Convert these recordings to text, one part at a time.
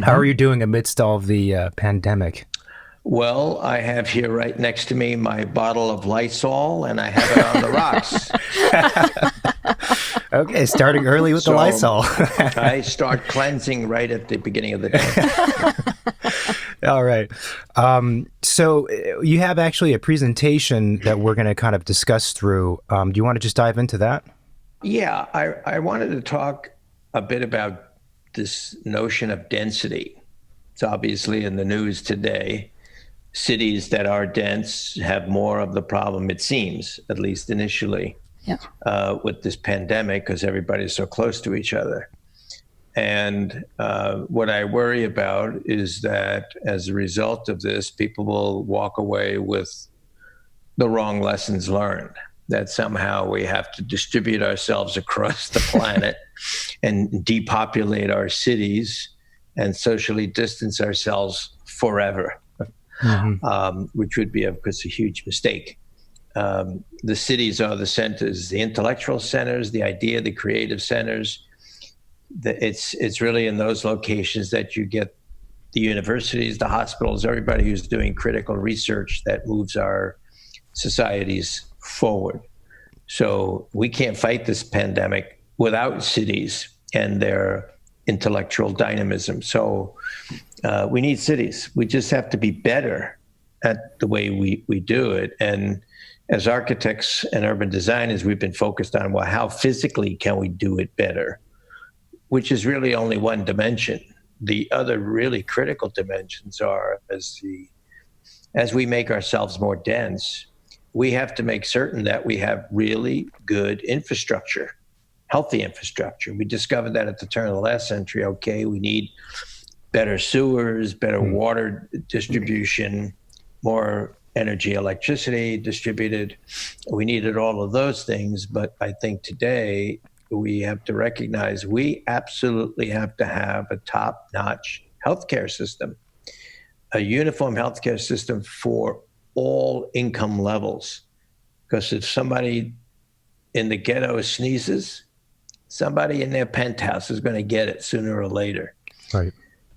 How are you doing amidst all of the pandemic? Well, I have here right next to me my bottle of Lysol, and I have it on the rocks. Okay, starting early with the So Lysol. I start cleansing right at the beginning of the day. All right. So you have actually a presentation that we're going to kind of discuss through. Do you want to just dive into that? Yeah, I wanted to talk a bit about this notion of density. It's obviously in the news today. Cities that are dense have more of the problem, it seems, at least initially, Yeah. with this pandemic because everybody's so close to each other. And what I worry about is that as a result of this, people will walk away with the wrong lessons learned, that somehow we have to distribute ourselves across the planet and depopulate our cities and socially distance ourselves forever, which would be, of course, a huge mistake. The cities are the centers, the intellectual centers, the idea, the creative centers. It's really in those locations that you get the universities, the hospitals, everybody who's doing critical research that moves our societies forward. So we can't fight this pandemic without cities and their intellectual dynamism. So we need cities. We just have to be better at the way we do it. And as architects and urban designers, we've been focused on, well, how physically can we do it better? Which is really only one dimension. The other really critical dimensions are as we make ourselves more dense, we have to make certain that we have really good infrastructure, healthy infrastructure. We discovered that at the turn of the last century. Okay, we need better sewers, better water distribution, more energy, electricity distributed. We needed all of those things, but I think today we have to recognize we absolutely have to have a top-notch healthcare system, a uniform healthcare system for all income levels. Because if somebody in the ghetto sneezes, somebody in their penthouse is going to get it sooner or later. Right.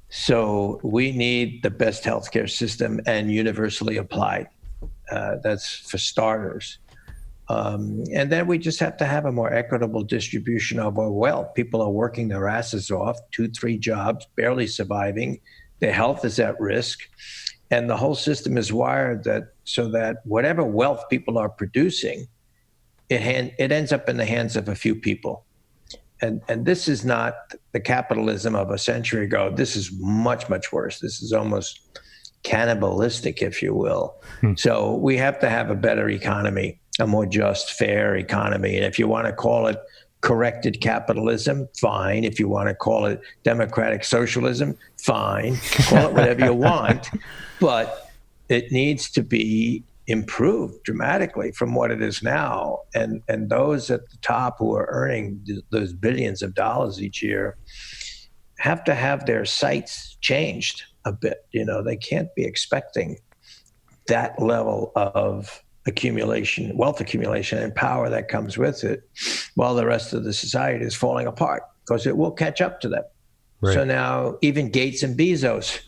So we need the best healthcare system and universally applied. That's for starters. And then we just have to have a more equitable distribution of our wealth. People are working their asses off, 2-3 jobs, barely surviving. Their health is at risk. And the whole system is wired so that whatever wealth people are producing, it ends up in the hands of a few people. And this is not the capitalism of a century ago. This is much, much worse. This is almost cannibalistic, if you will. So we have to have a better economy, a more just, fair economy. And if you want to call it corrected capitalism, fine. If you want to call it democratic socialism, fine. Call it whatever you want. But it needs to be improved dramatically from what it is now. And those at the top who are earning those billions of dollars each year have to have their sights changed a bit. You know, they can't be expecting that level of accumulation, wealth accumulation, and power that comes with it, while the rest of the society is falling apart, because it will catch up to them. Right. So now even Gates and Bezos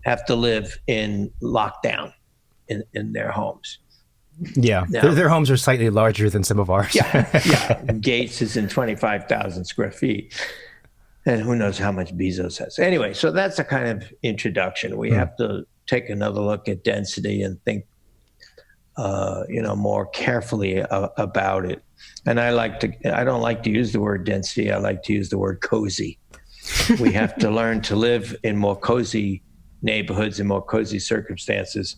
have to live in lockdown in their homes. Yeah, now, their homes are slightly larger than some of ours. Yeah. Gates is in 25,000 square feet. And who knows how much Bezos has. Anyway, so that's a kind of introduction. We have to take another look at density and think more carefully about it. And I don't like to use the word density. I like to use the word cozy. We have to learn to live in more cozy neighborhoods and more cozy circumstances,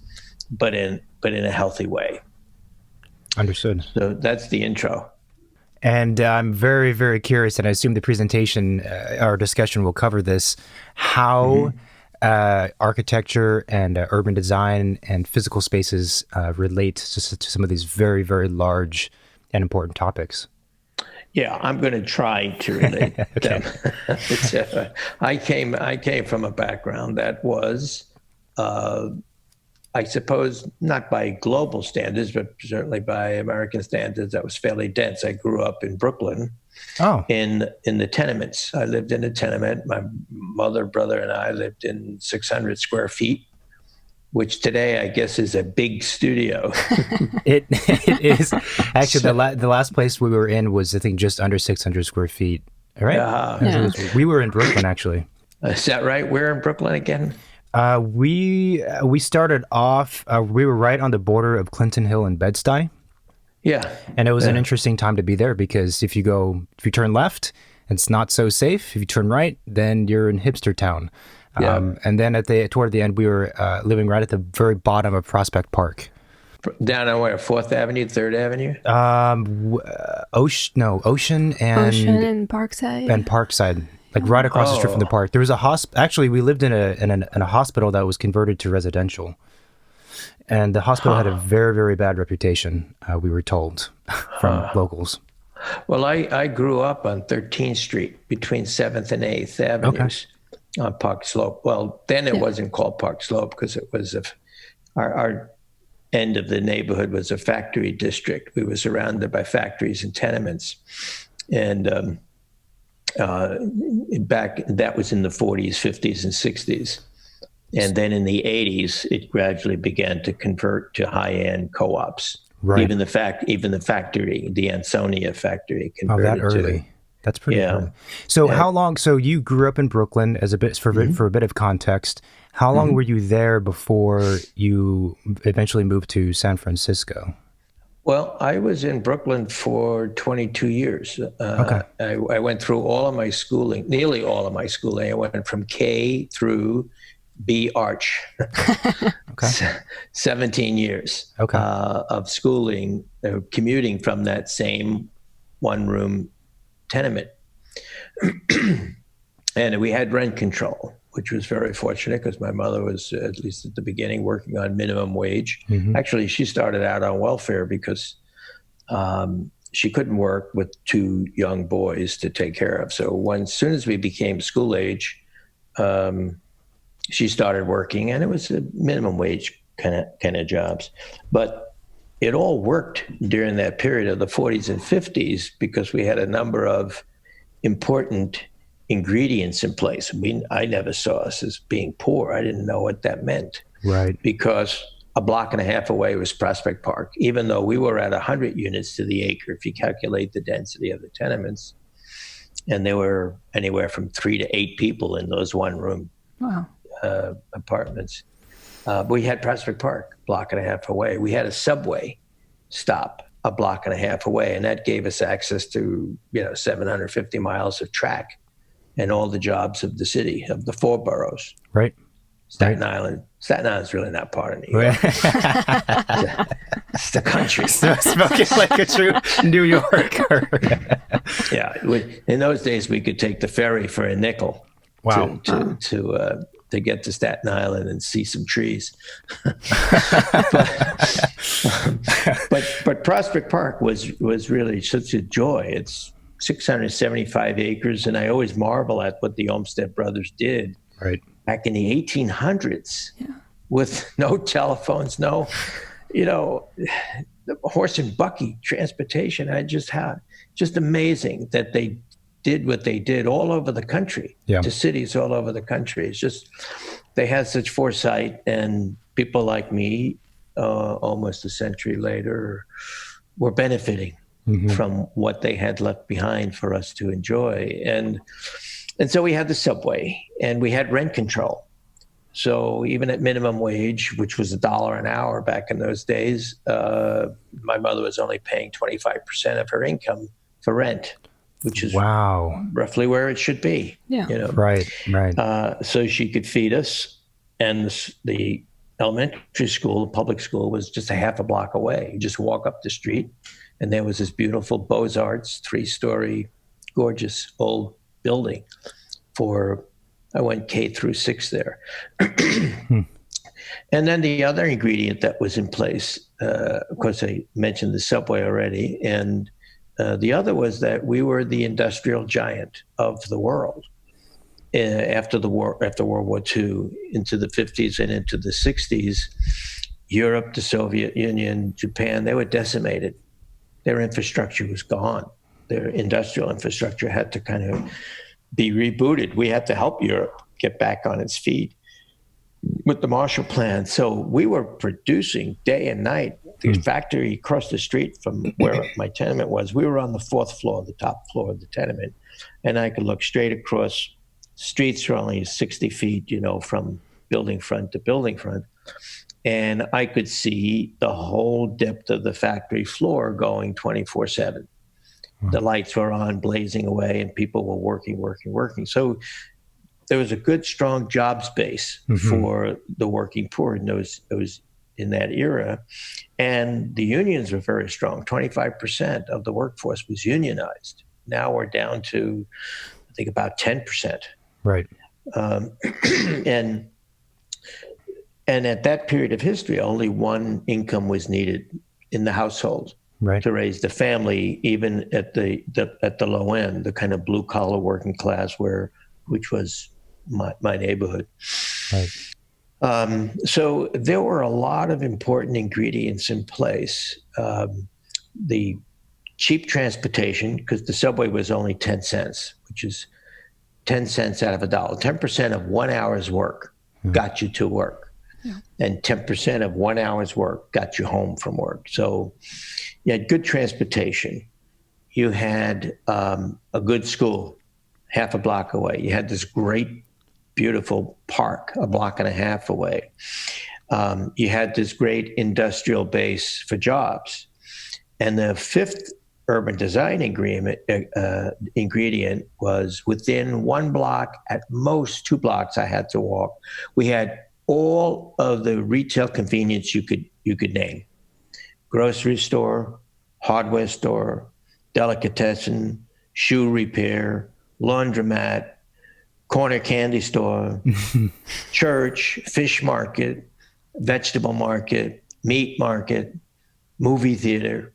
but in a healthy way. Understood. So that's the intro. And I'm very, very curious, and I assume the presentation, our discussion will cover this, how architecture and urban design and physical spaces relate to some of these very, very large and important topics. Yeah, I'm going to try to relate them. I came from a background that was I suppose, not by global standards, but certainly by American standards, that was fairly dense. I grew up in Brooklyn in the tenements. I lived in a tenement. My mother, brother, and I lived in 600 square feet, which today I guess is a big studio. It is. Actually, the last place we were in was, I think, just under 600 square feet. Right? We were in Brooklyn, actually. Is that right? Where in Brooklyn again? We started off, we were right on the border of Clinton Hill and Bed-Stuy. Yeah. And it was an interesting time to be there, because if you turn left, it's not so safe. If you turn right, then you're in hipster town. And then toward the end, we were living right at the very bottom of Prospect Park. Down on where? 4th Avenue, 3rd Avenue? Ocean and Parkside. And Parkside. Like right across the street from the park. There was a Actually, we lived in a hospital that was converted to residential, and the hospital had a very, very bad reputation. We were told from locals. Well, I grew up on 13th Street between 7th and 8th Avenues on Park Slope. Well, then it wasn't called Park Slope because it was our end of the neighborhood was a factory district. We were surrounded by factories and tenements, and back that was in the 40s, 50s, and 60s, and then in the 80s it gradually began to convert to high-end co-ops. Right. Even the factory, the Ansonia factory, converted. That early. That's pretty early. So how long? So you grew up in Brooklyn for a bit of context. How long were you there before you eventually moved to San Francisco? Well, I was in Brooklyn for 22 years. I went through all of my schooling, nearly all of my schooling. I went from K through B Arch. 17 years of schooling, commuting from that same one-room tenement. And we had rent control, which was very fortunate because my mother was, at least at the beginning, working on minimum wage. Actually, she started out on welfare because she couldn't work with 2 young boys to take care of. So as soon as we became school age, she started working, and it was a minimum wage kind of jobs. But it all worked during that period of the 40s and 50s because we had a number of important ingredients in place. I never saw us as being poor. I didn't know what that meant. Right. Because a block and a half away was Prospect Park, even though we were at 100 units to the acre, if you calculate the density of the tenements. And there were anywhere from 3 to 8 people in those one-room apartments. We had Prospect Park, a block and a half away. We had a subway stop a block and a half away, and that gave us access to 750 miles of track and all the jobs of the city, of the 4 boroughs. Right. Staten Island. Staten Island's really not part of New York. It's the country. Smoking like a true New Yorker. Yeah. In those days, we could take the ferry for a nickel. Wow. To get to Staten Island and see some trees. but Prospect Park was really such a joy. It's 675 acres, and I always marvel at what the Olmsted brothers did back in the 1800s with no telephones, no, horse and buggy transportation. Just amazing that they did what they did all over the country, to cities all over the country. It's just, they had such foresight, and people like me, almost a century later, were benefiting from what they had left behind for us to enjoy. And so we had the subway, and we had rent control. So even at minimum wage, which was $1 an hour back in those days, my mother was only paying 25% of her income for rent, which is roughly where it should be. Yeah. Right. So she could feed us, and the elementary school, the public school, was just a half a block away. You just walk up the street, and there was this beautiful Beaux-Arts 3-story, gorgeous old building I went K through 6 there. And then the other ingredient that was in place, of course, I mentioned the subway already, and the other was that we were the industrial giant of the world after World War II, into the 50s and into the 60s. Europe, the Soviet Union, Japan, they were decimated. Their infrastructure was gone. Their industrial infrastructure had to kind of be rebooted. We had to help Europe get back on its feet with the Marshall Plan. So we were producing day and night. The factory across the street from where my tenement was, we were on the 4th floor, the top floor of the tenement. And I could look straight across. Streets were only 60 feet, from building front to building front. And I could see the whole depth of the factory floor going 24/7. The lights were on, blazing away, and people were working. So there was a good, strong job space for the working poor in those in that era. And the unions were very strong. 25% of the workforce was unionized. Now we're down to, I think, about 10%. Right. And at that period of history, only one income was needed in the household to raise the family, even at the low end, the kind of blue collar working class, which was my neighborhood. Right. So there were a lot of important ingredients in place. The cheap transportation, because the subway was only 10 cents, which is 10 cents out of $1. 10% of 1 hour's work got you to work. Yeah. And 10% of 1 hour's work got you home from work. So you had good transportation. You had a good school half a block away. You had this great, beautiful park a block and a half away. You had this great industrial base for jobs. And the fifth urban design ingredient was within 1 block, at most 2 blocks I had to walk. We had all of the retail convenience you could name. Grocery store, hardware store, delicatessen, shoe repair, laundromat, corner candy store, church, fish market, vegetable market, meat market, movie theater,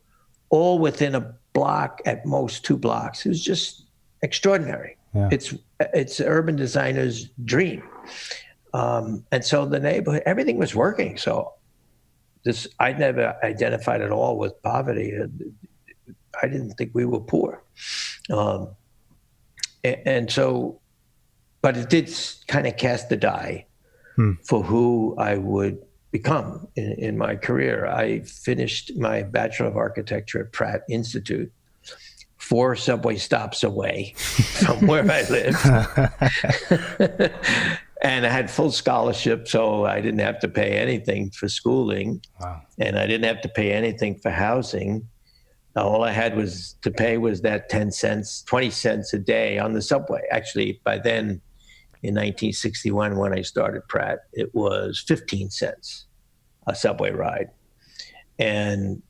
all within a block, at most 2 blocks. It was just extraordinary. Yeah. It's urban designer's dream. And so the neighborhood, everything was working. So I never identified at all with poverty. I didn't think we were poor. And so, but it did kind of cast the die for who I would become in my career. I finished my Bachelor of Architecture at Pratt Institute, 4 subway stops away from where I lived. And I had full scholarship, so I didn't have to pay anything for schooling. Wow. And I didn't have to pay anything for housing. All I had to pay was that 10 cents, 20 cents a day on the subway. Actually, by then, in 1961, when I started Pratt, it was 15 cents a subway ride. And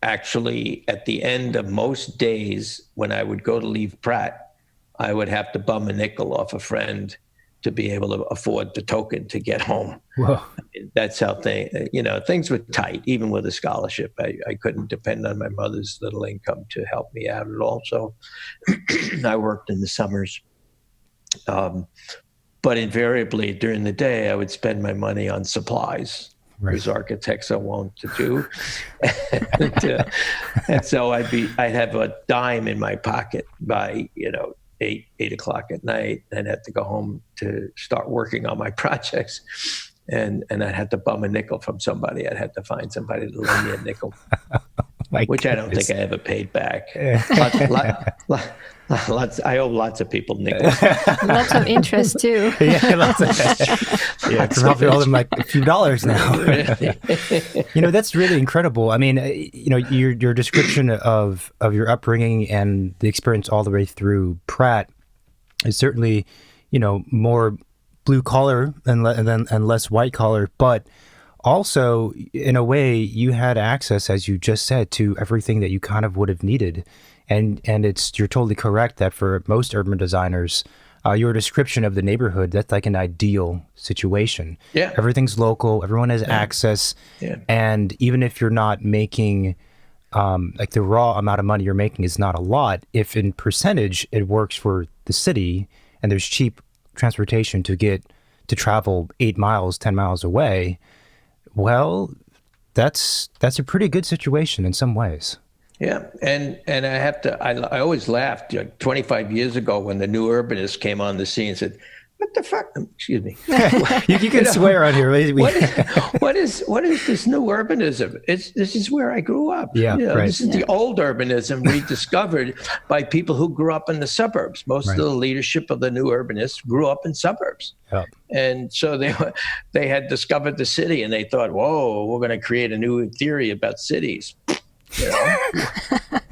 actually, at the end of most days, when I would go to leave Pratt, I would have to bum a nickel off a friend to be able to afford the token to get home. Whoa. That's how things were tight, even with a scholarship. I couldn't depend on my mother's little income to help me out at all. So I worked in the summers. But invariably during the day, I would spend my money on supplies, as architects are wont to do. And so I'd have a dime in my pocket by, 8 o'clock at night, and have to go home to start working on my projects. And I'd have to bum a nickel from somebody. I'd have to find somebody to lend me a nickel, which I don't think I ever paid back. I owe lots of people nickels. Lots of interest too. Yeah, probably owe them like a few dollars now. That's really incredible. I mean, your description of your upbringing and the experience all the way through Pratt is certainly, more blue collar and less white collar, but also in a way you had access, as you just said, to everything that you kind of would have needed. And you're totally correct that for most urban designers, your description of the neighborhood, that's like an ideal situation. Yeah. Everything's local, everyone has access. Yeah. And even if you're not making, like the raw amount of money you're making is not a lot, if in percentage it works for the city and there's cheap transportation to travel 8 miles, 10 miles away, well, That's a pretty good situation in some ways. Yeah, and I have to. I always laughed. 25 years ago, when the new urbanists came on the scene, and said, "What the fuck?" Excuse me. You can swear on here. What is this new urbanism? This is where I grew up. Yeah, right. This is the old urbanism rediscovered by people who grew up in the suburbs. Most of the leadership of the new urbanists grew up in suburbs. Yep. And so they had discovered the city, and they thought, "Whoa, we're going to create a new theory about cities."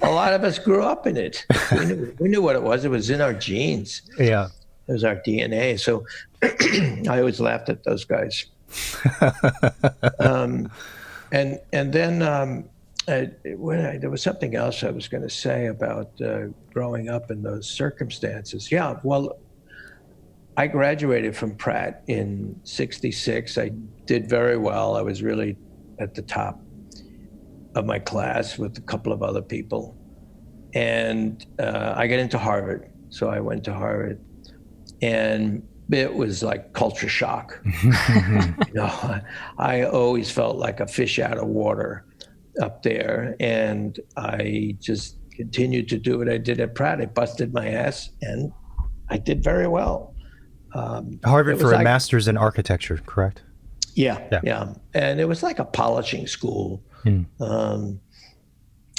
A lot of us grew up in it. We knew what it was. It was in our genes. Yeah. It was our DNA. So I always laughed at those guys. And then there was something else I was going to say about growing up in those circumstances. Yeah, well, I graduated from Pratt in '66. I did very well. I was really at the top of my class with a couple of other people. And I got into Harvard. So I went to Harvard. And it was like culture shock. I always felt like a fish out of water up there. And I just continued to do what I did at Pratt. I busted my ass and I did very well. Harvard for a master's in architecture, correct? Yeah. And it was like a polishing school.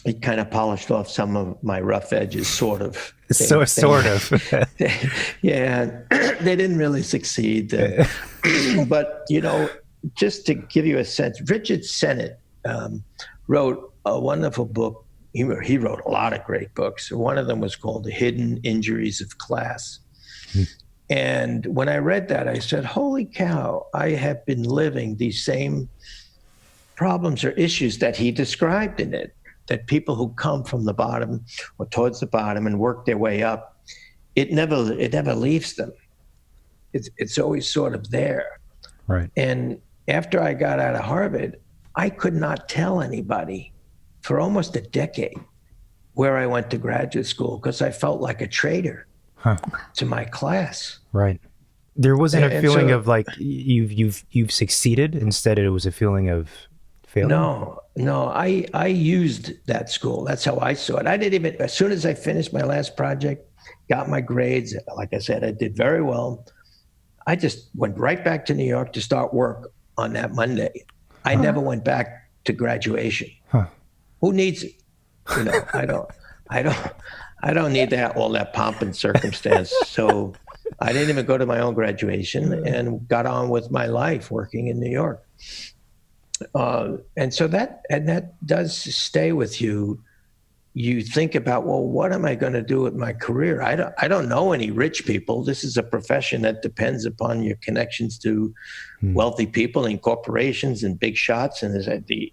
It kind of polished off some of my rough edges, sort of. Sort of. Yeah, they didn't really succeed. But, just to give you a sense, Richard Sennett wrote a wonderful book. He wrote a lot of great books. One of them was called The Hidden Injuries of Class. And when I read that, I said, holy cow, I have been living these same problems or issues that he described in it, that people who come from the bottom or towards the bottom and work their way up, it never leaves them. It's always sort of there. Right. And after I got out of Harvard, I could not tell anybody for almost a decade where I went to graduate school because I felt like a traitor to my class. Right. There wasn't a feeling of like you've succeeded. Instead, it was a feeling of failing. No. I used that school. That's how I saw it. I didn't even. As soon as I finished my last project, got my grades. Like I said, I did very well. I just went right back to New York to start work on that Monday. I never went back to graduation. Who needs it? I don't need all that pomp and circumstance. So I didn't even go to my own graduation and got on with my life working in New York. And so that does stay with you. You think about, well, what am I going to do with my career? I don't know any rich people. This is a profession that depends upon your connections to wealthy people and corporations and big shots. And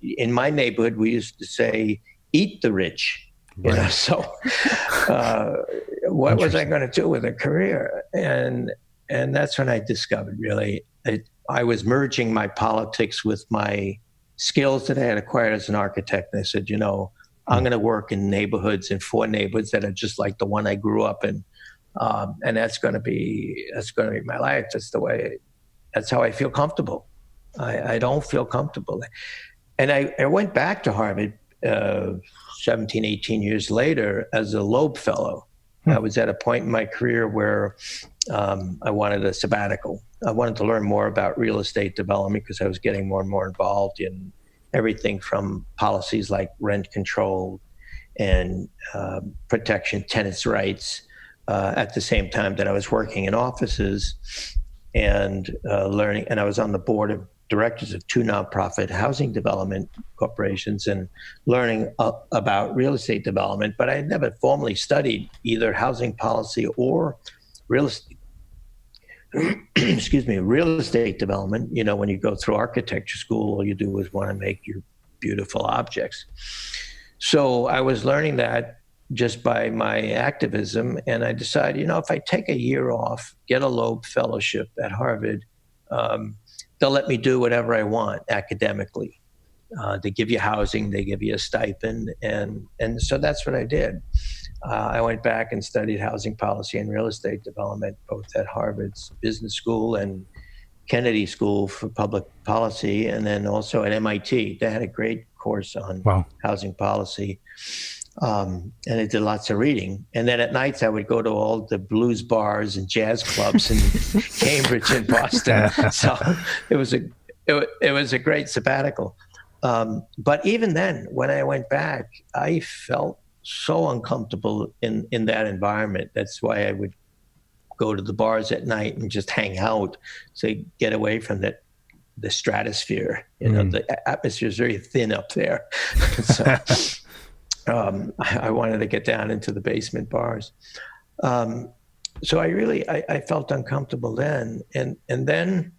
in my neighborhood, we used to say, eat the rich. Right. So what was I going to do with a career? And that's when I discovered, really, I was merging my politics with my skills that I had acquired as an architect. And I said, I'm going to work in neighborhoods, in 4 neighborhoods that are just like the one I grew up in. And that's going to be my life. That's how I feel comfortable. I don't feel comfortable. And I went back to Harvard 17, 18 years later as a Loeb Fellow. I was at a point in my career where I wanted a sabbatical. I wanted to learn more about real estate development because I was getting more and more involved in everything from policies like rent control and protection, tenants' rights, at the same time that I was working in offices and learning. And I was on the board of directors of 2 nonprofit housing development corporations and learning about real estate development, but I had never formally studied either housing policy or real estate. Real estate development. When you go through architecture school, all you do is want to make your beautiful objects. So I was learning that just by my activism, and I decided, if I take a year off, get a Loeb Fellowship at Harvard, they'll let me do whatever I want academically. They give you housing, they give you a stipend, and so that's what I did. I went back and studied housing policy and real estate development, both at Harvard's business school and Kennedy School for Public Policy, and then also at MIT. They had a great course on housing policy. And I did lots of reading. And then at nights, I would go to all the blues bars and jazz clubs in Cambridge and Boston. So it was a great sabbatical. But even then, when I went back, I felt so uncomfortable in that environment. That's why I would go to the bars at night and just hang out to get away from the stratosphere. The atmosphere is very thin up there. So I wanted to get down into the basement bars. So I felt uncomfortable then. And then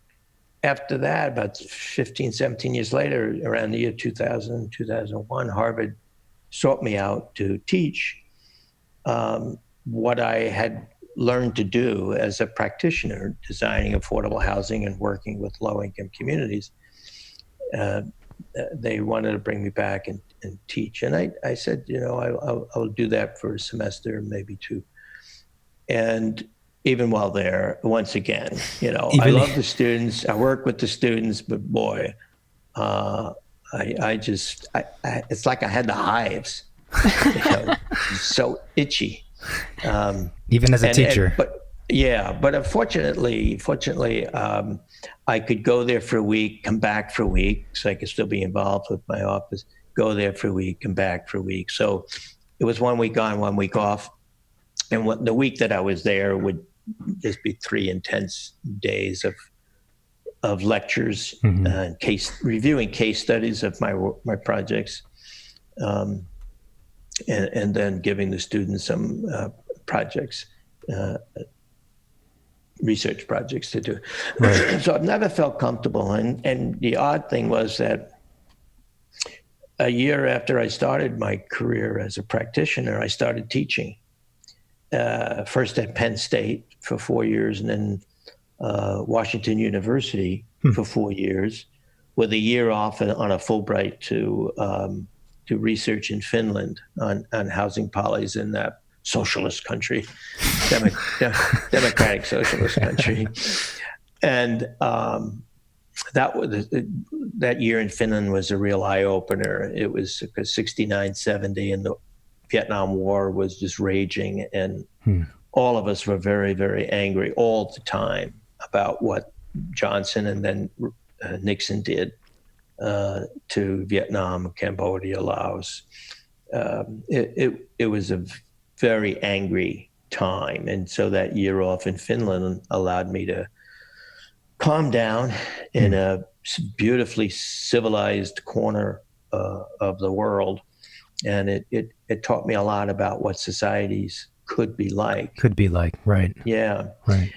after that, about 15, 17 years later, around the year 2000, 2001, Harvard sought me out to teach what I had learned to do as a practitioner, designing affordable housing and working with low-income communities. They wanted to bring me back and teach. And I said, I'll do that for a semester, maybe two. And even while there, once again, I love the students. I work with the students, but boy, it's like I had the hives, so itchy. Even as a teacher. But unfortunately, I could go there for a week, come back for a week, so I could still be involved with my office, go there for a week, come back for a week. So it was 1 week on, 1 week off. And the week that I was there would just be 3 intense days of lectures, reviewing case studies of my projects, and then giving the students some projects, research projects to do. Right. So I've never felt comfortable. And the odd thing was that a year after I started my career as a practitioner, I started teaching. First at Penn State for 4 years, and then Washington University for 4 years, with a year off on a Fulbright to research in Finland on housing policies in that socialist country, democratic socialist country. And that year in Finland was a real eye opener. It was 69, 70, and the Vietnam War was just raging, and all of us were very, very angry all the time about what Johnson and then Nixon did to Vietnam, Cambodia, Laos. It was a very angry time, and so that year off in Finland allowed me to calm down in a beautifully civilized corner of the world. And it taught me a lot about what societies could be like. Right. Yeah. Right.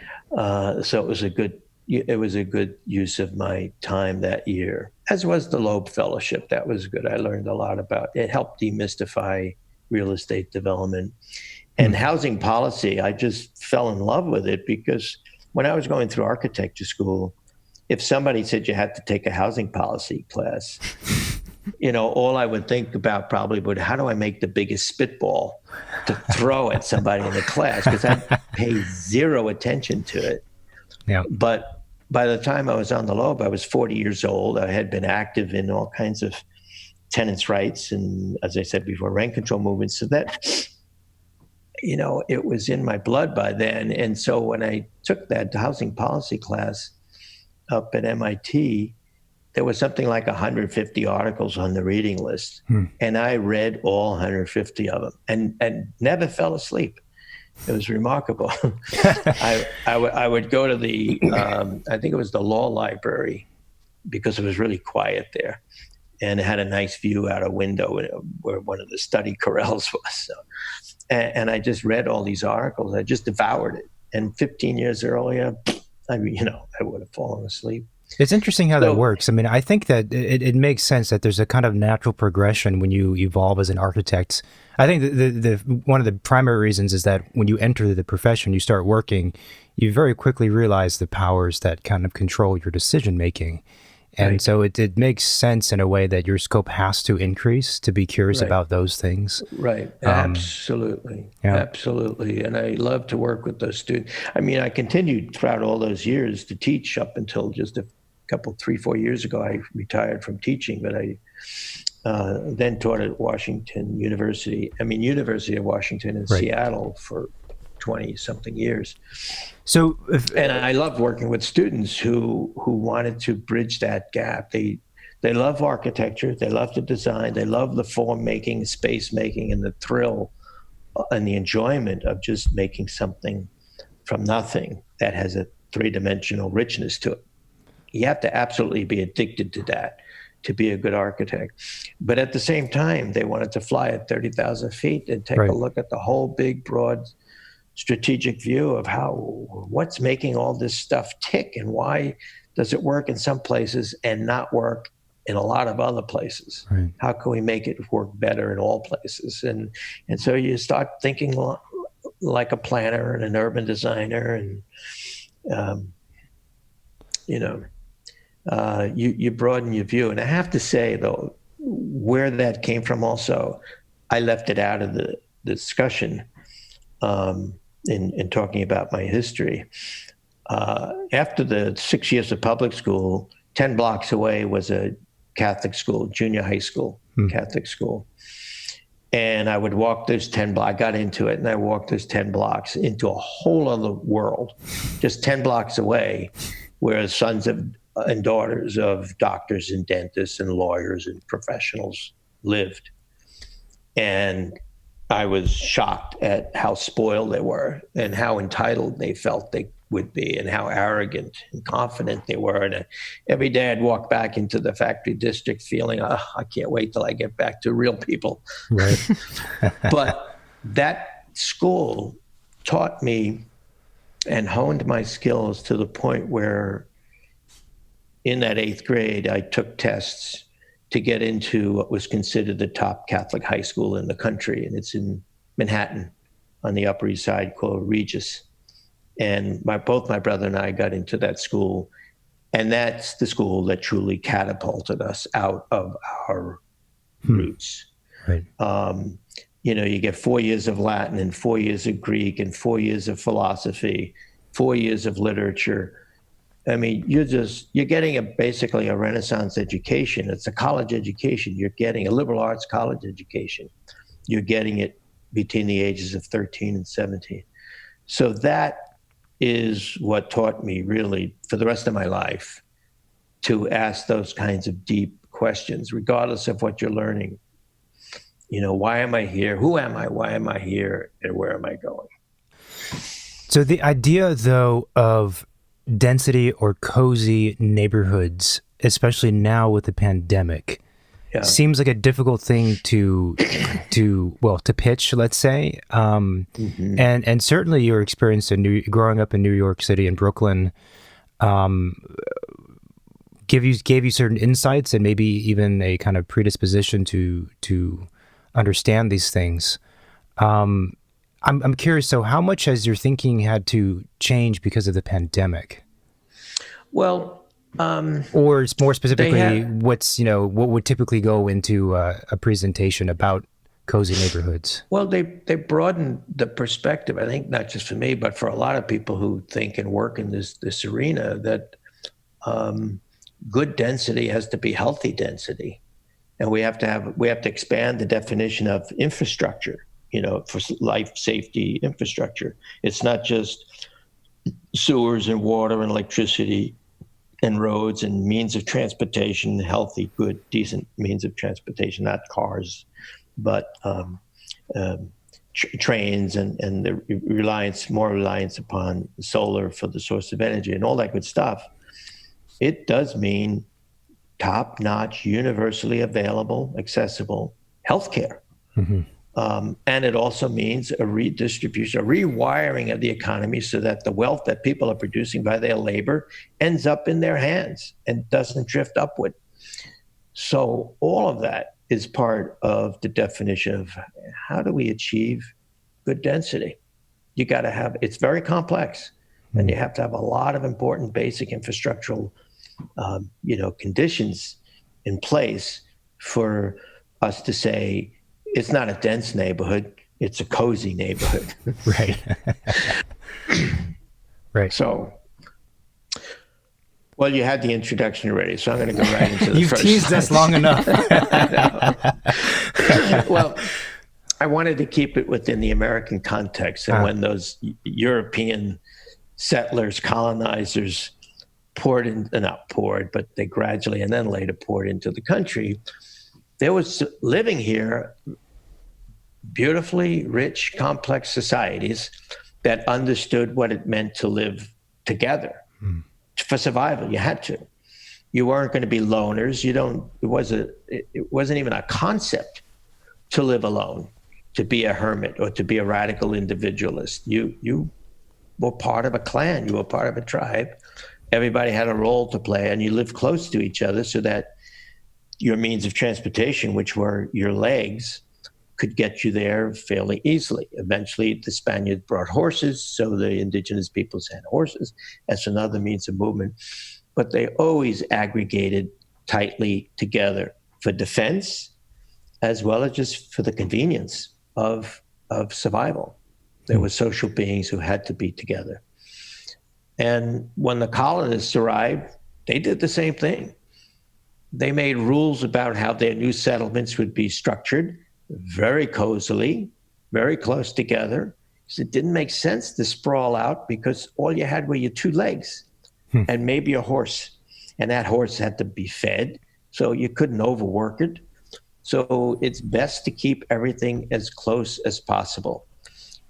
So it was a good use of my time that year, as was the Loeb Fellowship. That was good. I learned a lot about it. Helped demystify real estate development and housing policy. I just fell in love with it because when I was going through architecture school, if somebody said you had to take a housing policy class, all I would think about probably would, how do I make the biggest spitball to throw at somebody in the class? Because I'd pay zero attention to it. Yeah. But by the time I was on the Loeb, I was 40 years old. I had been active in all kinds of tenants' rights and, as I said before, rent control movements. So that, it was in my blood by then. And so when I took that housing policy class up at MIT, there was something like 150 articles on the reading list. And I read all 150 of them and never fell asleep. It was remarkable. I would go to the, I think it was the law library, because it was really quiet there. And it had a nice view out a window where one of the study corrals was. So, and I just read all these articles. I just devoured it. And 15 years earlier, I would have fallen asleep. It's interesting how that works. I mean, I think that it makes sense that there's a kind of natural progression when you evolve as an architect. I think the one of the primary reasons is that when you enter the profession, you start working, you very quickly realize the powers that kind of control your decision making. And Right. so it makes sense in a way that your scope has to increase to be curious Right. about those things. Right. Absolutely. Yeah. Absolutely. And I love to work with those students. I mean, I continued throughout all those years to teach up until just a couple, 3-4 years ago. I retired from teaching, but I then taught at Washington University. University of Washington in Right. Seattle for 20 something years. So, And I loved working with students who wanted to bridge that gap. They love architecture, they love the design, they love the form making, space making, and the thrill and the enjoyment of just making something from nothing that has a three-dimensional richness to it. You have to absolutely be addicted to that to be a good architect. But at the same time, they wanted to fly at 30,000 feet and take a look at the whole big, broad, strategic view of what's making all this stuff tick, and why does it work in some places and not work in a lot of other places? Right. How can we make it work better in all places? And so you start thinking like a planner and an urban designer, and you broaden your view. And I have to say, though, where that came from also, I left it out of the discussion in talking about my history. After the 6 years of public school, 10 blocks away was a Catholic school, junior high school, Catholic school. And I would walk those 10 blocks. I got into it, and I walked those 10 blocks into a whole other world, just 10 blocks away, where sons and daughters of doctors and dentists and lawyers and professionals lived. And I was shocked at how spoiled they were and how entitled they felt they would be and how arrogant and confident they were. And every day I'd walk back into the factory district feeling, I can't wait till I get back to real people. Right. But that school taught me and honed my skills to the point where in that 8th grade, I took tests to get into what was considered the top Catholic high school in the country. And it's in Manhattan on the Upper East Side, called Regis. And both my brother and I got into that school. And that's the school that truly catapulted us out of our roots. Right. You get 4 years of Latin and 4 years of Greek and 4 years of philosophy, 4 years of literature. I mean, you're getting basically a Renaissance education. It's a college education. You're getting a liberal arts college education. You're getting it between the ages of 13 and 17. So that is what taught me really for the rest of my life to ask those kinds of deep questions, regardless of what you're learning. Why am I here? Who am I? Why am I here? And where am I going? So the idea, though, of density or cozy neighborhoods, especially now with the pandemic, seems like a difficult thing to pitch, let's say. And certainly your experience growing up in New York City and Brooklyn gave you certain insights and maybe even a kind of predisposition to understand these things. I'm curious, so how much has your thinking had to change because of the pandemic? Well, or more specifically, what would typically go into a presentation about cozy neighborhoods? Well, they broadened the perspective, I think, not just for me, but for a lot of people who think and work in this arena, that good density has to be healthy density. And we have to expand the definition of infrastructure, for life safety infrastructure. It's not just sewers and water and electricity and roads and means of transportation, healthy, good, decent means of transportation, not cars, but trains and the more reliance upon solar for the source of energy and all that good stuff. It does mean top-notch, universally available, accessible healthcare. Mm-hmm. And it also means a redistribution, a rewiring of the economy so that the wealth that people are producing by their labor ends up in their hands and doesn't drift upward. So all of that is part of the definition of how do we achieve good density. You got to have, it's very complex, and you have to have a lot of important basic infrastructural conditions in place for us to say it's not a dense neighborhood, it's a cozy neighborhood. Right. Right. So, well, you had the introduction already, so I'm going to go right into the You've first teased us long enough. Well, I wanted to keep it within the American context. And when those European settlers, colonizers but they gradually and then later poured into the country, there was living here beautifully rich, complex societies that understood what it meant to live together. For survival, you had to. You weren't going to be loners. It wasn't even a concept to live alone, to be a hermit or to be a radical individualist. You were part of a clan. You were part of a tribe. Everybody had a role to play, and you lived close to each other so that your means of transportation, which were your legs, could get you there fairly easily. Eventually, the Spaniards brought horses, so the indigenous peoples had horses as another means of movement. But they always aggregated tightly together for defense, as well as just for the convenience of survival. There were social beings who had to be together. And when the colonists arrived, they did the same thing. They made rules about how their new settlements would be structured very cozily, very close together. Because it didn't make sense to sprawl out because all you had were your two legs and maybe a horse. And that horse had to be fed, so you couldn't overwork it. So it's best to keep everything as close as possible.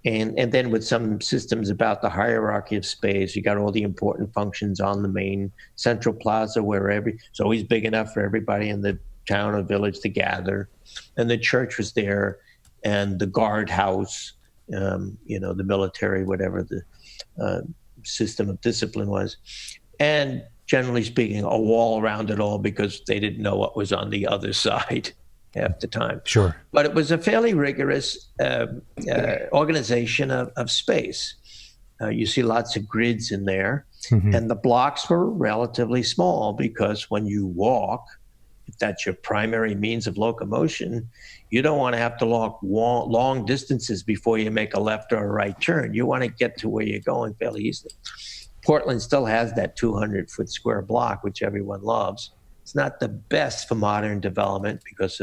And then with some systems about the hierarchy of space, you got all the important functions on the main central plaza where it's always big enough for everybody in the town or village to gather. And the church was there, and the guard house, the military, whatever the system of discipline was. And generally speaking, a wall around it all because they didn't know what was on the other side half the time. Sure. But it was a fairly rigorous organization of space. You see lots of grids in there. And the blocks were relatively small because when you walk, if that's your primary means of locomotion, you don't want to have to walk long distances before you make a left or a right turn. You want to get to where you're going fairly easily. Portland still has that 200-foot square block, which everyone loves. It's not the best for modern development because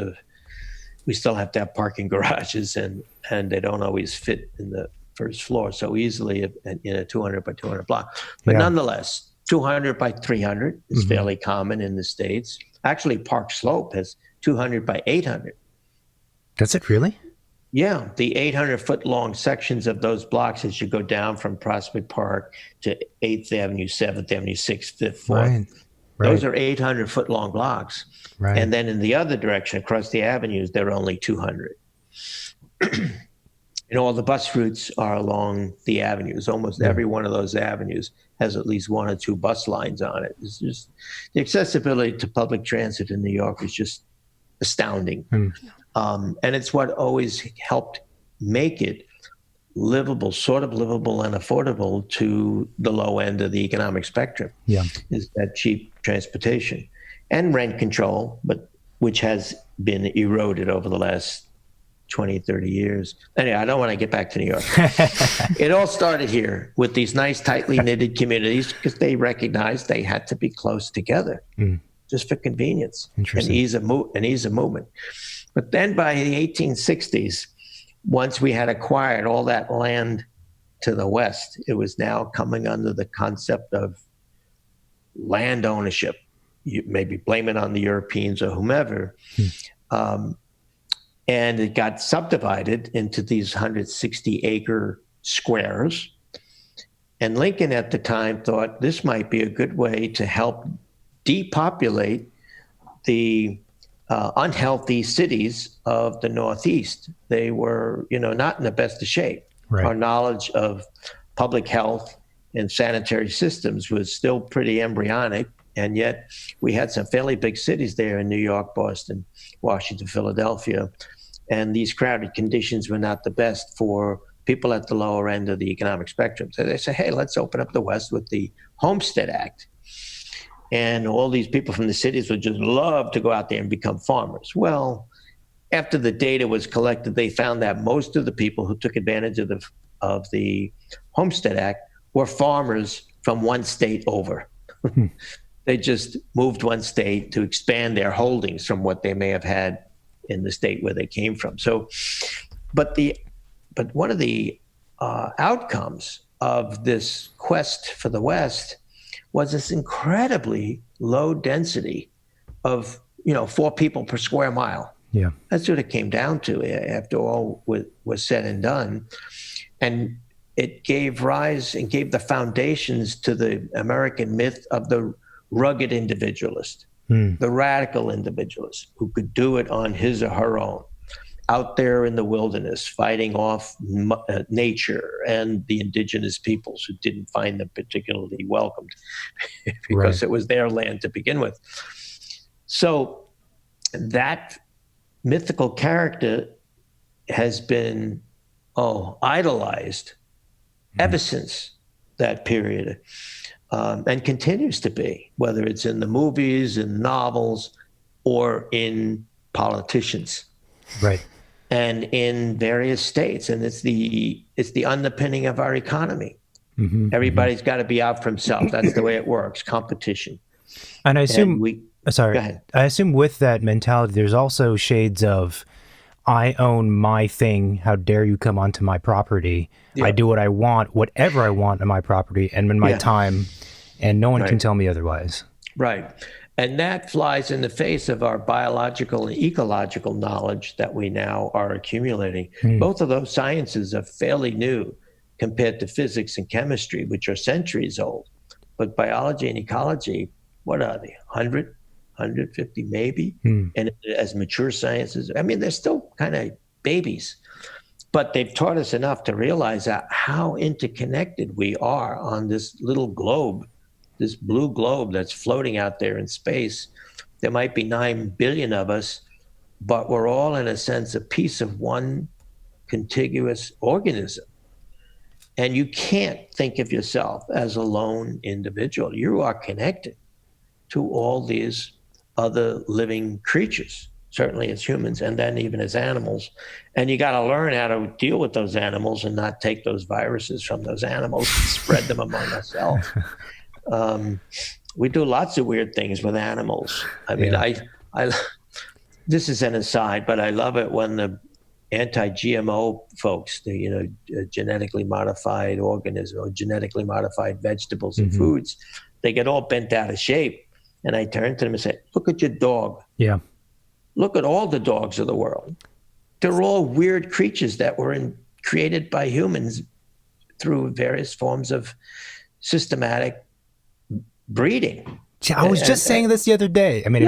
we still have to have parking garages and they don't always fit in the first floor so easily in a 200 by 200 block. But nonetheless, 200 by 300 is fairly common in the States. Actually, Park Slope has 200 by 800. Does it really? Yeah, the 800-foot long sections of those blocks as you go down from Prospect Park to 8th Avenue, 7th Avenue, 6th, 5th, 4th. Right. Those are 800-foot long blocks. Right. And then in the other direction, across the avenues, they're only 200. All the bus routes are along the avenues. Almost every one of those avenues has at least one or two bus lines on it. It's just the accessibility to public transit in New York is just astounding. And it's what always helped make it livable, sort of livable and affordable to the low end of the economic spectrum. Is that cheap transportation and rent control, but which has been eroded over the last 20, 30 years. Anyway, I don't want to get back to New York. It all started here with these nice, tightly knitted communities because they recognized they had to be close together just for convenience and ease of movement. But then by the 1860s, once we had acquired all that land to the west, it was now coming under the concept of land ownership. You maybe blame it on the Europeans or whomever. And it got subdivided into these 160-acre squares. And Lincoln at the time thought this might be a good way to help depopulate the unhealthy cities of the Northeast. They were, not in the best of shape. Right. Our knowledge of public health and sanitary systems was still pretty embryonic. And yet we had some fairly big cities there in New York, Boston, Washington, Philadelphia. And these crowded conditions were not the best for people at the lower end of the economic spectrum. So they say, hey, let's open up the West with the Homestead Act. and all these people from the cities would just love to go out there and become farmers. Well, after the data was collected, they found that most of the people who took advantage of the Homestead Act were farmers from one state over. They just moved one state to expand their holdings from what they may have had in the state where they came from. So, but one of the outcomes of this quest for the West was this incredibly low density of 4 people per square mile. Yeah, that's what it came down to after all was said and done, and it gave rise and gave the foundations to the American myth of the rugged individualist, the radical individualist who could do it on his or her own, out there in the wilderness, fighting off nature and the indigenous peoples who didn't find them particularly welcomed because it was their land to begin with. So that mythical character has been idolized ever since that period. And continues to be, whether it's in the movies, in novels, or in politicians, right, and in various states. And it's the underpinning of our economy. Everybody's got to be out for himself. That's the way it works. Competition. And I assume, Go ahead. I assume with that mentality, there's also shades of, I own my thing. How dare you come onto my property? Yeah. I do what I want, whatever I want on my property and in my time, and no one can tell me otherwise. Right. And that flies in the face of our biological and ecological knowledge that we now are accumulating. Both of those sciences are fairly new compared to physics and chemistry, which are centuries old. But biology and ecology, what are they, 100, 150 maybe? And as mature sciences, I mean, they're still kind of babies. But they've taught us enough to realize how interconnected we are on this little globe, this blue globe that's floating out there in space. There might be 9 billion of us, but we're all, in a sense, a piece of one contiguous organism. And you can't think of yourself as a lone individual. You are connected to all these other living creatures, certainly as humans, and then even as animals. And you got to learn how to deal with those animals and not take those viruses from those animals and spread them among ourselves. We do lots of weird things with animals. I mean, I this is an aside, but I love it when the anti-GMO folks, the genetically modified organisms or genetically modified vegetables and foods, they get all bent out of shape. And I turn to them and say, look at your dog. Yeah. Look at all the dogs of the world. They're all weird creatures that were created by humans through various forms of systematic breeding. I was just saying this the other day. I mean,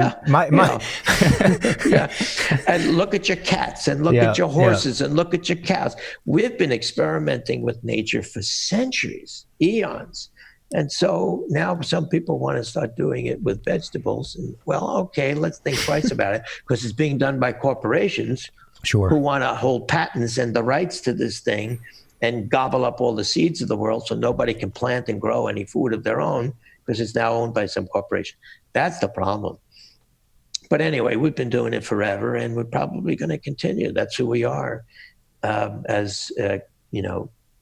And look at your cats and look at your horses and look at your cows. We've been experimenting with nature for centuries, eons. And so now some people want to start doing it with vegetables. And, well, okay, let's think twice about it, because it's being done by corporations who want to hold patents and the rights to this thing and gobble up all the seeds of the world so nobody can plant and grow any food of their own because it's now owned by some corporation. That's the problem. But anyway, we've been doing it forever, and we're probably going to continue. That's who we are as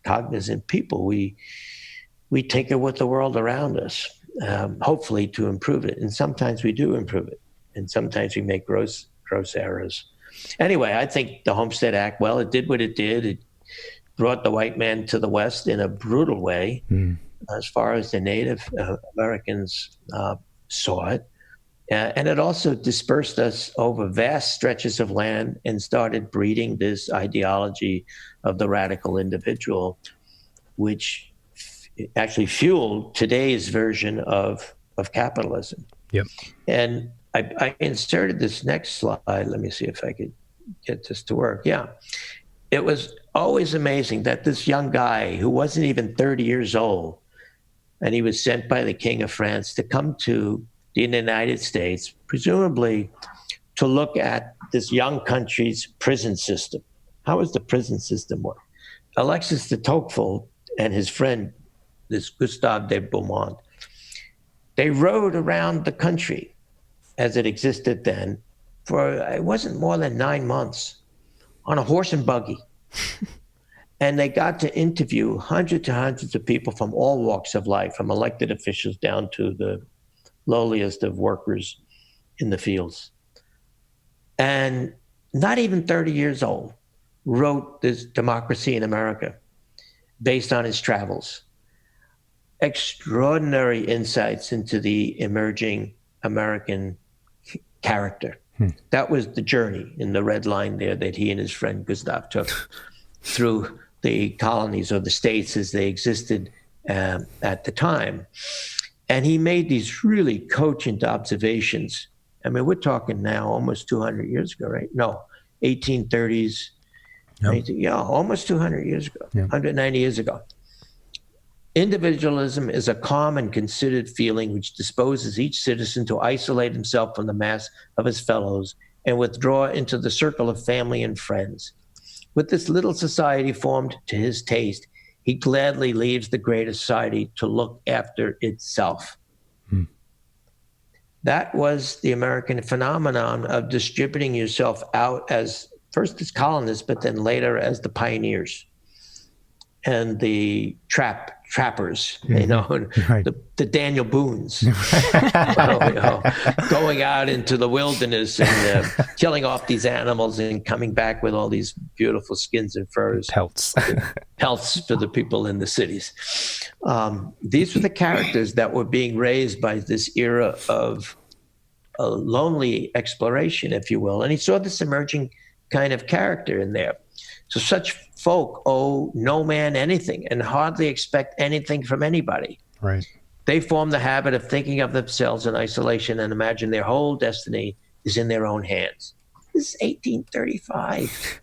cognizant people. We tinker with the world around us, hopefully to improve it. And sometimes we do improve it. And sometimes we make gross errors. Anyway, I think the Homestead Act, well, it did what it did. It brought the white man to the West in a brutal way, as far as the Native Americans saw it. And it also dispersed us over vast stretches of land and started breeding this ideology of the radical individual, which actually fueled today's version of capitalism. Yep. And I inserted this next slide. Let me see if I could get this to work. Yeah. It was always amazing that this young guy who wasn't even 30 years old, and he was sent by the King of France to come to the United States, presumably to look at this young country's prison system. How does the prison system work? Alexis de Tocqueville and his friend, this Gustave de Beaumont, They rode around the country as it existed then for, it wasn't more than 9 months, on a horse and buggy. And they got to interview hundreds of people from all walks of life, from elected officials down to the lowliest of workers in the fields. And not even 30 years old, wrote this Democracy in America based on his travels. Extraordinary insights into the emerging American character. That was the journey in the red line there that he and his friend Gustav took through the colonies or the states as they existed at the time. And he made these really cogent observations. I mean, we're talking now almost 200 years ago, right? No, 1830s. Yep. Yeah, almost 200 years ago, 190 years ago. Individualism is a calm and considered feeling which disposes each citizen to isolate himself from the mass of his fellows and withdraw into the circle of family and friends. With this little society formed to his taste, he gladly leaves the greater society to look after itself. That was the American phenomenon of distributing yourself out as first as colonists, but then later as the pioneers and the trappers, you know, right. the Daniel Boones, going out into the wilderness and killing off these animals and coming back with all these beautiful skins and furs. Pelts. Pelts for the people in the cities. These were the characters that were being raised by this era of a lonely exploration, if you will. And he saw this emerging kind of character in there. So such folk owe no man anything and hardly expect anything from anybody. Right. They form the habit of thinking of themselves in isolation and imagine their whole destiny is in their own hands. This is 1835.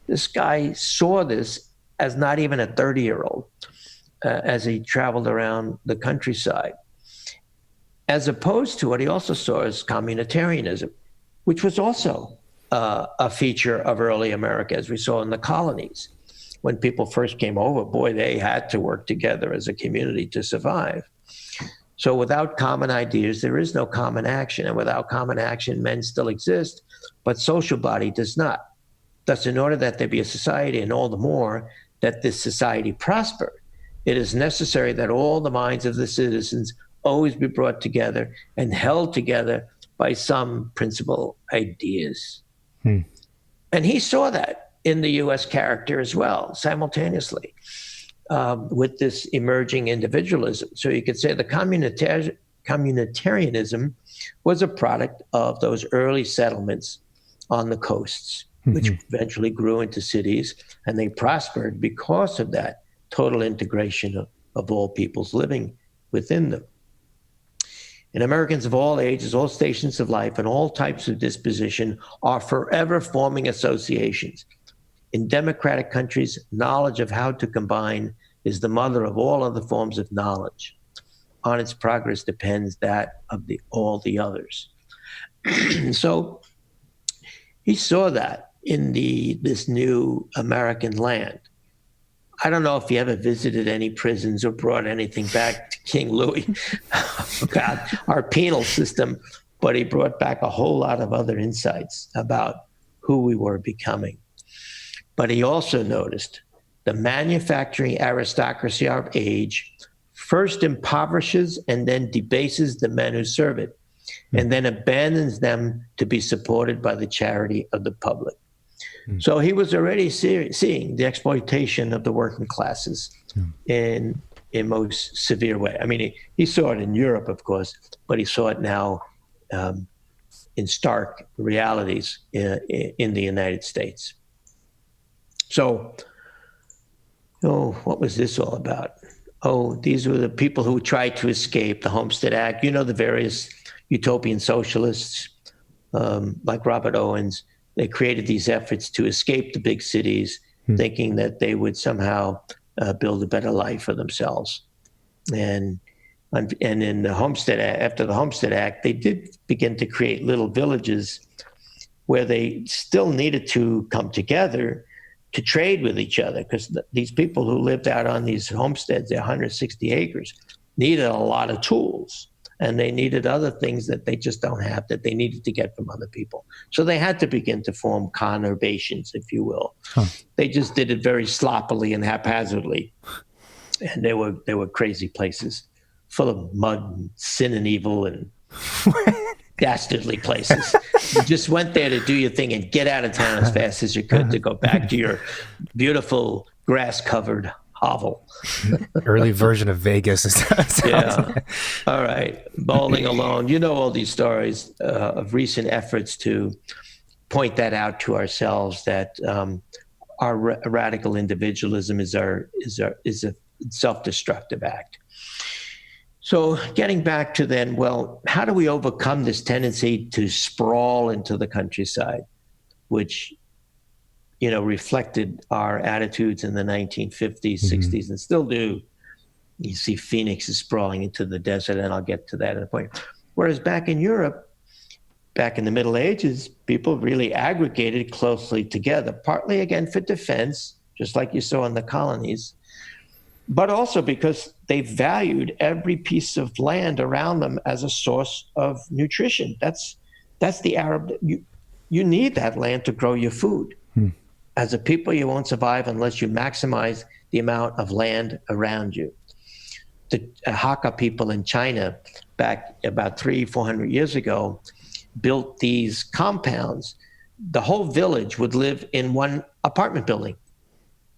This guy saw this as not even a 30-year-old as he traveled around the countryside. As opposed to what he also saw as communitarianism, which was also a feature of early America, as we saw in the colonies. When people first came over, boy, they had to work together as a community to survive. So without common ideas, there is no common action. And without common action, men still exist, but social body does not. Thus, in order that there be a society, and all the more that this society prosper, it is necessary that all the minds of the citizens always be brought together and held together by some principal ideas. And he saw that in the U.S. character as well, simultaneously, with this emerging individualism. So you could say the communitarianism was a product of those early settlements on the coasts, which eventually grew into cities, and they prospered because of that total integration of all peoples living within them. And Americans of all ages, all stations of life, and all types of disposition are forever forming associations. In democratic countries, knowledge of how to combine is the mother of all other forms of knowledge. On its progress depends that of all the others. So he saw that in this new American land. I don't know if he ever visited any prisons or brought anything back to King Louis about our penal system, but he brought back a whole lot of other insights about who we were becoming. But he also noticed the manufacturing aristocracy of our age first impoverishes and then debases the men who serve it, and then abandons them to be supported by the charity of the public. So he was already seeing the exploitation of the working classes in most severe way. I mean, he saw it in Europe, of course, but he saw it now in stark realities in the United States. So, what was this all about? These were the people who tried to escape the Homestead Act. You know, the various utopian socialists like Robert Owens. They created these efforts to escape the big cities, thinking that they would somehow build a better life for themselves. And in the Homestead Act, after the Homestead Act, they did begin to create little villages where they still needed to come together to trade with each other, because these people who lived out on these homesteads, they're 160 acres, needed a lot of tools. and they needed other things that they just don't have that they needed to get from other people. So they had to begin to form conurbations, if you will. They just did it very sloppily and haphazardly. And they were crazy places full of mud and sin and evil and dastardly places. You just went there to do your thing and get out of town as fast as you could to go back to your beautiful grass-covered hovel. Early version of Vegas. Yeah. All right. Bowling alone. You know all these stories of recent efforts to point that out to ourselves, that our radical individualism is a self-destructive act. So getting back to then, well, how do we overcome this tendency to sprawl into the countryside, which, reflected our attitudes in the 1950s, 60s, and still do. You see phoenixes sprawling into the desert, and I'll get to that at a point. Whereas back in Europe, back in the Middle Ages, people really aggregated closely together, partly, again, for defense, just like you saw in the colonies, but also because they valued every piece of land around them as a source of nutrition. That's the Arab. You need that land to grow your food. As a people, you won't survive unless you maximize the amount of land around you. The Hakka people in China, back about 300-400 years ago, built these compounds. The whole village would live in one apartment building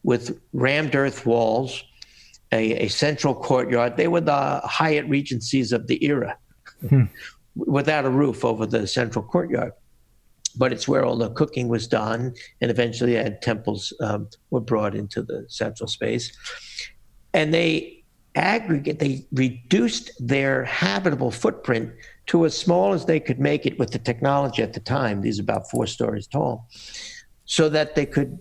with rammed earth walls, a central courtyard. They were the Hyatt Regencies of the era, without a roof over the central courtyard. But it's where all the cooking was done, and eventually temples were brought into the central space. And they reduced their habitable footprint to as small as they could make it with the technology at the time. These are about 4 stories tall, so that they could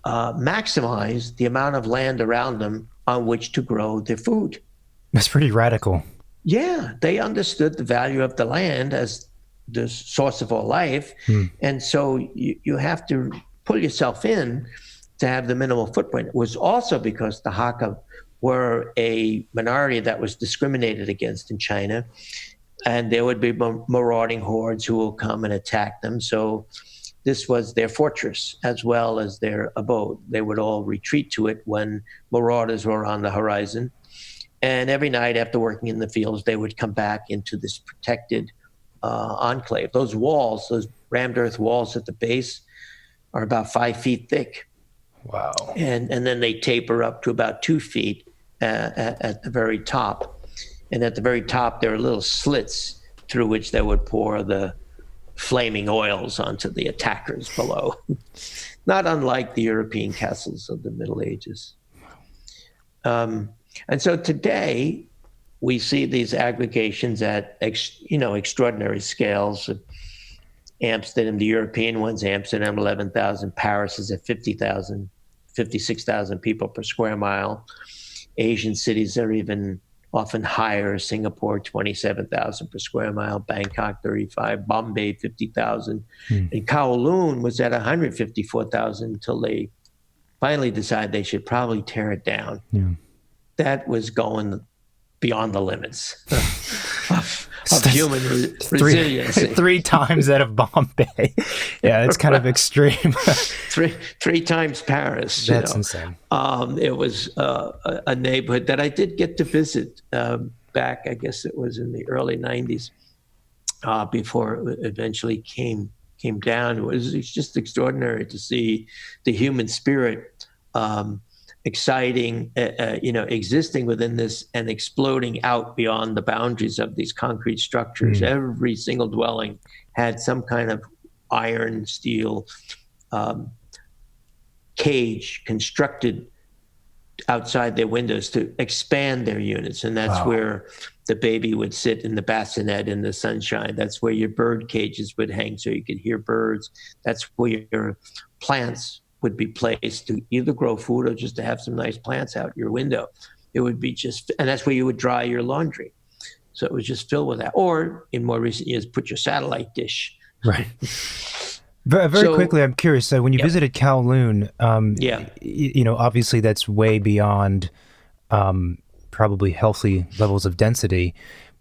maximize the amount of land around them on which to grow their food. That's pretty radical. Yeah, they understood the value of the land as the source of all life. And so you have to pull yourself in to have the minimal footprint. It was also because the Hakka were a minority that was discriminated against in China, and there would be marauding hordes who will come and attack them. So this was their fortress as well as their abode. They would all retreat to it when marauders were on the horizon. And every night after working in the fields, they would come back into this protected enclave. Those walls, those rammed earth walls at the base, are about 5 feet thick. Wow. And then they taper up to about 2 feet at the very top. And at the very top, there are little slits through which they would pour the flaming oils onto the attackers below. Not unlike the European castles of the Middle Ages. And so today, we see these aggregations at extraordinary scales. Amsterdam, the European ones, Amsterdam 11,000, Paris is at 50,000, 56,000 people per square mile. Asian cities are even often higher. Singapore 27,000 per square mile, Bangkok 35, Bombay 50,000, and Kowloon was at 154,000 until they finally decided they should probably tear it down. Yeah. That was going beyond the limits of human resilience. 3 times that of Bombay. Yeah, it's kind of extreme. three times Paris. That's insane. It was a neighborhood that I did get to visit back, I guess it was in the early 90s, before it eventually came down. It's just extraordinary to see the human spirit exciting, existing within this and exploding out beyond the boundaries of these concrete structures. Every single dwelling had some kind of iron, steel cage constructed outside their windows to expand their units. And that's where the baby would sit in the bassinet in the sunshine. That's where your bird cages would hang so you could hear birds. That's where your plants would be placed to either grow food or just to have some nice plants out your window. It would be and that's where you would dry your laundry. So it was just filled with that. Or in more recent years, put your satellite dish. Right. Very quickly, I'm curious. So when you visited Kowloon, obviously that's way beyond probably healthy levels of density.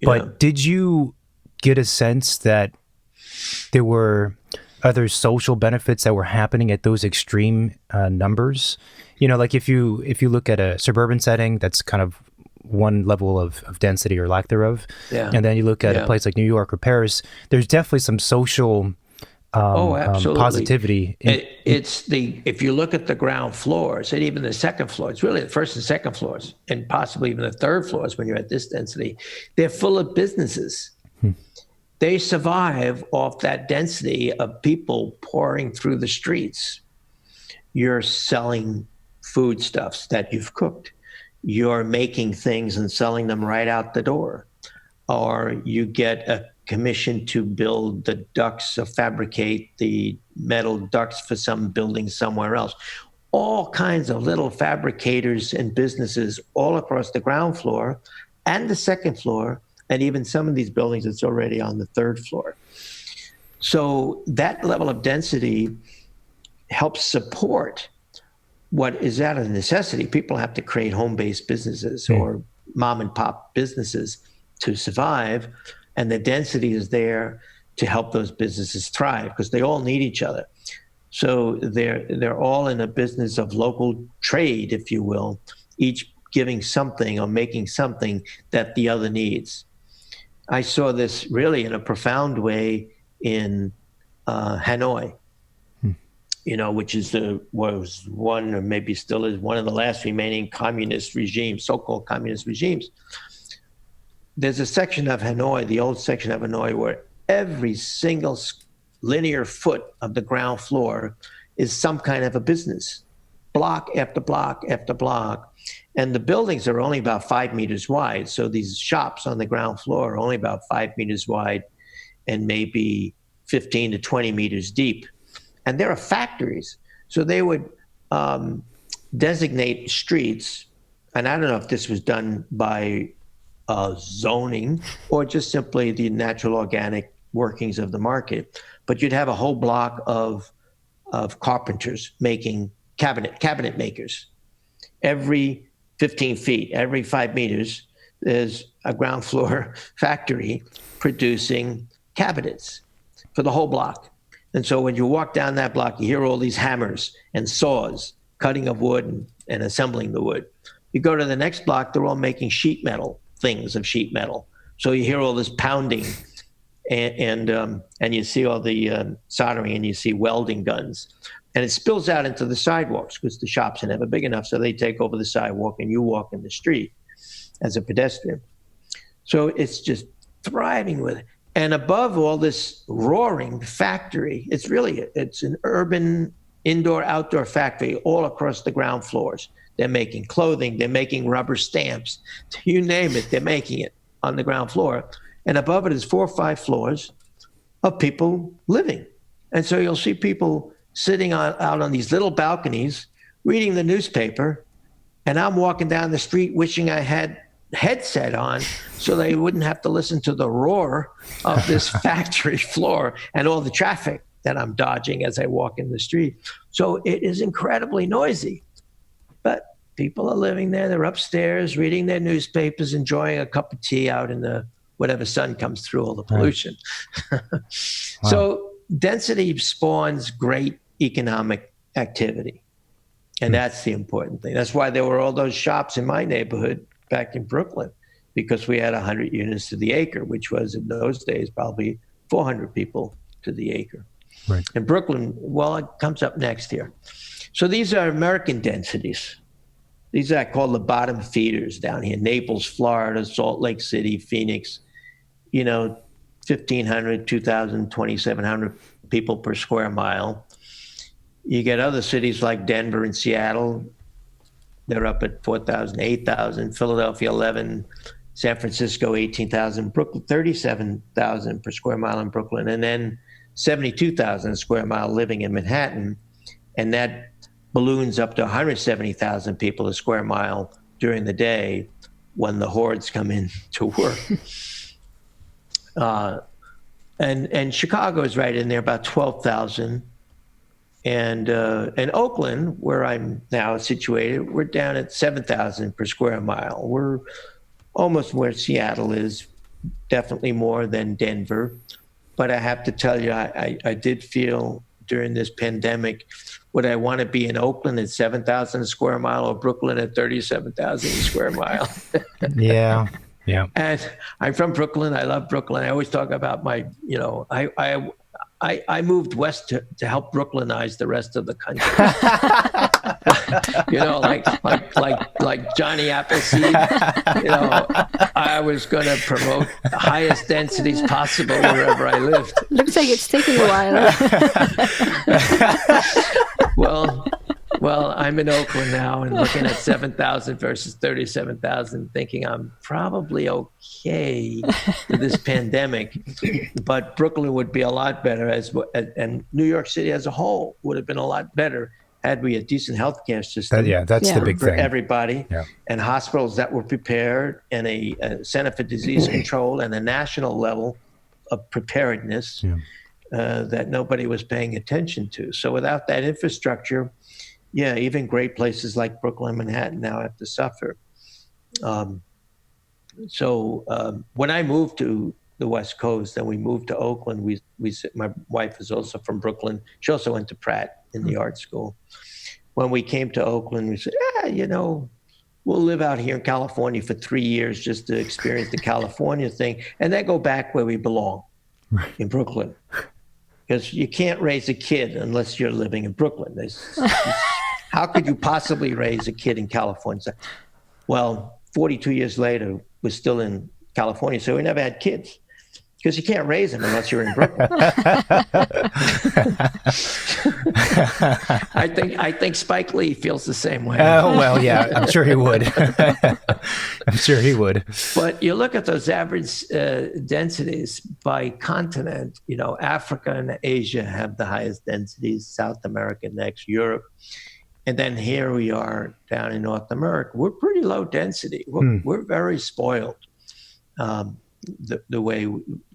But did you get a sense that there were other social benefits that were happening at those extreme numbers? Like if you look at a suburban setting, that's kind of one level of density or lack thereof. Yeah. And then you look at a place like New York or Paris, there's definitely some social positivity. If you look at the ground floors and even the second floor, it's really the first and second floors and possibly even the third floors when you're at this density, they're full of businesses. They survive off that density of people pouring through the streets. You're selling foodstuffs that you've cooked. You're making things and selling them right out the door. Or you get a commission to build the ducts or fabricate the metal ducts for some building somewhere else. All kinds of little fabricators and businesses all across the ground floor and the second floor, and even some of these buildings it's already on the third floor. So that level of density helps support what is out of necessity. People have to create home-based businesses or mom and pop businesses to survive. And the density is there to help those businesses thrive because they all need each other. So they're all in a business of local trade, if you will, each giving something or making something that the other needs. I saw this really in a profound way in Hanoi, which was one or maybe still is one of the last remaining communist regimes, so-called communist regimes. There's a section of Hanoi, the old section of Hanoi, where every single linear foot of the ground floor is some kind of a business, block after block after block. And the buildings are only about 5 meters wide. So these shops on the ground floor are only about 5 meters wide and maybe 15 to 20 meters deep. And there are factories. So they would designate streets. And I don't know if this was done by zoning or just simply the natural organic workings of the market. But you'd have a whole block of carpenters making cabinet makers. Every 15 feet, every 5 meters, there's a ground floor factory producing cabinets for the whole block. And so when you walk down that block, you hear all these hammers and saws, cutting of wood and assembling the wood. You go to the next block, they're all making sheet metal, things of sheet metal. So you hear all this pounding and you see all the soldering and you see welding guns. And it spills out into the sidewalks because the shops are never big enough, so they take over the sidewalk and you walk in the street as a pedestrian. So it's just thriving with it. And above all this roaring factory, it's an urban indoor-outdoor factory all across the ground floors. They're making clothing, they're making rubber stamps, you name it, they're making it on the ground floor. And above it is 4 or 5 floors of people living. And so you'll see people sitting out on these little balconies, reading the newspaper, and I'm walking down the street wishing I had headset on so they wouldn't have to listen to the roar of this factory floor and all the traffic that I'm dodging as I walk in the street. So it is incredibly noisy, but people are living there. They're upstairs reading their newspapers, enjoying a cup of tea out in the whatever sun comes through all the pollution. Right. Wow. So density spawns great economic activity. And that's the important thing. That's why there were all those shops in my neighborhood back in Brooklyn, because we had 100 units to the acre, which was in those days probably 400 people to the acre. Right. And Brooklyn, well, it comes up next here. So these are American densities. These are called the bottom feeders down here. Naples, Florida, Salt Lake City, Phoenix, 1,500, 2,000, 2,700 people per square mile. You get other cities like Denver and Seattle. They're up at 4,000, 8,000. Philadelphia, 11. San Francisco, 18,000. Brooklyn, 37,000 per square mile in Brooklyn. And then 72,000 square mile living in Manhattan. And that balloons up to 170,000 people a square mile during the day when the hordes come in to work. And Chicago is right in there, about 12,000. And Oakland, where I'm now situated, we're down at 7,000 per square mile. We're almost where Seattle is, definitely more than Denver. But I have to tell you, I did feel during this pandemic, would I want to be in Oakland at 7,000 a square mile or Brooklyn at 37,000 a square mile? Yeah. Yeah. And I'm from Brooklyn. I love Brooklyn. I always talk about my, I moved west to help Brooklynize the rest of the country. like Johnny Appleseed. I was going to promote the highest densities possible wherever I lived. Looks like it's taking a while. Well, I'm in Oakland now and looking at 7,000 versus 37,000, thinking I'm probably okay with this pandemic, but Brooklyn would be a lot better, and New York City as a whole would have been a lot better had we a decent healthcare system. That's the big for thing. Everybody, and hospitals that were prepared, and a Center for Disease Control, and a national level of preparedness that nobody was paying attention to. So without that infrastructure, even great places like Brooklyn, Manhattan now have to suffer. When I moved to the West Coast, then we moved to Oakland. My wife is also from Brooklyn. She also went to Pratt in the art school. When we came to Oakland, we said, we'll live out here in California for 3 years just to experience the California thing, and then go back where we belong, in Brooklyn. Because you can't raise a kid unless you're living in Brooklyn. How could you possibly raise a kid in California? Well, 42 years later, we're still in California, so we never had kids. Because you can't raise them unless you're in Brooklyn. I think Spike Lee feels the same way. Oh, well, yeah, I'm sure he would. I'm sure he would. But you look at those average densities by continent, Africa and Asia have the highest densities, South America next, Europe. And then here we are down in North America. We're pretty low density. We're very spoiled. The way,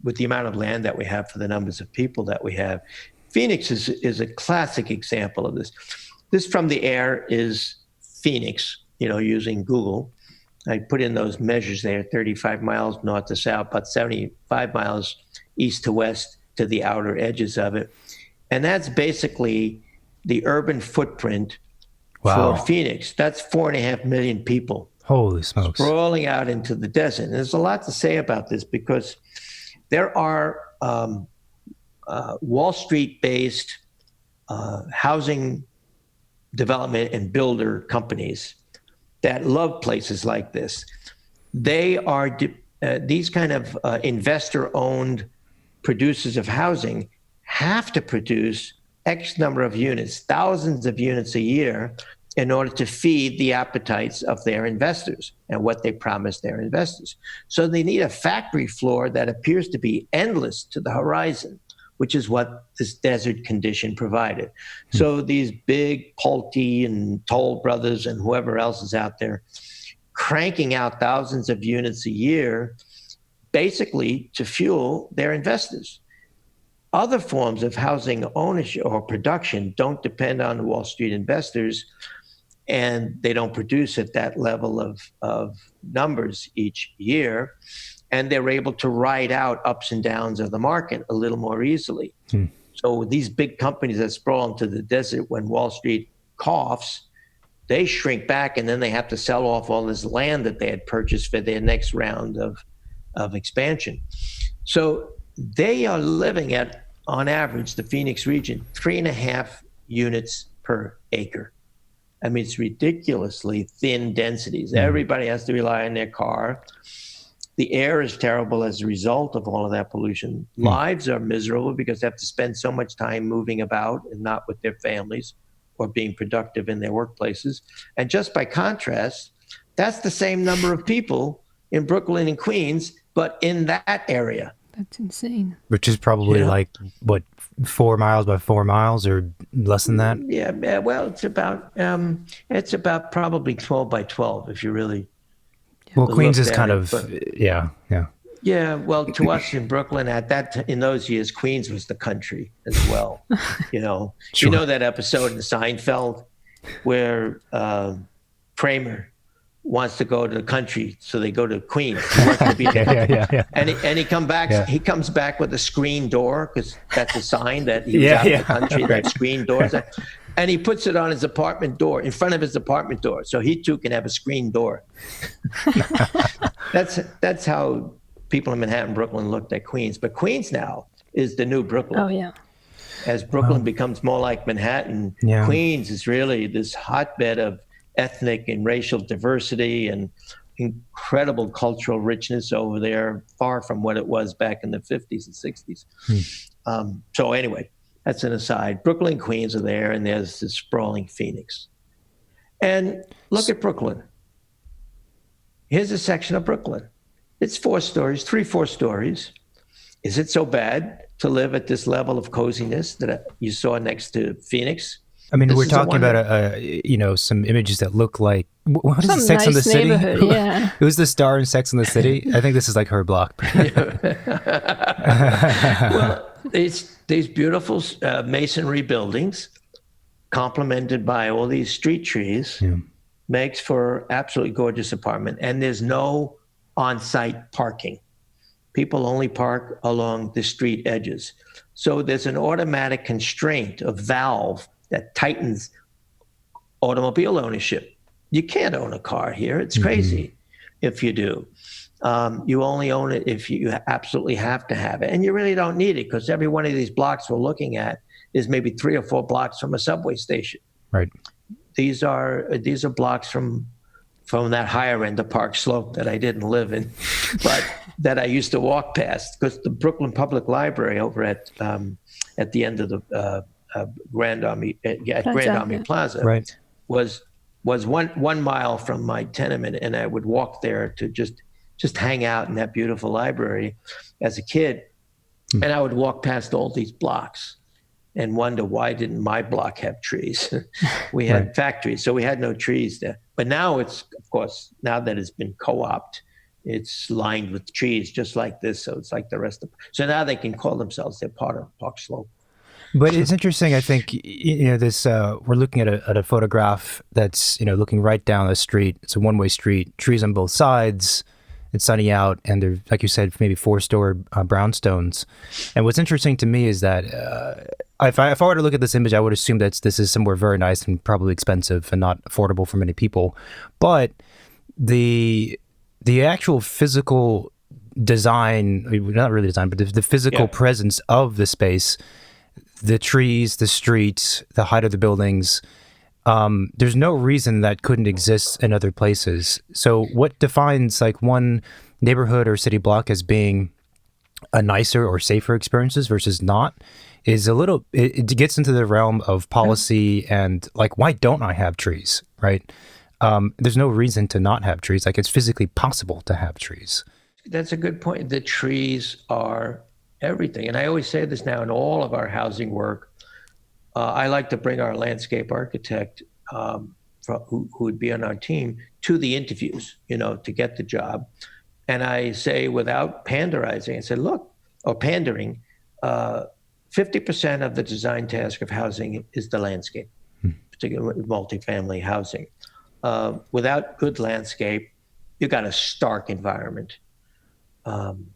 with the amount of land that we have for the numbers of people that we have. Phoenix is a classic example of this. This from the air is Phoenix, using Google. I put in those measures there, 35 miles north to south, about 75 miles east to west to the outer edges of it. And that's basically the urban footprint for Phoenix. That's 4.5 million people. Holy smokes. Sprawling out into the desert. And there's a lot to say about this because there are Wall Street-based housing development and builder companies that love places like this. They are these kind of investor-owned producers of housing have to produce X number of units, thousands of units a year, in order to feed the appetites of their investors and what they promise their investors. So they need a factory floor that appears to be endless to the horizon, which is what this desert condition provided. So these big Pulte and Toll Brothers and whoever else is out there cranking out thousands of units a year, basically to fuel their investors. Other forms of housing ownership or production don't depend on Wall Street investors, and they don't produce at that level of numbers each year, and they're able to ride out ups and downs of the market a little more easily. So these big companies that sprawl into the desert when Wall Street coughs, they shrink back, and then they have to sell off all this land that they had purchased for their next round of expansion. So they are living at, on average, the Phoenix region, 3.5 units per acre. I mean, it's ridiculously thin densities. Everybody has to rely on their car. The air is terrible as a result of all of that pollution. Lives are miserable because they have to spend so much time moving about and not with their families or being productive in their workplaces. And just by contrast, that's the same number of people in Brooklyn and Queens, but in that area. That's insane. Which is probably like, what, 4 miles by 4 miles or less than that? Yeah, well, it's about probably 12 by 12 if you really. Well, Queens is kind of, yeah. Yeah, well, to us in Brooklyn in those years, Queens was the country as well. Sure. You know that episode in Seinfeld where Kramer wants to go to the country, so they go to Queens. He wants to be in the country. And he comes back with a screen door, because that's a sign that he was out of the country. That screen doors, and he puts it on his apartment door, in front of his apartment door, so he too can have a screen door. That's how people in Manhattan, Brooklyn looked at Queens. But Queens now is the new Brooklyn. Oh yeah. As Brooklyn becomes more like Manhattan, Queens is really this hotbed of ethnic and racial diversity and incredible cultural richness over there, far from what it was back in the 50s and 60s. So anyway, that's an aside. Brooklyn and Queens are there, and there's this sprawling Phoenix. And look at Brooklyn. Here's a section of Brooklyn. It's 4 stories, 3-4 stories. Is it so bad to live at this level of coziness that you saw next to Phoenix? I mean, we're talking about some images that look like, what is Some it, Sex and the nice City? neighborhood, yeah. Who's the star in Sex and the City? I think this is like her block. Well, these beautiful masonry buildings, complemented by all these street trees, makes for absolutely gorgeous apartment. And there's no on-site parking. People only park along the street edges. So there's an automatic constraint, a valve that tightens automobile ownership. You can't own a car here. It's crazy if you do. You only own it if you absolutely have to have it. And you really don't need it, because every one of these blocks we're looking at is maybe 3 or 4 blocks from a subway station. Right. These are blocks from that higher end of Park Slope that I didn't live in, but that I used to walk past, because the Brooklyn Public Library over at the end of the Grand Army Plaza was 1 mile from my tenement, and I would walk there to just hang out in that beautiful library as a kid. And I would walk past all these blocks and wonder, why didn't my block have trees? We had factories, so we had no trees there. But now it's, of course, now that it's been co-opted, it's lined with trees just like this. So it's like the rest of, so now they can call themselves, they're part of Park Slope. But it's interesting, I think, this, we're looking at a photograph that's, looking right down the street. It's a one-way street, trees on both sides. It's sunny out, and they're, like you said, maybe 4-story brownstones. And what's interesting to me is that if I were to look at this image, I would assume that this is somewhere very nice and probably expensive and not affordable for many people. But the actual physical design, not really design, but the physical presence of the space, the trees, the streets, the height of the buildings, there's no reason that couldn't exist in other places. So what defines like one neighborhood or city block as being a nicer or safer experiences versus not is it gets into the realm of policy and like, why don't I have trees, right? There's no reason to not have trees. Like, it's physically possible to have trees. That's a good point. The trees are everything. And I always say this now in all of our housing work. I like to bring our landscape architect who would be on our team to the interviews, to get the job. And I say, without panderizing, I said, look, or pandering, 50% of the design task of housing is the landscape, particularly multi-family housing. Without good landscape, you got a stark environment. And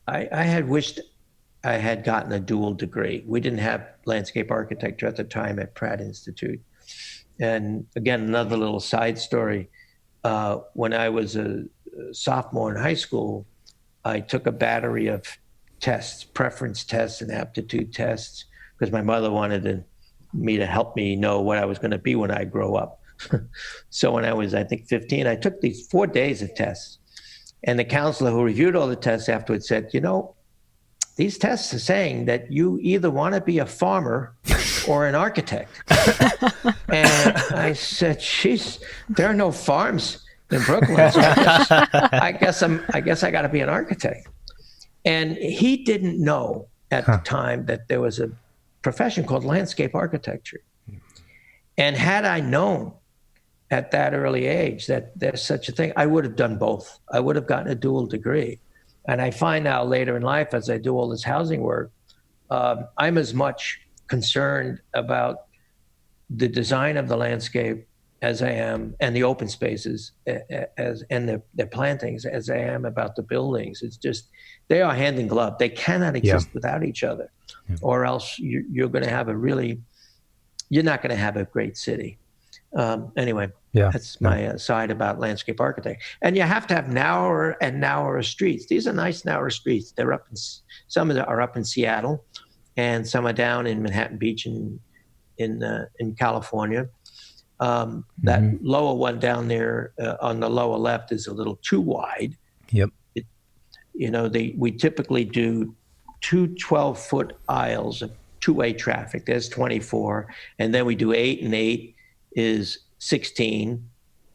I had wished I had gotten a dual degree. We didn't have landscape architecture at the time at Pratt Institute. And again, another little side story. When I was a sophomore in high school, I took a battery of tests, preference tests and aptitude tests, because my mother wanted me to help me know what I was going to be when I grow up. So when I was, I think, 15, I took these 4 days of tests. And the counselor who reviewed all the tests afterwards said, these tests are saying that you either want to be a farmer or an architect. And I said, "Jeez, there are no farms in Brooklyn, so I guess I got to be an architect." And he didn't know at the time that there was a profession called landscape architecture. And had I known at that early age that there's such a thing, I would have done both. I would have gotten a dual degree. And I find now later in life, as I do all this housing work, I'm as much concerned about the design of the landscape as I am, and the open spaces and the plantings as I am about the buildings. It's just, they are hand in glove. They cannot exist without each other, or else you're going to have you're not going to have a great city. Anyway, that's my side about landscape architect. And you have to have narrower and narrower streets. These are nice narrow streets. They're some of them are up in Seattle, and some are down in Manhattan Beach in California. That lower one down there on the lower left is a little too wide. Yep. We typically do two 12-foot aisles of two-way traffic. There's 24, and then we do 8 and 8 is 16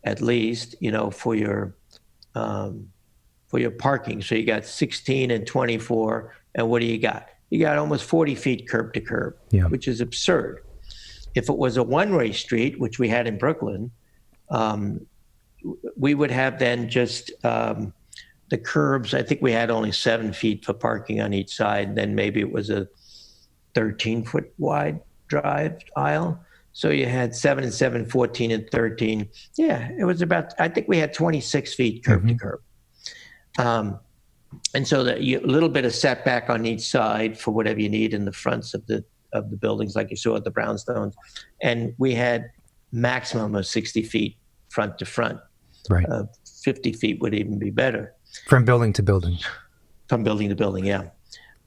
at least. For your parking. So you got 16 and 24, and what do you got? You got almost 40 feet curb to curb, which is absurd. If it was a one-way street, which we had in Brooklyn, we would have then just the curbs. I think we had only 7 feet for parking on each side. Then maybe it was a 13-foot wide drive aisle. So you had 7 and 7, 14 and 13. Yeah, it was about, I think we had 26 feet curb to curb. And so a little bit of setback on each side for whatever you need in the fronts of the buildings, like you saw at the brownstones. And we had maximum of 60 feet front to front. Right. 50 feet would even be better. From building to building. From building to building, yeah.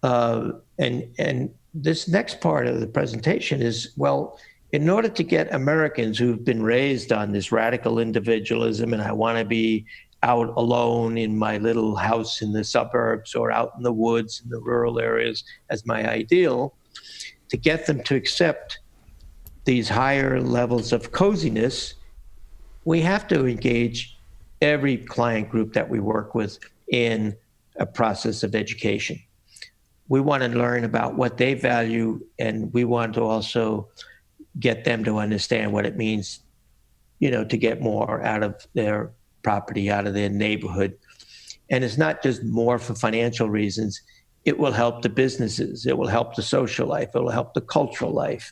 And this next part of the presentation is, well, in order to get Americans who've been raised on this radical individualism, and I want to be out alone in my little house in the suburbs or out in the woods in the rural areas as my ideal, to get them to accept these higher levels of coziness, we have to engage every client group that we work with in a process of education. We want to learn about what they value, and we want to also get them to understand what it means, to get more out of their property, out of their neighborhood. And it's not just more for financial reasons. It will help the businesses. It will help the social life. It will help the cultural life.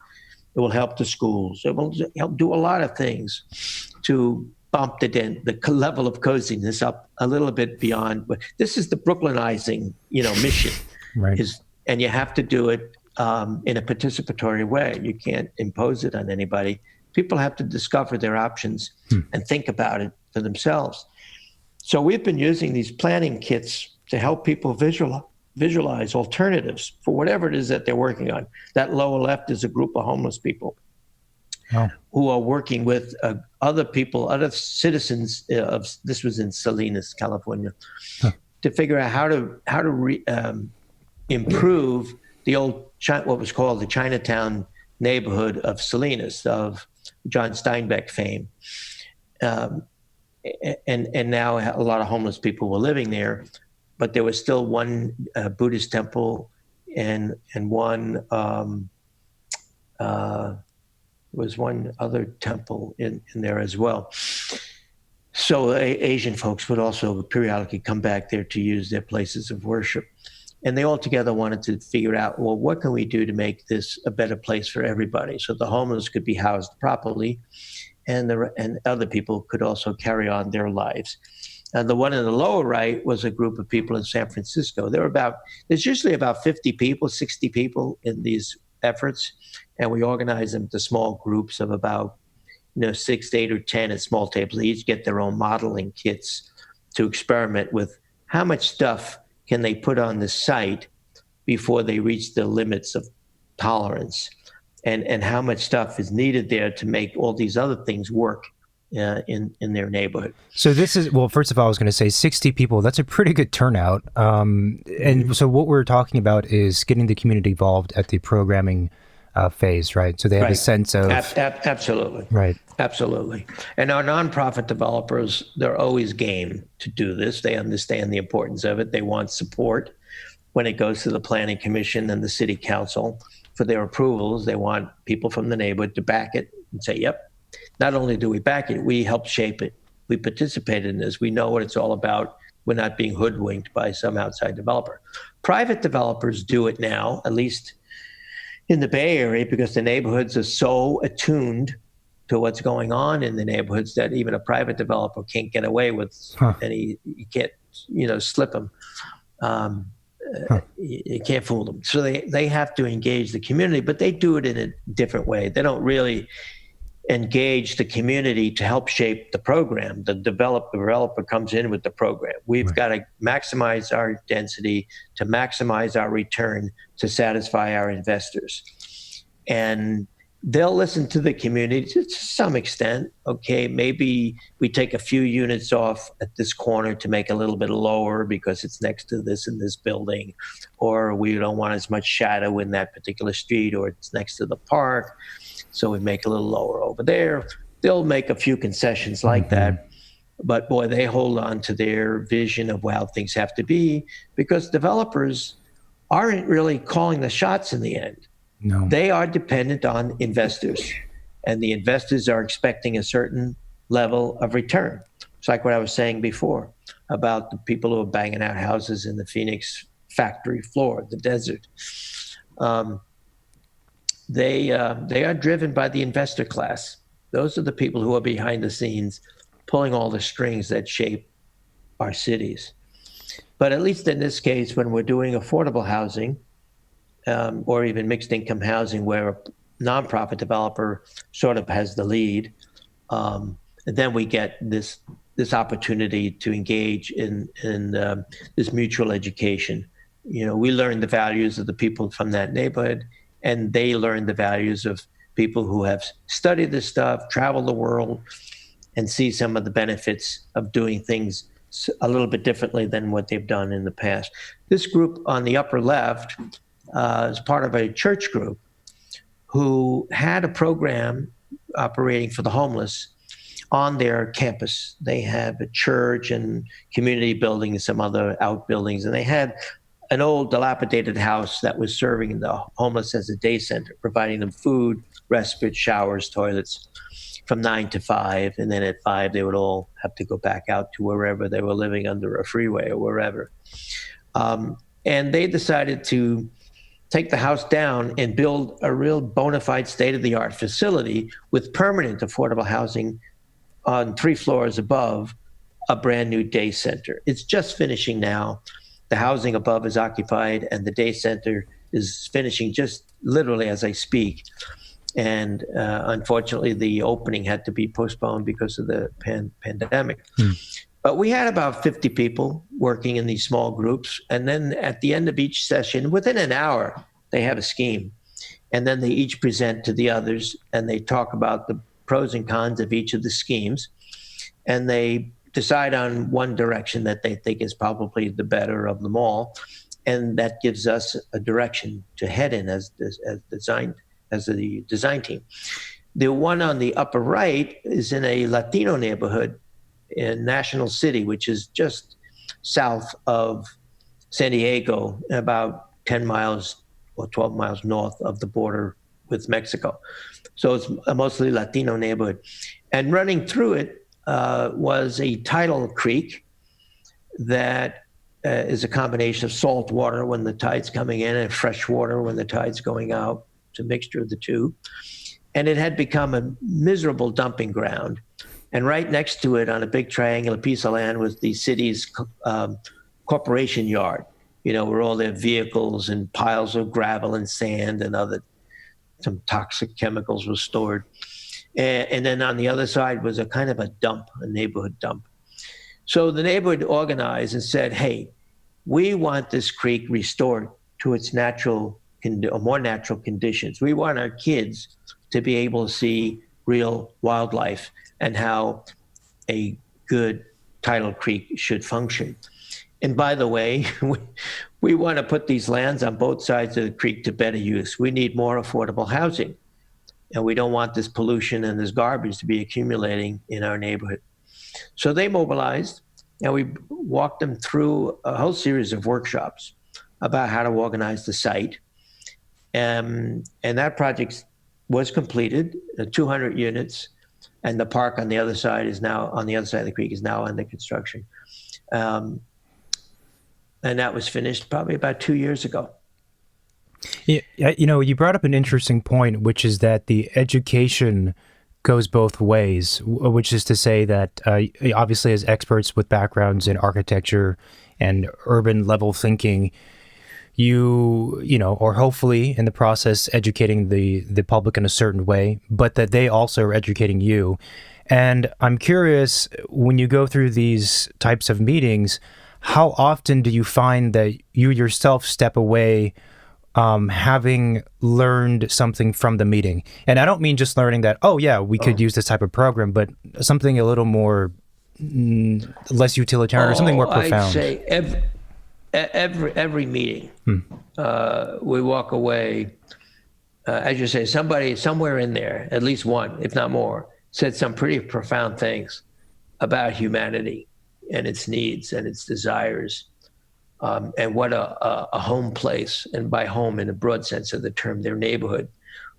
It will help the schools. It will help do a lot of things to bump the level of coziness up a little bit beyond. But this is the Brooklynizing, mission. Right. And you have to do it in a participatory way. You can't impose it on anybody. People have to discover their options and think about it for themselves. So we've been using these planning kits to help people visualize alternatives for whatever it is that they're working on. That lower left is a group of homeless people who are working with other people, other citizens this was in Salinas, California, to figure out how to improve the old, what was called the Chinatown neighborhood of Salinas, of John Steinbeck fame. And now a lot of homeless people were living there, but there was still one Buddhist temple and one, was one other temple in there as well. So Asian folks would also periodically come back there to use their places of worship. And they all together wanted to figure out, well, what can we do to make this a better place for everybody? So the homeless could be housed properly, and other people could also carry on their lives. The one in the lower right was a group of people in San Francisco. There's usually about 50 people, 60 people in these efforts, and we organize them to small groups of about 6, 8, or 10 at small tables. They each get their own modeling kits to experiment with how much stuff can they put on the site before they reach the limits of tolerance, and how much stuff is needed there to make all these other things work in their neighborhood. So this is, well, first of all, I was going to say 60 people. That's a pretty good turnout. And so what we're talking about is getting the community involved at the programming phase, right? So they have a sense of... Absolutely. Right. Absolutely. And our nonprofit developers, they're always game to do this. They understand the importance of it. They want support when it goes to the Planning Commission and the City Council for their approvals. They want people from the neighborhood to back it and say, yep, not only do we back it, we help shape it. We participate in this. We know what it's all about. We're not being hoodwinked by some outside developer. Private developers do it now, at least in the Bay Area, because the neighborhoods are so attuned to what's going on in the neighborhoods that even a private developer can't get away with. You can't, slip them. You can't fool them. So they have to engage the community, but they do it in a different way. They don't really engage the community to help shape the program. The developer comes in with the program. We've got to maximize our density, to maximize our return, to satisfy our investors. And they'll listen to the community to some extent. Okay, maybe we take a few units off at this corner to make a little bit lower because it's next to this and this building, or we don't want as much shadow in that particular street, or it's next to the park, so we make a little lower over there. They'll make a few concessions like that. But boy, they hold on to their vision of how things have to be, because developers aren't really calling the shots in the end. No. They are dependent on investors, and the investors are expecting a certain level of return. It's like what I was saying before about the people who are banging out houses in the Phoenix factory floor, the desert. They are driven by the investor class. Those are the people who are behind the scenes, pulling all the strings that shape our cities. But at least in this case, when we're doing affordable housing, or even mixed income housing, where a nonprofit developer sort of has the lead, and then we get this opportunity to engage in this mutual education. We learn the values of the people from that neighborhood, and they learn the values of people who have studied this stuff, traveled the world, and see some of the benefits of doing things a little bit differently than what they've done in the past. This group on the upper left is part of a church group who had a program operating for the homeless on their campus. They have a church and community building and some other outbuildings, and they had an old dilapidated house that was serving the homeless as a day center, providing them food, respite, showers, toilets from 9 to 5. And then at 5, they would all have to go back out to wherever they were living, under a freeway or wherever. And they decided to take the house down and build a real bona fide state-of-the-art facility with permanent affordable housing on 3 floors above a brand new day center. It's just finishing now. The housing above is occupied, and the day center is finishing just literally as I speak. And unfortunately, the opening had to be postponed because of the pandemic. But we had about 50 people working in these small groups. And then at the end of each session, within an hour, they have a scheme. And then they each present to the others, and they talk about the pros and cons of each of the schemes. And they decide on one direction that they think is probably the better of them all. And that gives us a direction to head in as the design team. The one on the upper right is in a Latino neighborhood in National City, which is just south of San Diego, about 10 miles or 12 miles north of the border with Mexico. So it's a mostly Latino neighborhood. And running through it was a tidal creek that is a combination of salt water when the tide's coming in and fresh water when the tide's going out. It's a mixture of the two. And it had become a miserable dumping ground. And right next to it on a big triangular piece of land was the city's corporation yard, where all their vehicles and piles of gravel and sand and some toxic chemicals were stored. And then on the other side was a kind of a dump, a neighborhood dump. So the neighborhood organized and said, hey, we want this creek restored to its more natural conditions. We want our kids to be able to see real wildlife and how a good tidal creek should function. And by the way, we want to put these lands on both sides of the creek to better use. We need more affordable housing. And we don't want this pollution and this garbage to be accumulating in our neighborhood. So they mobilized, and we walked them through a whole series of workshops about how to organize the site. And that project was completed, 200 units, and the park on the other side of the creek is now under construction. And that was finished probably about 2 years ago. Yeah, you brought up an interesting point, which is that the education goes both ways, which is to say that obviously as experts with backgrounds in architecture and urban level thinking, you know, or hopefully in the process educating the public in a certain way, but that they also are educating you. And I'm curious, when you go through these types of meetings, how often do you find that you yourself step away having learned something from the meeting? And I don't mean just learning that, oh yeah, we could use this type of program, but something a little more less utilitarian or something more profound. I'd say every meeting, we walk away, as you say, somebody somewhere in there, at least one, if not more, said some pretty profound things about humanity and its needs and its desires, and what a home place, and by home in a broad sense of the term, their neighborhood,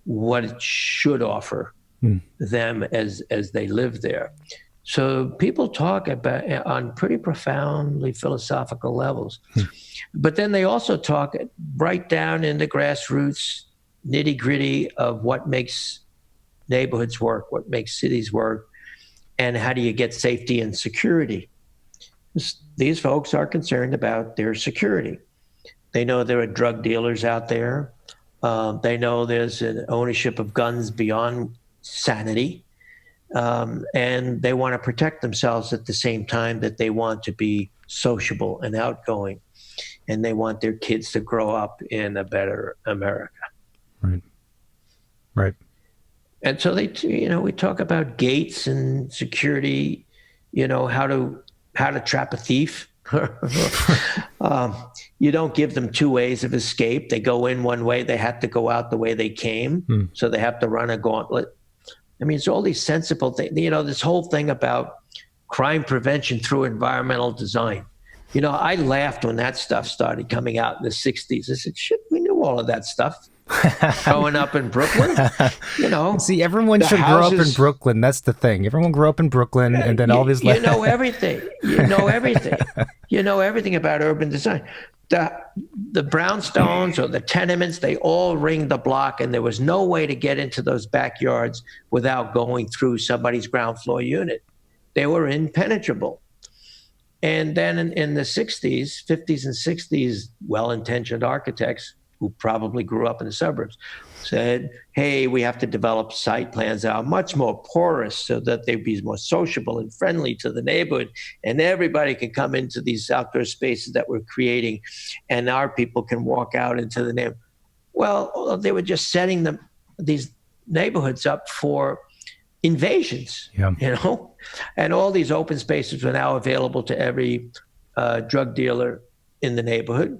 what it should offer them as they live there. So people talk about on pretty profoundly philosophical levels, but then they also talk right down in the grassroots nitty gritty of what makes neighborhoods work, what makes cities work, and how do you get safety and security. These folks are concerned about their security. They know there are drug dealers out there. They know there's an ownership of guns beyond sanity. And they want to protect themselves at the same time that they want to be sociable and outgoing. And they want their kids to grow up in a better America. Right. Right. And so we talk about gates and security, how to trap a thief. You don't give them two ways of escape. They go in one way, they have to go out the way they came. So they have to run a gauntlet. I mean, it's all these sensible things, this whole thing about crime prevention through environmental design. I laughed when that stuff started coming out in the 60s. I said, shit, we knew all of that stuff. Growing up in Brooklyn, See, everyone should grow up in Brooklyn. That's the thing. Everyone grew up in Brooklyn, and then all these. You know everything. You know everything. You know everything about urban design. The brownstones or the tenements, they all ring the block, and there was no way to get into those backyards without going through somebody's ground floor unit. They were impenetrable. And then in the 60s, 50s and 60s, well-intentioned architects who probably grew up in the suburbs said, hey, we have to develop site plans that are much more porous so that they'd be more sociable and friendly to the neighborhood, and everybody can come into these outdoor spaces that we're creating, and our people can walk out into the neighborhood. Well, they were just setting these neighborhoods up for invasions, and all these open spaces were now available to every drug dealer in the neighborhood,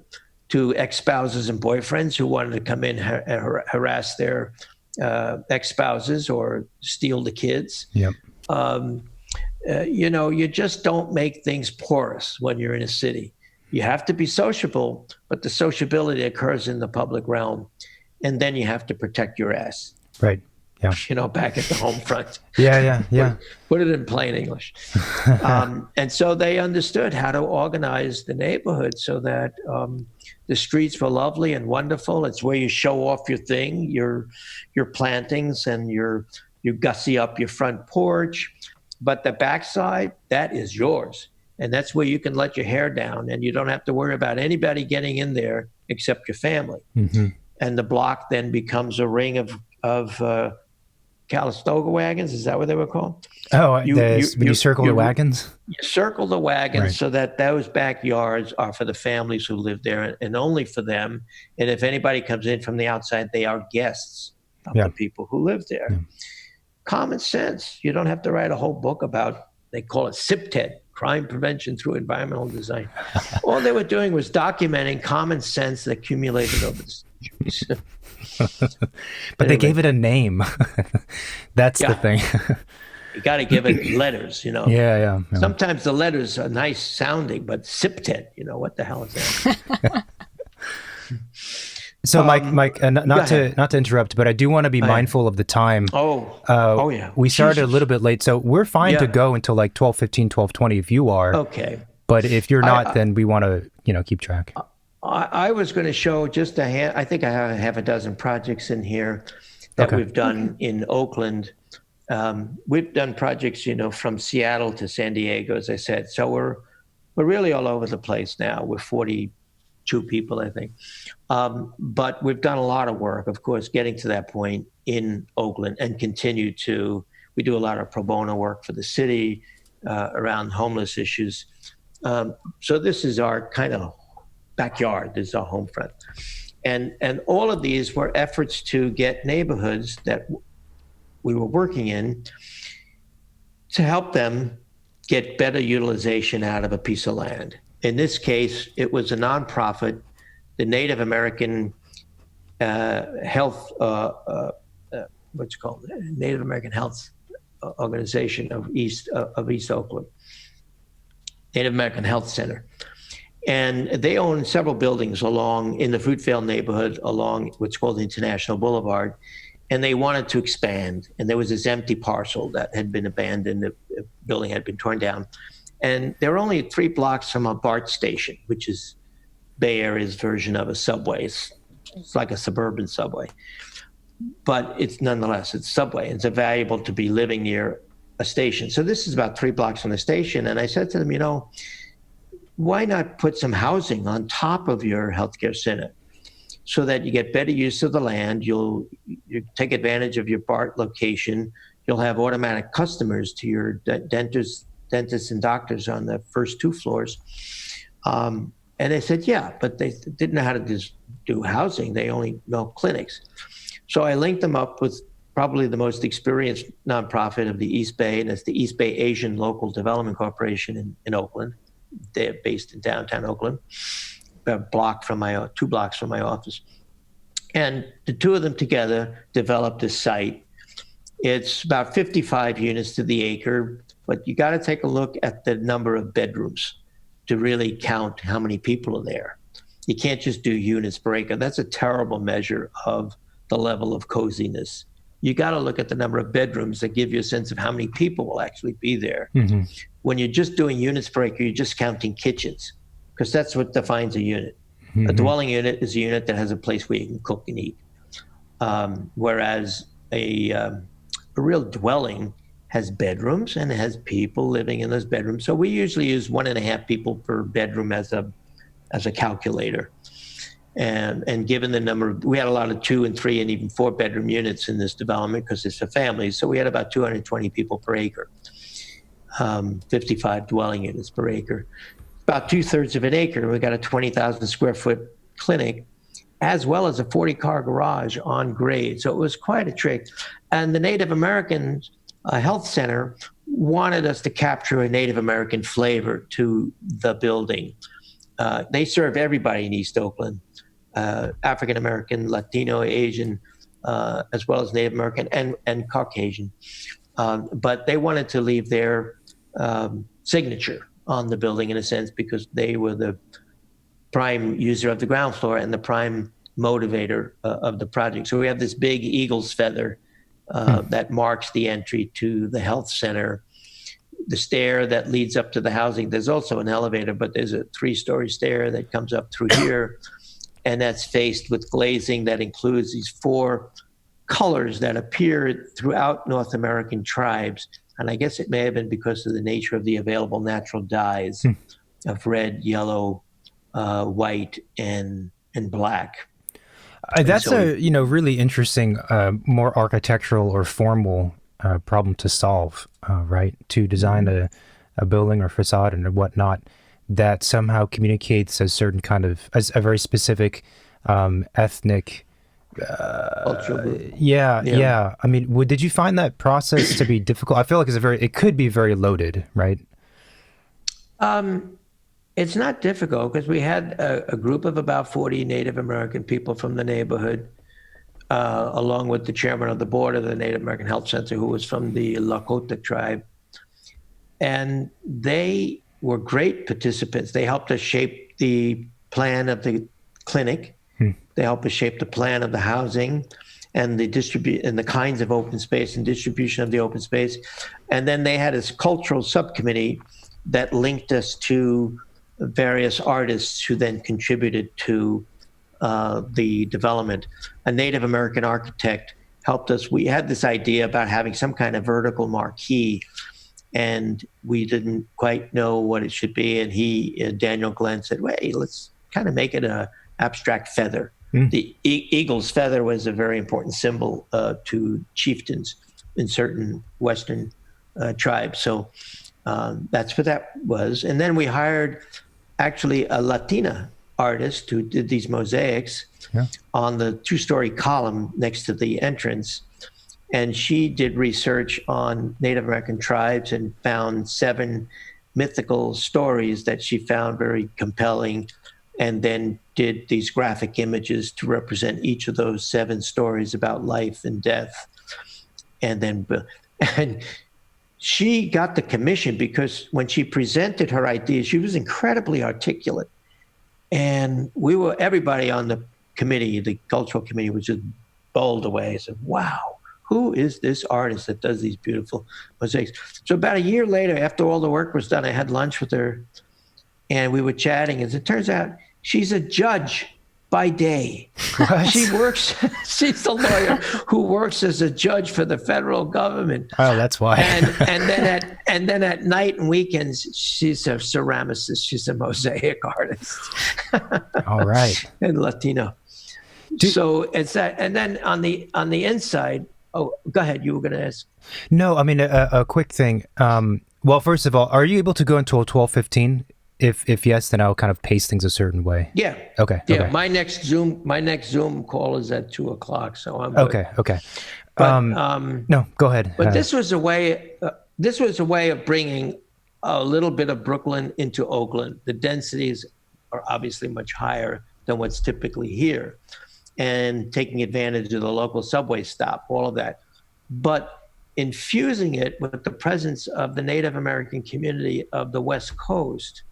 to ex-spouses and boyfriends who wanted to come in and harass their ex-spouses or steal the kids. Yep. You just don't make things porous when you're in a city. You have to be sociable, but the sociability occurs in the public realm, and then you have to protect your ass. Right. Yeah. Back at the home front. Yeah. Put it in plain English. And so they understood how to organize the neighborhood so that the streets were lovely and wonderful. It's where you show off your thing, your plantings, and you gussy up your front porch. But the backside, that is yours. And that's where you can let your hair down, and you don't have to worry about anybody getting in there except your family. Mm-hmm. And the block then becomes a ring of Calistoga wagons, is that what they were called? Oh, when you circle the wagons? You circle the wagons, right, so that those backyards are for the families who live there and only for them. And if anybody comes in from the outside, they are guests of the people who live there. Yeah. Common sense. You don't have to write a whole book about, they call it CPTED, crime prevention through environmental design. All they were doing was documenting common sense that accumulated over the centuries. But they gave it a name. That's the thing. You got to give it letters, Yeah. Sometimes the letters are nice sounding, but CPTED, what the hell is that? So, Mike, not to interrupt, but I do want to be mindful of the time. Oh, yeah. We started a little bit late, so we're fine to go until like 12:15, 12:20 if you are. Okay. But if you're not, then we want to, keep track. I was going to show just I think I have half a dozen projects in here that we've done in Oakland we've done projects, from Seattle to San Diego, as I said. So we're really all over the place now. We're 42 people, I think. But we've done a lot of work, of course, getting to that point in Oakland, and continue to. We do a lot of pro bono work for the city around homeless issues. So this is our kind of backyard. This is our home front. And all of these were efforts to get neighborhoods that we were working in to help them get better utilization out of a piece of land. In this case, it was a nonprofit, the Native American Health, Native American Health Organization of East Oakland, Native American Health Center. And they own several buildings in the Fruitvale neighborhood along what's called International Boulevard. And they wanted to expand. And there was this empty parcel that had been abandoned. The building had been torn down. And they were only 3 blocks from a BART station, which is Bay Area's version of a subway. It's like a suburban subway. But it's subway. It's valuable to be living near a station. So this is about 3 blocks from the station. And I said to them, why not put some housing on top of your healthcare center so that you get better use of the land? You take advantage of your BART location. You'll have automatic customers to your dentists and doctors on the first 2 floors. And they said, yeah, but they didn't know how to just do housing. They only know clinics. So I linked them up with probably the most experienced nonprofit of the East Bay, and it's the East Bay Asian Local Development Corporation in Oakland. They're based in downtown Oakland, about 2 blocks from my office. And the 2 of them together developed this site. It's about 55 units to the acre, but you got to take a look at the number of bedrooms to really count how many people are there. You can't just do units per acre. That's a terrible measure of the level of coziness. You got to look at the number of bedrooms that give you a sense of how many people will actually be there. Mm-hmm. When you're just doing units per acre, you're just counting kitchens, because that's what defines a unit. Mm-hmm. A dwelling unit is a unit that has a place where you can cook and eat. Whereas a real dwelling has bedrooms and it has people living in those bedrooms. So we usually use 1.5 people per bedroom as a calculator. And given the number, we had a lot of 2 and 3 and even 4 bedroom units in this development because it's a family. So we had about 220 people per acre, 55 dwelling units per acre. About 2/3 of an acre, we got a 20,000 square foot clinic, as well as a 40-car garage on grade. So it was quite a trick. And the Native American Health Center wanted us to capture a Native American flavor to the building. They serve everybody in East Oakland. African American, Latino, Asian, as well as Native American and Caucasian. But they wanted to leave their signature on the building in a sense, because they were the prime user of the ground floor and the prime motivator of the project. So we have this big eagle's feather that marks the entry to the health center. The stair that leads up to the housing, there's also an elevator, but there's a 3-story stair that comes up through here. And that's faced with glazing that includes these 4 colors that appear throughout North American tribes. And I guess it may have been because of the nature of the available natural dyes of red, yellow, white, and black. That's so, a really interesting, more architectural or formal problem to solve, right? To design a building or facade and whatnot that somehow communicates a certain kind of, a very specific ethnic cultural group. Yeah. I mean, did you find that process to be difficult? I feel like it could be very loaded, right? It's not difficult because we had a group of about 40 Native American people from the neighborhood, along with the chairman of the board of the Native American Health Center, who was from the Lakota tribe. And they were great participants. They helped us shape the plan of the clinic. They helped us shape the plan of the housing and the kinds of open space and distribution of the open space. And then they had this cultural subcommittee that linked us to various artists who then contributed to the development. A Native American architect helped us. We had this idea about having some kind of vertical marquee, and we didn't quite know what it should be. And Daniel Glenn said, "Well, hey, let's kind of make it a abstract feather." The eagle's feather was a very important symbol to chieftains in certain Western tribes. So that's what that was. And then we hired actually a Latina artist who did these mosaics on the 2-story column next to the entrance. And she did research on Native American tribes and found 7 mythical stories that she found very compelling, and then did these graphic images to represent each of those 7 stories about life and death. And she got the commission because when she presented her ideas, she was incredibly articulate. And everybody on the committee, the cultural committee, was just bowled away. I said, wow, who is this artist that does these beautiful mosaics? So about a year later, after all the work was done, I had lunch with her and we were chatting. As it turns out, she's a judge by day. What? She's a lawyer who works as a judge for the federal government. Oh, that's why. and then at night and weekends, she's a ceramicist. She's a mosaic artist. All right. And Latino. So it's that. And then on the inside, oh, go ahead. You were going to ask. No, I mean, a quick thing. Well, first of all, are you able to go until 12:15? If yes, then I'll kind of pace things a certain way. Yeah. Okay. Yeah. Okay. My next Zoom call is at 2:00, so I'm good. Okay. But, no, go ahead. But this was a way. This was a way of bringing a little bit of Brooklyn into Oakland. The densities are obviously much higher than what's typically here, and taking advantage of the local subway stop, all of that. But infusing it with the presence of the Native American community of the West Coast.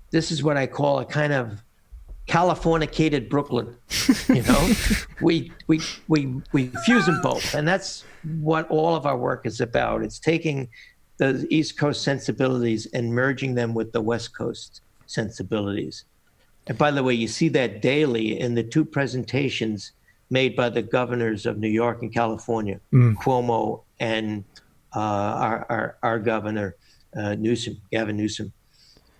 This is what I call a kind of Californicated Brooklyn. You know, we fuse them both, and that's what all of our work is about. It's taking the East Coast sensibilities and merging them with the West Coast sensibilities. And by the way, you see that daily in the 2 presentations made by the governors of New York and California, Cuomo and our governor, Gavin Newsom.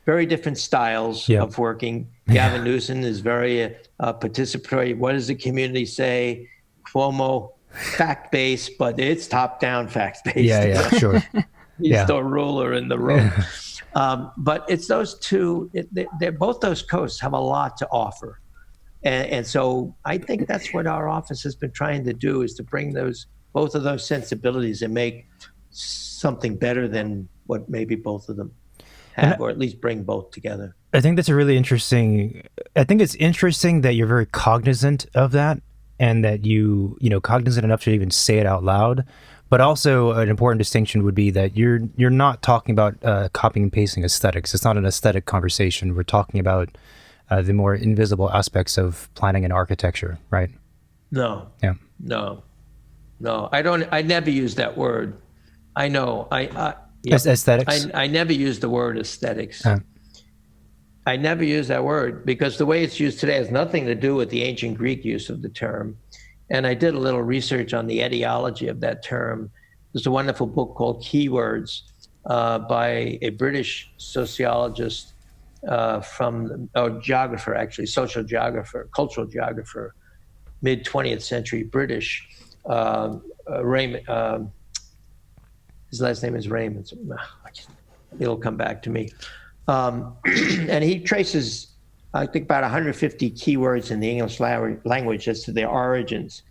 Very different styles of working. Gavin Newsom is very participatory. What does the community say? Cuomo, fact-based, but it's top-down fact-based. Yeah, sure. He's the ruler in the room. But it's those two. Both those coasts have a lot to offer. And so I think that's what our office has been trying to do, is to bring both of those sensibilities and make something better than what maybe both of them have, or at least bring both together. I think that's it's interesting that you're very cognizant of that, and that you cognizant enough to even say it out loud. But also an important distinction would be that you're not talking about copying and pasting aesthetics. It's not an aesthetic conversation. We're talking about the more invisible aspects of planning and architecture, right? No. Yeah. No. I never use that word. I know. Aesthetics? I never use the word aesthetics. I never use that word because the way it's used today has nothing to do with the ancient Greek use of the term. And I did a little research on the etiology of that term. There's a wonderful book called Keywords by a British sociologist geographer, actually, social geographer, cultural geographer, mid-20th century British. Raymond, his last name is Raymond. It'll come back to me. And he traces, I think, about 150 keywords in the English language as to their origins,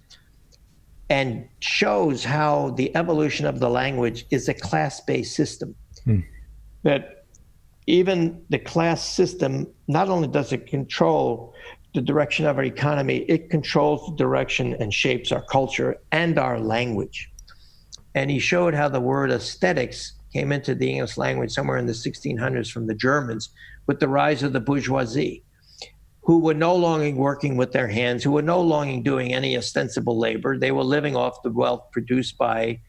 and shows how the evolution of the language is a class-based system. That even the class system, not only does it control the direction of our economy, it controls the direction and shapes our culture and our language. And he showed how the word aesthetics came into the English language somewhere in the 1600s from the Germans with the rise of the bourgeoisie, who were no longer working with their hands, who were no longer doing any ostensible labor. They were living off the wealth produced by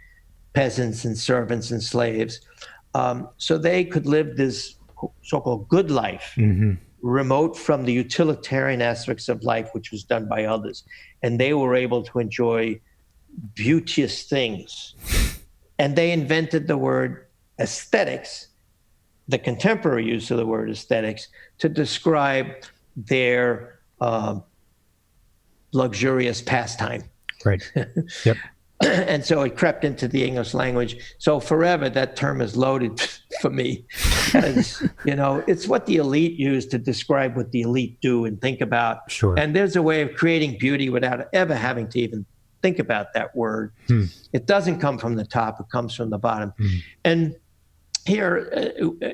peasants and servants and slaves. So they could live this so-called good life, remote from the utilitarian aspects of life, which was done by others. And they were able to enjoy beauteous things. And they invented the word aesthetics, the contemporary use of the word aesthetics, to describe their luxurious pastime. Right. Yep. And so it crept into the English language. So forever, that term is loaded for me. As, it's what the elite use to describe what the elite do and think about. Sure. And there's a way of creating beauty without ever having to even think about that word. It doesn't come from the top, it comes from the bottom. And here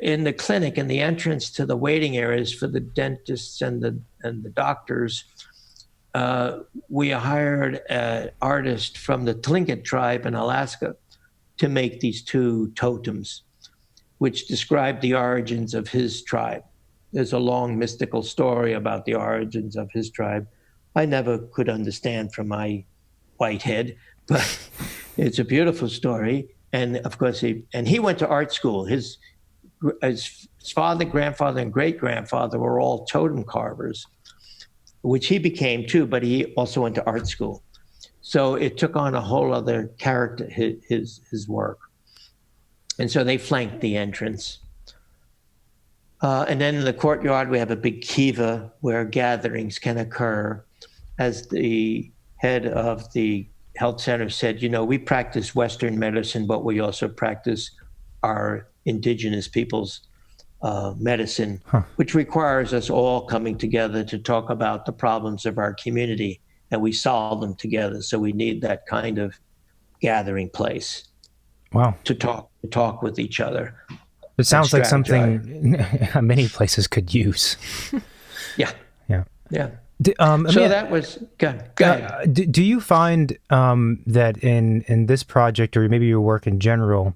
in the clinic, in the entrance to the waiting areas for the dentists and the doctors, we hired an artist from the Tlingit tribe in Alaska to make these 2 totems, which describe the origins of his tribe. There's a long mystical story about the origins of his tribe. I never could understand from my white head, but it's a beautiful story. And of course, he went to art school. His father, grandfather, and great-grandfather were all totem carvers, which he became too, but he also went to art school. So it took on a whole other character, his work. And so they flanked the entrance. And then in the courtyard, we have a big kiva where gatherings can occur. As the head of the health center said, we practice Western medicine, but we also practice our indigenous people's medicine, which requires us all coming together to talk about the problems of our community, and we solve them together. So we need that kind of gathering place. Wow. To talk with each other. It sounds like something many places could use. Yeah. So that was good. Go ahead. Do you find that in this project, or maybe your work in general,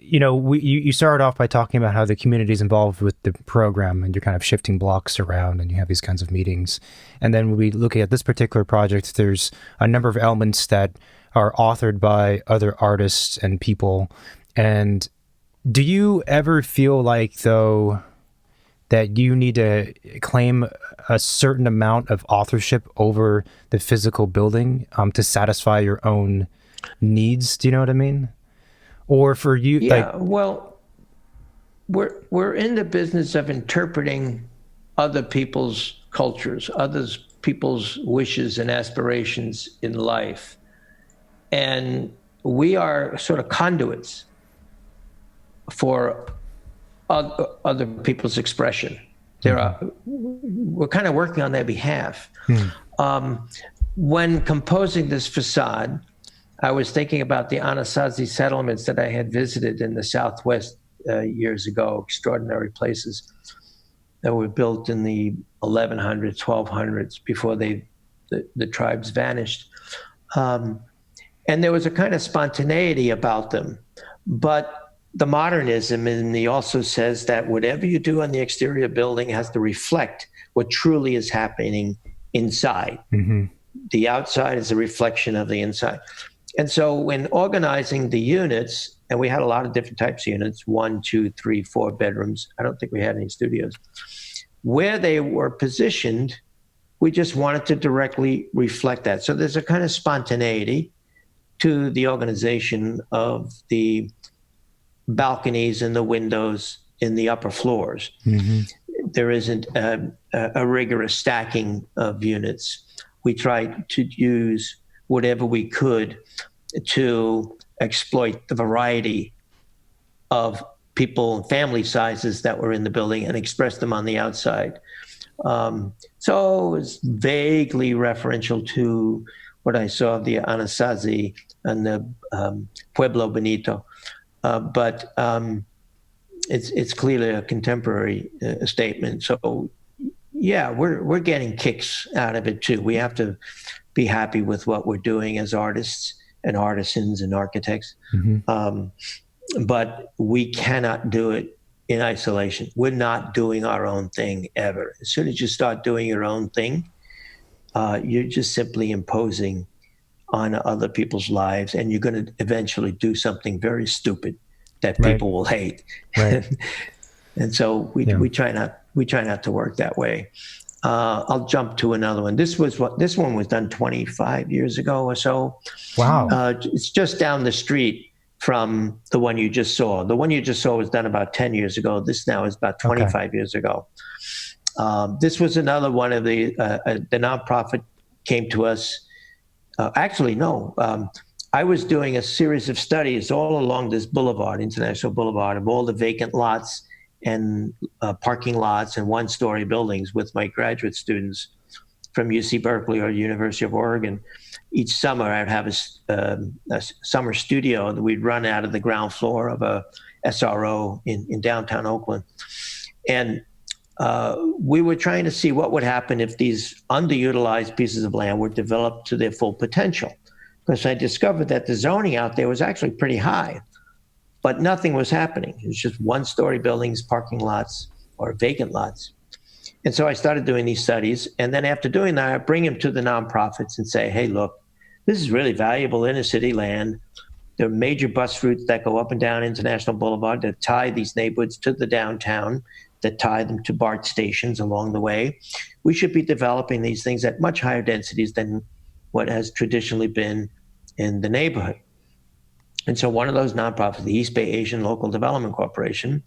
you started off by talking about how the community is involved with the program, and you're kind of shifting blocks around, and you have these kinds of meetings. And then when we look at this particular project, there's a number of elements that are authored by other artists and people. And do you ever feel like, though, that you need to claim a certain amount of authorship over the physical building to satisfy your own needs? Do you know what I mean? Or for you, well, we're in the business of interpreting other people's cultures, other people's wishes and aspirations in life. And we are sort of conduits for other people's expression. We're kind of working on their behalf. When composing this facade, I was thinking about the Anasazi settlements that I had visited in the Southwest years ago, extraordinary places that were built in the 1100s, 1200s, before the tribes vanished. And there was a kind of spontaneity about them. But the modernism in me also says that whatever you do on the exterior building has to reflect what truly is happening inside. The outside is a reflection of the inside. And so when organizing the units, and we had a lot of different types of units, 1, 2, 3, 4 bedrooms. I don't think we had any studios. Where they were positioned, we just wanted to directly reflect that. So there's a kind of spontaneity to the organization of the balconies and the windows in the upper floors. There isn't a rigorous stacking of units. We tried to use whatever we could to exploit the variety of people and family sizes that were in the building and express them on the outside. So it was vaguely referential to what I saw of the Anasazi and the Pueblo Bonito. But it's clearly a contemporary statement. So yeah, we're getting kicks out of it too. We have to be happy with what we're doing as artists and artisans and architects. But we cannot do it in isolation. We're not doing our own thing ever. As soon as you start doing your own thing, you're just simply imposing on other people's lives, and you're going to eventually do something very stupid that people will hate. And so we try not to work that way. I'll jump to another one. This one was done 25 years ago or so. Wow. It's just down the street from the one you just saw. The one you just saw was done about 10 years ago. This now is about 25 years ago. This was another one of the nonprofit came to us. Actually, no. I was doing a series of studies all along this boulevard, International Boulevard, of all the vacant lots and parking lots and one-story buildings with my graduate students from UC Berkeley or University of Oregon. Each summer, I'd have a summer studio that we'd run out of the ground floor of a SRO in downtown Oakland. And we were trying to see what would happen if these underutilized pieces of land were developed to their full potential. Because I discovered that the zoning out there was actually pretty high, but nothing was happening. It was just one-story buildings, parking lots, or vacant lots. And so I started doing these studies. And then after doing that, I bring them to the nonprofits and say, hey, look, this is really valuable inner city land. There are major bus routes that go up and down International Boulevard that tie these neighborhoods to the downtown, that tie them to BART stations along the way. We should be developing these things at much higher densities than what has traditionally been in the neighborhood. And so one of those nonprofits, the East Bay Asian Local Development Corporation,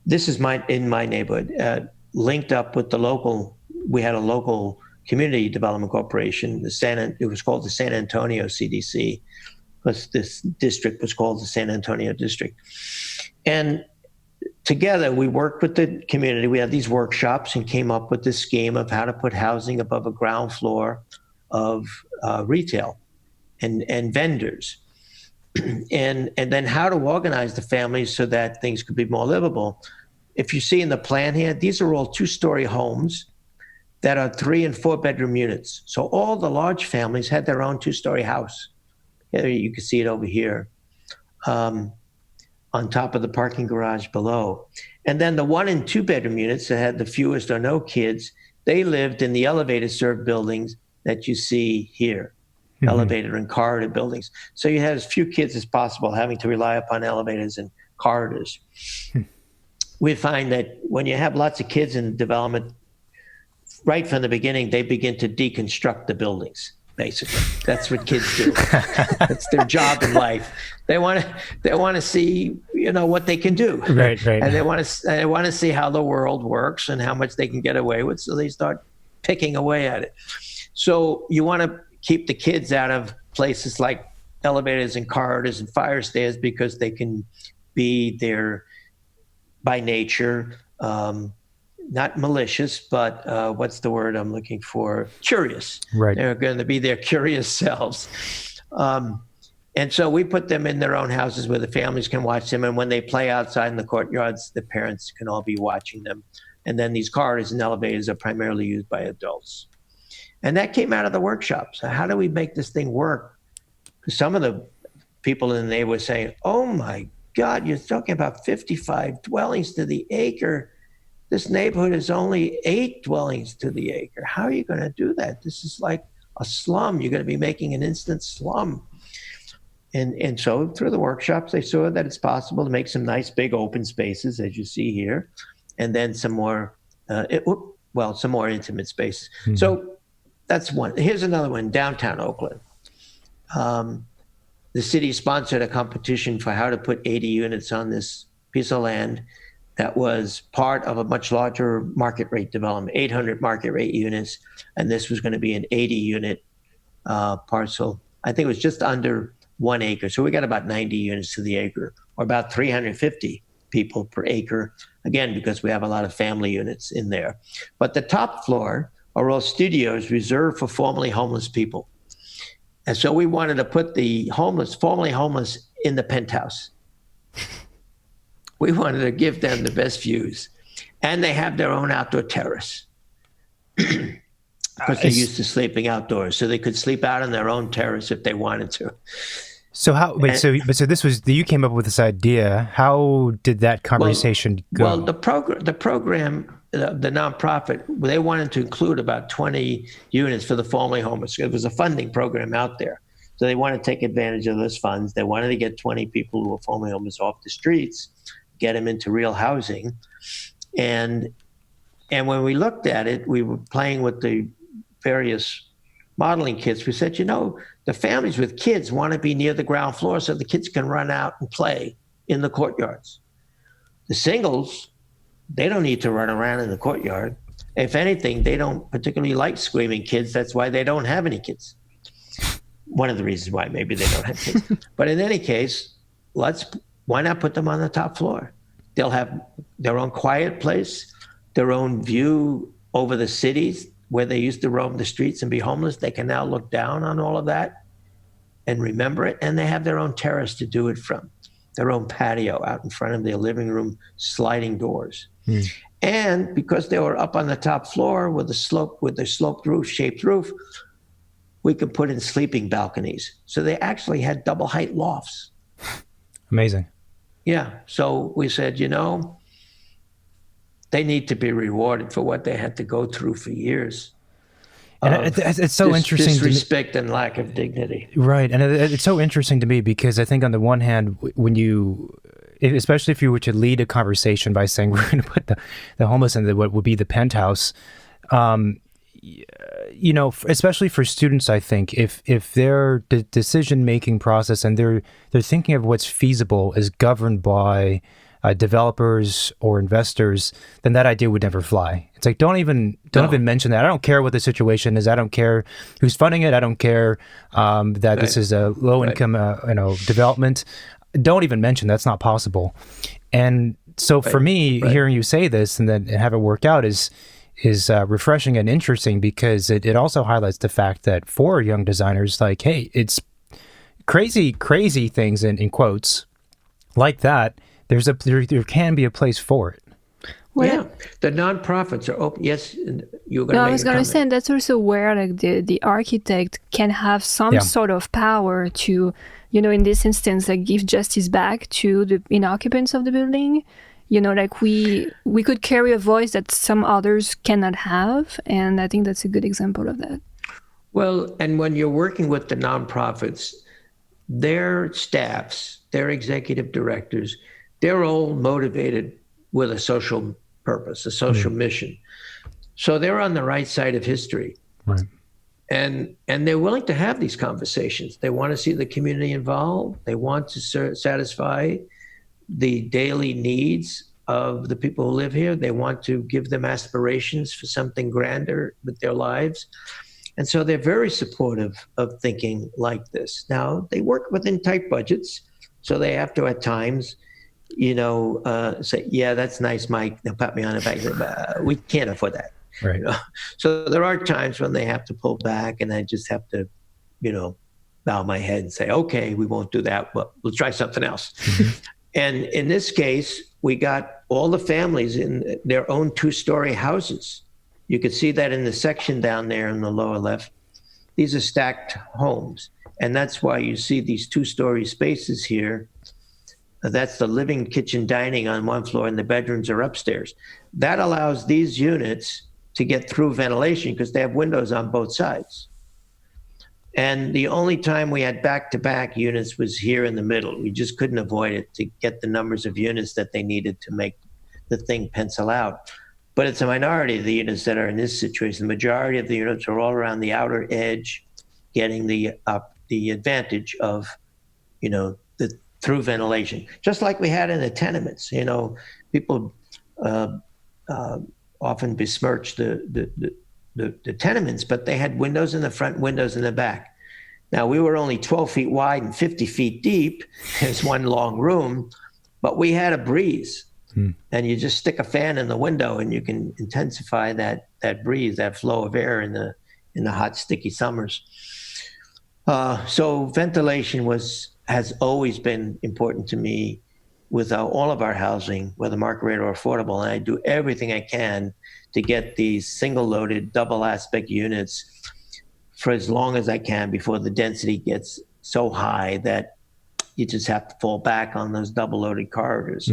this is in my neighborhood, linked up with the local, we had a local community development corporation, it was called the San Antonio CDC, because this district was called the San Antonio District. And together we worked with the community. We had these workshops and came up with this scheme of how to put housing above a ground floor of retail and vendors. And then how to organize the families so that things could be more livable. If you see in the plan here, these are all two-story homes that are 3 and 4 bedroom units. So all the large families had their own two-story house. Here, you can see it over here on top of the parking garage below. And then the 1 and 2 bedroom units that had the fewest or no kids, they lived in the elevator-served buildings that you see here. Elevator and corridor buildings. So you had as few kids as possible having to rely upon elevators and corridors. We find that when you have lots of kids in development, right from the beginning, they begin to deconstruct the buildings, basically. That's what kids do. That's their job in life. They want to see, what they can do. Right. And they want to see how the world works and how much they can get away with, so they start picking away at it. So you want to keep the kids out of places like elevators and corridors and fire stairs because they can be there by nature, not malicious, but what's the word I'm looking for? Curious. Right. They're going to be their curious selves. And so we put them in their own houses where the families can watch them. And when they play outside in the courtyards, the parents can all be watching them. And then these corridors and elevators are primarily used by adults. And that came out of the workshop. So how do we make this thing work? Because some of the people in the neighborhood were saying, oh my God, you're talking about 55 dwellings to the acre. This neighborhood is only 8 dwellings to the acre. How are you going to do that? This is like a slum. You're going to be making an instant slum. And so through the workshops, they saw that it's possible to make some nice big open spaces, as you see here, and then some more, some more intimate spaces. Mm-hmm. So that's one. Here's another one, downtown Oakland. The city sponsored a competition for how to put 80 units on this piece of land that was part of a much larger market rate development, 800 market rate units, and this was going to be an 80 unit parcel. I think it was just under 1 acre. So we got about 90 units to the acre, or about 350 people per acre, again, because we have a lot of family units in there. But the top floor are all studios reserved for formerly homeless people. And so we wanted to put the formerly homeless in the penthouse. We wanted to give them the best views. And they have their own outdoor terrace. Because they're used to sleeping outdoors. So they could sleep out on their own terrace if they wanted to. So so this was, you came up with this idea. How did that conversation go? Well, the program, the nonprofit, they wanted to include about 20 units for the formerly homeless. It was a funding program out there. So they wanted to take advantage of those funds. They wanted to get 20 people who were formerly homeless off the streets, get them into real housing. And And when we looked at it, we were playing with the various modeling kits. We said, the families with kids want to be near the ground floor so the kids can run out and play in the courtyards. The singles, they don't need to run around in the courtyard. If anything, they don't particularly like screaming kids. That's why they don't have any kids. One of the reasons why maybe they don't have kids. But in any case, why not put them on the top floor? They'll have their own quiet place, their own view over the cities where they used to roam the streets and be homeless. They can now look down on all of that and remember it. And they have their own terrace to do it from, their own patio out in front of their living room, sliding doors. And because they were up on the top floor with the sloped roof, shaped roof, we could put in sleeping balconies. So they actually had double height lofts. Amazing. Yeah. So we said, they need to be rewarded for what they had to go through for years. And it's so interesting. Disrespect and lack of dignity. Right. And it's so interesting to me because I think on the one hand, when especially if you were to lead a conversation by saying we're going to put the homeless in what would be the penthouse, especially for students, I think if their decision-making process and they're thinking of what's feasible is governed by developers or investors, then that idea would never fly. It's like, don't even mention that. I don't care what the situation is. I don't care who's funding it. I don't care that this is a low-income development. Don't even mention that's not possible. And so for me, hearing you say this and then have it work out is refreshing and interesting because it also highlights the fact that for young designers, like, hey, it's crazy things in quotes like that. There can be a place for it. Well, the nonprofits are open. Yes, you were going to. No, I was going to say that's also where the architect can have some sort of power to, in this instance, like give justice back to the occupants of the building. Like we could carry a voice that some others cannot have, and I think that's a good example of that. Well, and when you're working with the nonprofits, their staffs, their executive directors, they're all motivated with a social purpose, a social mission. So they're on the right side of history. Right. And they're willing to have these conversations. They want to see the community involved. They want to satisfy the daily needs of the people who live here. They want to give them aspirations for something grander with their lives. And so they're very supportive of thinking like this. Now, they work within tight budgets, so they have to at times, say, yeah, that's nice, Mike. They'll pat me on the back. We can't afford that. Right. So there are times when they have to pull back, and I just have to, bow my head and say, okay, we won't do that, but we'll try something else. And in this case, we got all the families in their own 2-story houses. You could see that in the section down there in the lower left. These are stacked homes. And that's why you see these 2-story spaces here. That's the living, kitchen, dining on one floor, and the bedrooms are upstairs. That allows these units to get through ventilation because they have windows on both sides. And the only time we had back-to-back units was here in the middle. We just couldn't avoid it to get the numbers of units that they needed to make the thing pencil out. But it's a minority of the units that are in this situation. The majority of the units are all around the outer edge, getting the advantage of, the through ventilation, just like we had in the tenements. People often besmirch the tenements, but they had windows in the front, windows in the back. Now, we were only 12 feet wide and 50 feet deep. It's one long room, but we had a breeze. And you just stick a fan in the window and you can intensify that breeze, that flow of air in the hot, sticky summers. So ventilation has always been important to me with all of our housing, whether market rate or affordable. And I do everything I can to get these single-loaded, double-aspect units for as long as I can before the density gets so high that you just have to fall back on those double-loaded corridors.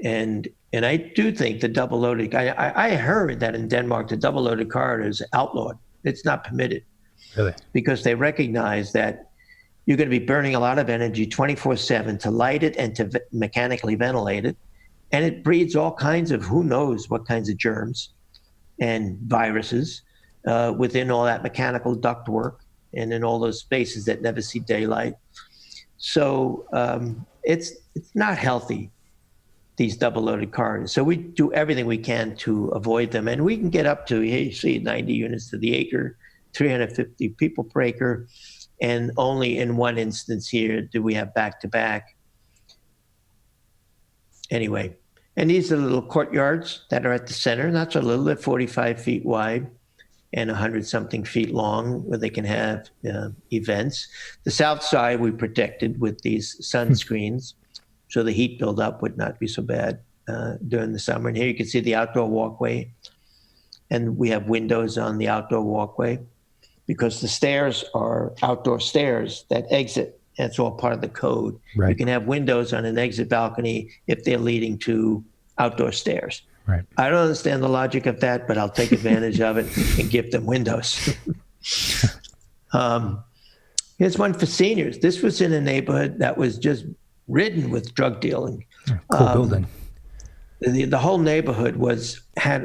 And I do think the double-loaded, I heard that in Denmark, the double-loaded corridor is outlawed. It's not permitted. Really? Because they recognize that you're going to be burning a lot of energy 24/7 to light it and to mechanically ventilate it. And it breeds all kinds of, who knows what kinds of germs and viruses within all that mechanical ductwork and in all those spaces that never see daylight. So it's not healthy, these double-loaded corridors. So we do everything we can to avoid them. And we can get up to, you see, 90 units to the acre, 350 people per acre. And only in one instance here do we have back-to-back. Anyway, and these are little courtyards that are at the center, not so little, they're 45 feet wide and 100-something feet long, where they can have events. The south side we protected with these sunscreens, so the heat buildup would not be so bad during the summer. And here you can see the outdoor walkway, and we have windows on the outdoor walkway because the stairs are outdoor stairs that exit. That's all part of the code. Right. You can have windows on an exit balcony if they're leading to outdoor stairs. Right. I don't understand the logic of that, but I'll take advantage of it and give them windows. Here's one for seniors. This was in a neighborhood that was just ridden with drug dealing. Cool building. The whole neighborhood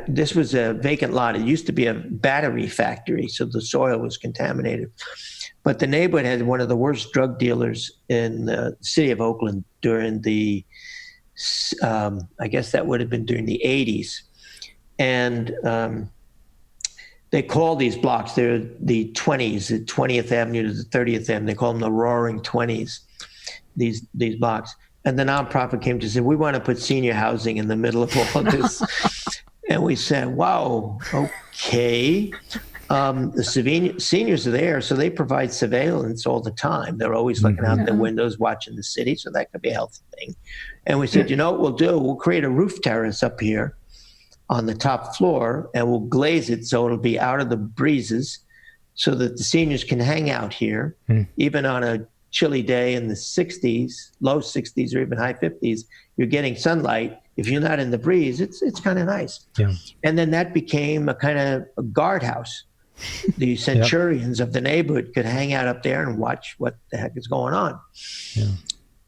this was a vacant lot. It used to be a battery factory, so the soil was contaminated. But the neighborhood had one of the worst drug dealers in the city of Oakland during the, I guess that would have been during the 80s. And they call these blocks, they're the 20s, the 20th Avenue to the 30th Avenue. They call them the Roaring 20s, these blocks. And the nonprofit came to say, we want to put senior housing in the middle of all of this. And we said, wow, okay. The seniors are there, so they provide surveillance all the time. They're always looking out their windows, watching the city, so that could be a healthy thing. And we said, you know what we'll do? We'll create a roof terrace up here on the top floor, and we'll glaze it so it'll be out of the breezes so that the seniors can hang out here, even on a chilly day in the 60s, low 60s or even high 50s. You're getting sunlight. If you're not in the breeze, it's kind of nice. Yeah. And then that became a kind of a guardhouse. The centurions of the neighborhood could hang out up there and watch what the heck is going on. Yeah.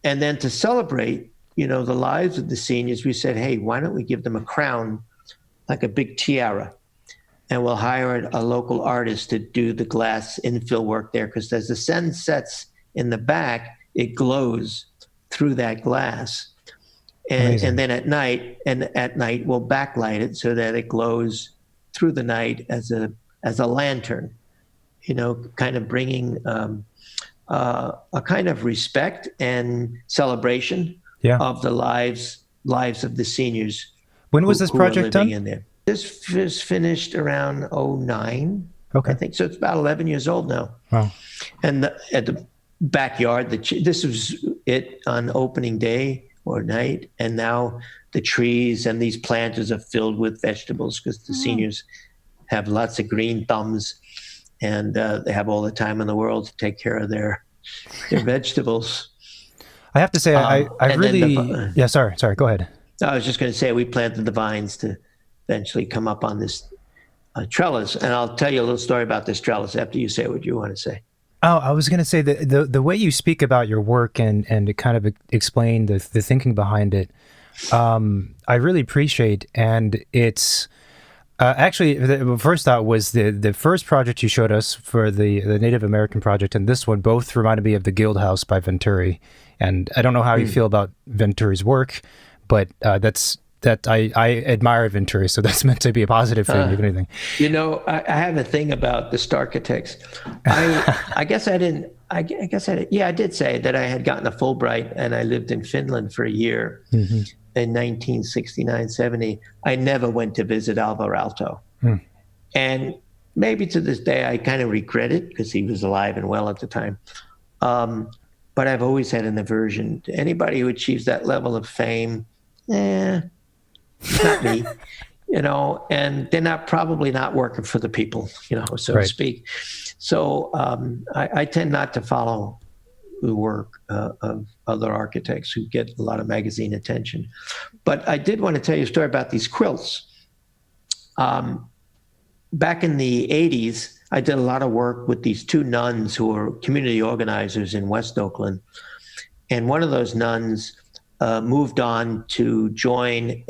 And then to celebrate, the lives of the seniors, we said, hey, why don't we give them a crown, like a big tiara, and we'll hire a local artist to do the glass infill work there, because as the sun sets in the back, it glows through that glass. And then at night we'll backlight it so that it glows through the night as a lantern, kind of bringing a kind of respect and celebration of the lives of the seniors. When was this project done? In there. This was finished around 2009. Okay. I think so. It's about 11 years old now. Wow. And at the backyard, this was it on opening day or night, and now the trees and these planters are filled with vegetables because the seniors have lots of green thumbs, and they have all the time in the world to take care of their vegetables. I have to say, I really sorry, go ahead. I was just going to say we planted the vines to eventually come up on this trellis, and I'll tell you a little story about this trellis after you say what you want to say. Oh, I was going to say that the way you speak about your work and to kind of explain the thinking behind it, I really appreciate. And it's actually, the first thought was the first project you showed us for the Native American project, and this one both reminded me of the Guild House by Venturi. And I don't know how you feel about Venturi's work, but I admire Venturi, so that's meant to be a positive thing, if anything. I have a thing about the Starchitects. I guess I didn't. Yeah, I did say that I had gotten a Fulbright and I lived in Finland for a year in 1969-70. I never went to visit Alvar Aalto. And maybe to this day, I kind of regret it because he was alive and well at the time. But I've always had an aversion to anybody who achieves that level of fame. Not me, and they're probably not working for the people, so to speak. So I tend not to follow the work of other architects who get a lot of magazine attention. But I did want to tell you a story about these quilts. Back in the 80s, I did a lot of work with these two nuns who were community organizers in West Oakland. And one of those nuns moved on to join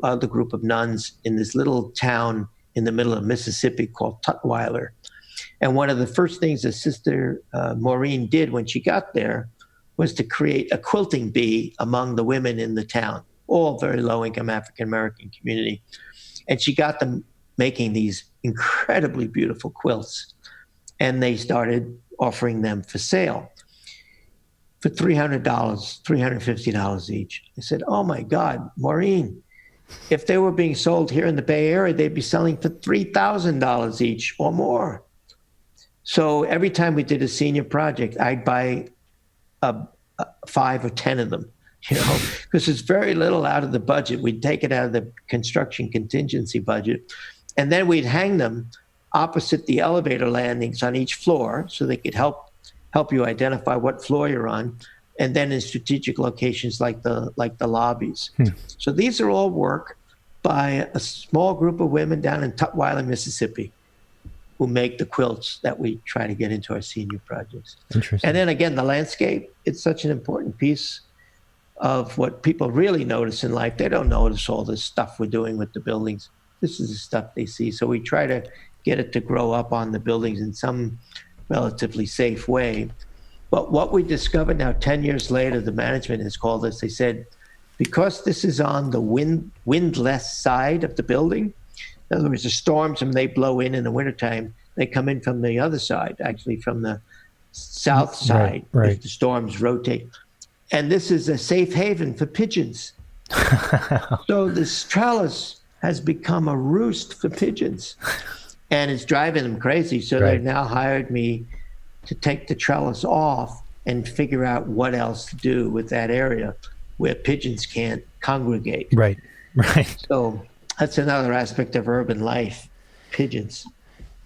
other group of nuns in this little town in the middle of Mississippi called Tutwiler. And one of the first things that Sister Maureen did when she got there was to create a quilting bee among the women in the town, all very low-income African-American community. And she got them making these incredibly beautiful quilts. And they started offering them for sale for $300, $350 each. I said, oh my God, Maureen, if they were being sold here in the Bay Area, they'd be selling for $3,000 each or more. So every time we did a senior project, I'd buy 5 or 10 of them, because it's very little out of the budget. We'd take it out of the construction contingency budget, and then we'd hang them opposite the elevator landings on each floor so they could help you identify what floor you're on, and then in strategic locations like the lobbies. So these are all work by a small group of women down in Tutwiler, Mississippi, who make the quilts that we try to get into our senior projects. Interesting. And then again, the landscape, it's such an important piece of what people really notice in life. They don't notice all this stuff we're doing with the buildings. This is the stuff they see. So we try to get it to grow up on the buildings in some relatively safe way. But what we discovered now, 10 years later, the management has called us. They said, because this is on the windless side of the building, in other words, the storms, when they blow in the wintertime, they come in from the other side, actually from the south side, right. If the storms rotate. And this is a safe haven for pigeons. So this trellis has become a roost for pigeons, and it's driving them crazy. So they've now hired me to take the trellis off and figure out what else to do with that area where pigeons can't congregate. Right. So that's another aspect of urban life, pigeons.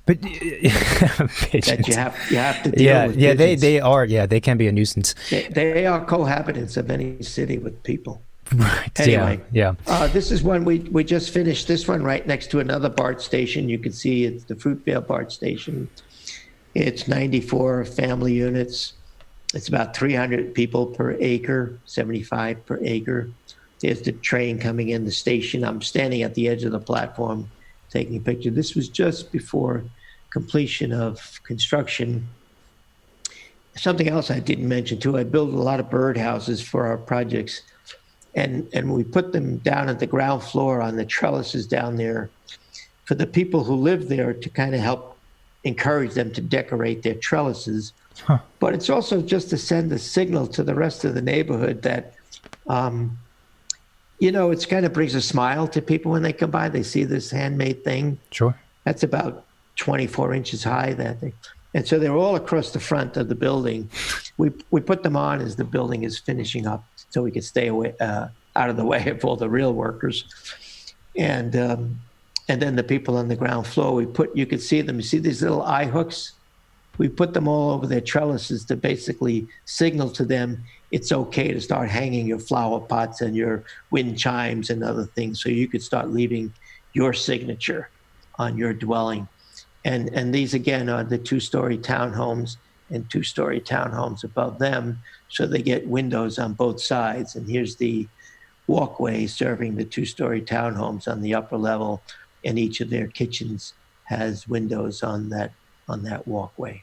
But pigeons. That you have to deal with. Yeah, they can be a nuisance. They are cohabitants of any city with people. Right. Anyway, yeah. This is one we just finished. This one right next to another BART station. You can see it's the Fruitvale BART station. It's 94 family units. It's about 300 people per acre, 75 per acre. There's the train coming in the station. I'm standing at the edge of the platform taking a picture. This was just before completion of construction. Something else I didn't mention too, I built a lot of birdhouses for our projects. And we put them down at the ground floor on the trellises down there for the people who live there to kind of help encourage them to decorate their trellises. But it's also just to send a signal to the rest of the neighborhood that, it's kind of brings a smile to people when they come by. They see this handmade thing. Sure. That's about 24 inches high, that thing. And so they're all across the front of the building. We put them on as the building is finishing up so we could stay away, out of the way of all the real workers. And then the people on the ground floor, you could see them. You see these little eye hooks? We put them all over their trellises to basically signal to them it's okay to start hanging your flower pots and your wind chimes and other things, so you could start leaving your signature on your dwelling. And these, again, are the 2-story townhomes and 2-story townhomes above them, so they get windows on both sides. And here's the walkway serving the 2-story townhomes on the upper level, and each of their kitchens has windows on that walkway.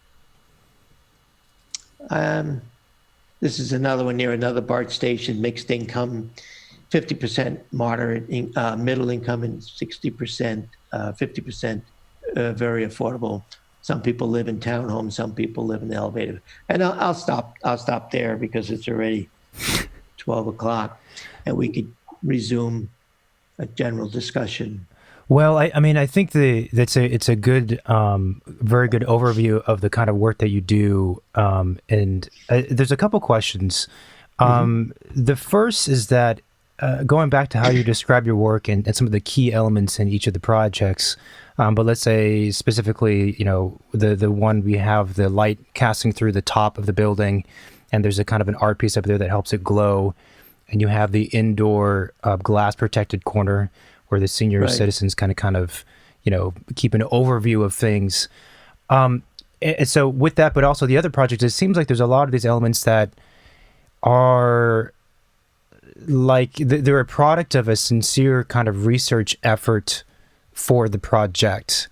This is another one near another BART station, mixed income, 50% moderate, middle income, and 60%, 50% very affordable. Some people live in townhomes, some people live in the elevator. And I'll stop there because it's already 12 o'clock, and we could resume a general discussion. Well, I think it's a good, very good overview of the kind of work that you do. And there's a couple questions. The first is that going back to how you describe your work and some of the key elements in each of the projects, but let's say specifically, the one we have the light casting through the top of the building, and there's a kind of an art piece up there that helps it glow, and you have the indoor glass protected corner where the senior citizens kind of, keep an overview of things. And so with that, but also the other project, it seems like there's a lot of these elements that are like they're a product of a sincere kind of research effort for the project.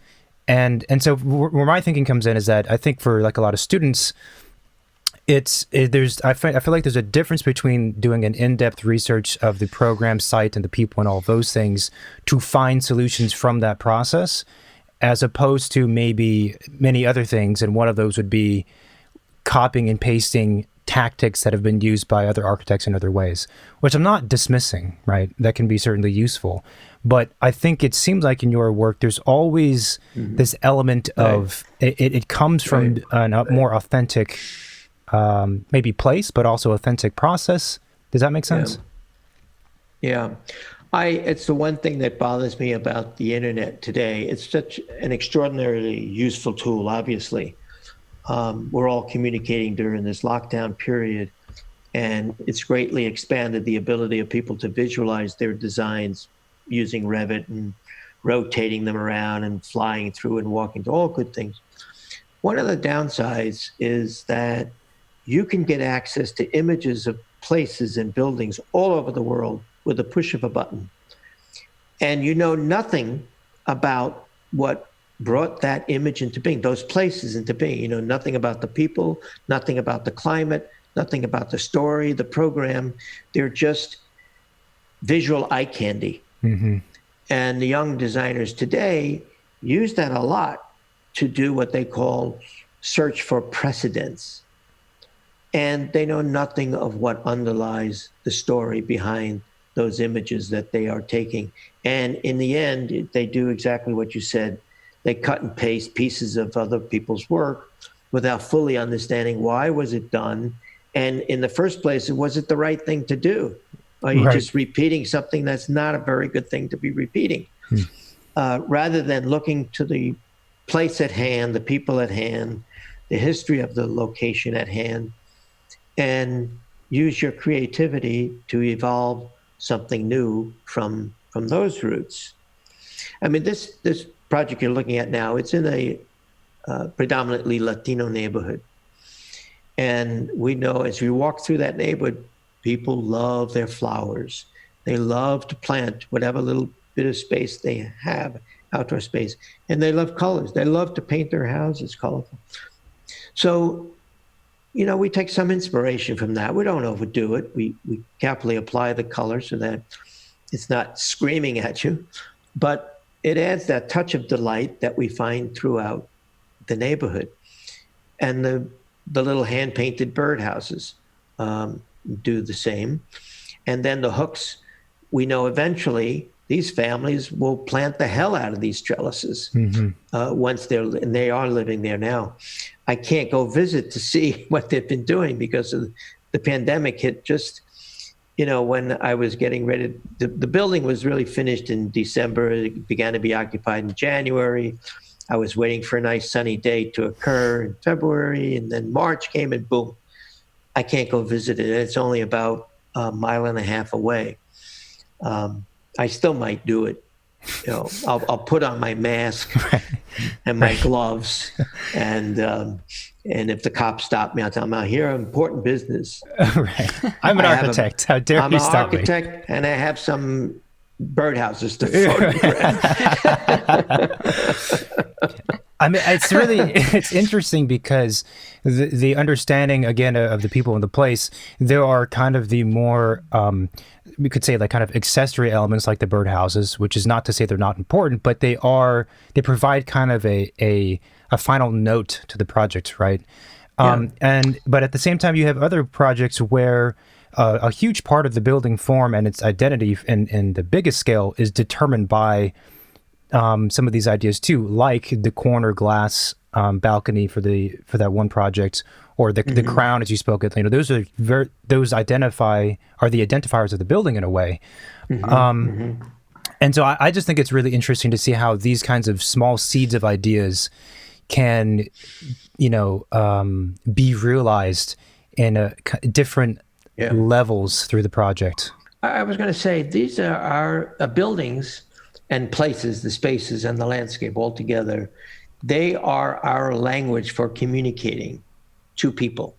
And so where my thinking comes in is that I think for like a lot of students, I feel like there's a difference between doing an in-depth research of the program site and the people and all those things to find solutions from that process, as opposed to maybe many other things. And one of those would be copying and pasting tactics that have been used by other architects in other ways, which I'm not dismissing, right? That can be certainly useful. But I think it seems like in your work, there's always this element of, it comes from a more authentic, maybe place, but also authentic process. Does that make sense? Yeah. It's the one thing that bothers me about the internet today. It's such an extraordinarily useful tool, obviously. We're all communicating during this lockdown period, and it's greatly expanded the ability of people to visualize their designs using Revit and rotating them around and flying through and walking to all good things. One of the downsides is that you can get access to images of places and buildings all over the world with a push of a button. And you know nothing about what brought that image into being, those places into being. You know nothing about the people, nothing about the climate, nothing about the story, the program. They're just visual eye candy. Mm-hmm. And the young designers today use that a lot to do what they call search for precedents. And they know nothing of what underlies the story behind those images that they are taking. And in the end, they do exactly what you said. They cut and paste pieces of other people's work without fully understanding why was it done. And in the first place, was it the right thing to do? Are you just repeating something that's not a very good thing to be repeating? Rather than looking to the place at hand, the people at hand, the history of the location at hand, and use your creativity to evolve something new from those roots. I mean, this project you're looking at now, it's in a predominantly Latino neighborhood. And we know as we walk through that neighborhood, people love their flowers. They love to plant whatever little bit of space they have, outdoor space. And they love colors. They love to paint their houses colorful. So, you know, we take some inspiration from that. We don't overdo it. We carefully apply the color so that it's not screaming at you. But it adds that touch of delight that we find throughout the neighborhood. And the little hand-painted birdhouses do the same. And then the hooks, we know eventually these families will plant the hell out of these trellises once they are living there now. I can't go visit to see what they've been doing because of the pandemic hit just, you know, when I was getting ready. The building was really finished in December. It began to be occupied in January. I was waiting for a nice sunny day to occur in February, and then March came and boom, I can't go visit it. It's only about a mile and a half away. I still might do it. You know, I'll put on my mask and my gloves, and if the cops stop me, I'll tell them, "I'm here, important business." I'm an architect. How dare you stop me? I'm an architect, and I have some birdhouses to photograph. I mean, it's interesting because the understanding, again, of the people in the place, there are kind of the more, we could say, like kind of accessory elements like the birdhouses, which is not to say they're not important, but they provide kind of a final note to the project, right? But at the same time, you have other projects where a huge part of the building form and its identity in the biggest scale is determined by some of these ideas too, like the corner glass balcony for that one project, or the crown, as you spoke of. You know, those are the identifiers of the building in a way. And so I just think it's really interesting to see how these kinds of small seeds of ideas can, you know, be realized in different levels through the project. I was going to say, these are our buildings and places, the spaces and the landscape all together. They are our language for communicating to people.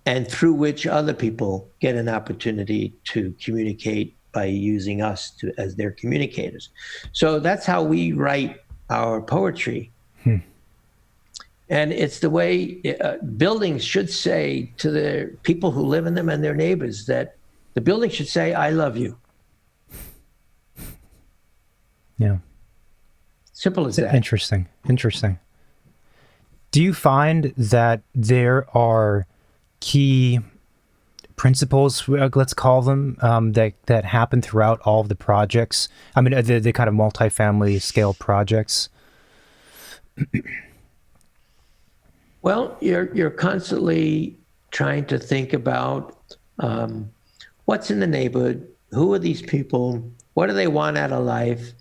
and through which other people get an opportunity to communicate by using us as their communicators. So that's how we write our poetry. And it's the way buildings should say to the people who live in them and their neighbors, that the building should say, I love you. Yeah. Simple as that. Interesting. Do you find that there are key principles, let's call them, that happen throughout all of the projects? I mean, the kind of multi-family scale projects. Well, you're constantly trying to think about what's in the neighborhood, who are these people, what do they want out of life,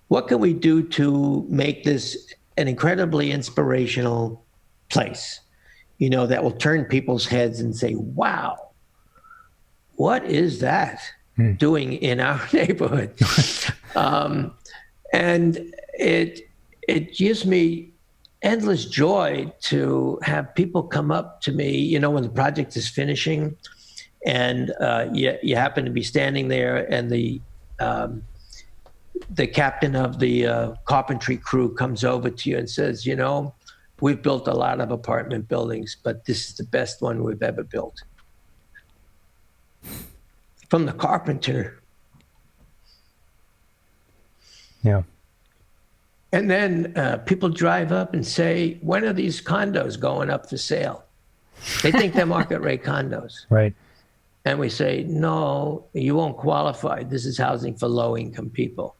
what can we do to make this an incredibly inspirational place, that will turn people's heads and say, wow, what is that doing in our neighborhood? And it gives me endless joy to have people come up to me, when the project is finishing, and you happen to be standing there, and the captain of the carpentry crew comes over to you and says, we've built a lot of apartment buildings, but this is the best one we've ever built. From the carpenter. Yeah. And then people drive up and say, when are these condos going up for sale? They think they're market rate condos. Right. And we say, no, you won't qualify. This is housing for low income people.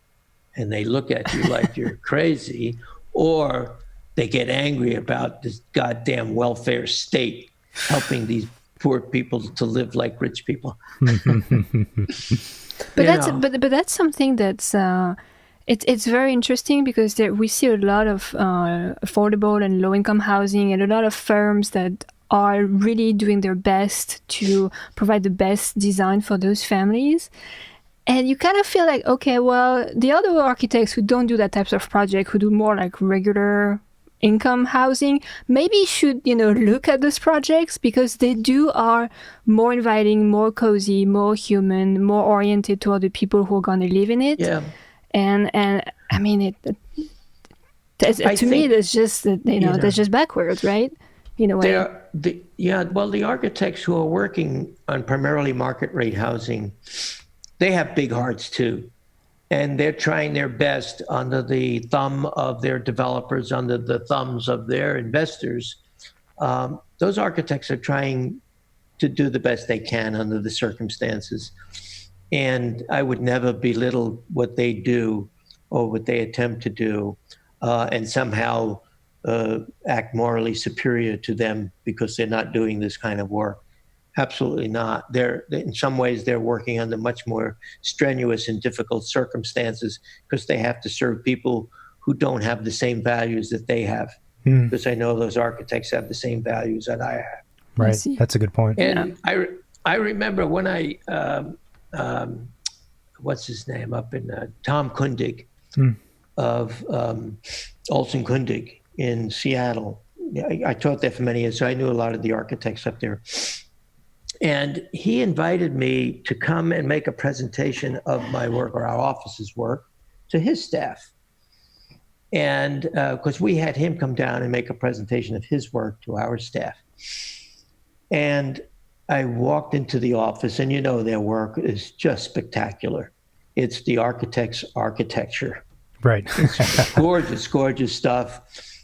And they look at you like you're crazy, or they get angry about this goddamn welfare state helping these poor people to live like rich people. But that's something that's it's very interesting, because we see a lot of affordable and low income housing, and a lot of firms that are really doing their best to provide the best design for those families. And you kind of feel like, okay, well, the other architects who don't do that types of project, who do more like regular income housing, maybe should, look at those projects, because they are more inviting, more cozy, more human, more oriented toward the people who are going to live in it. Yeah. And I mean, to me, that's just, that's just backwards, right? In a way. The architects who are working on primarily market rate housing, they have big hearts too. And they're trying their best under the thumb of their developers, under the thumbs of their investors. Those architects are trying to do the best they can under the circumstances. And I would never belittle what they do or what they attempt to do and somehow act morally superior to them because they're not doing this kind of work. Absolutely not. In some ways, they're working under much more strenuous and difficult circumstances because they have to serve people who don't have the same values that they have. Because I know those architects have the same values that I have. Right. That's a good point. And I remember when what's his name up in Tom Kundig of Olson Kundig in Seattle. I taught there for many years, so I knew a lot of the architects up there. And he invited me to come and make a presentation of my work, or our office's work, to his staff. And because we had him come down and make a presentation of his work to our staff. And I walked into the office, and their work is just spectacular. It's the architect's architecture. Right. It's gorgeous, gorgeous stuff.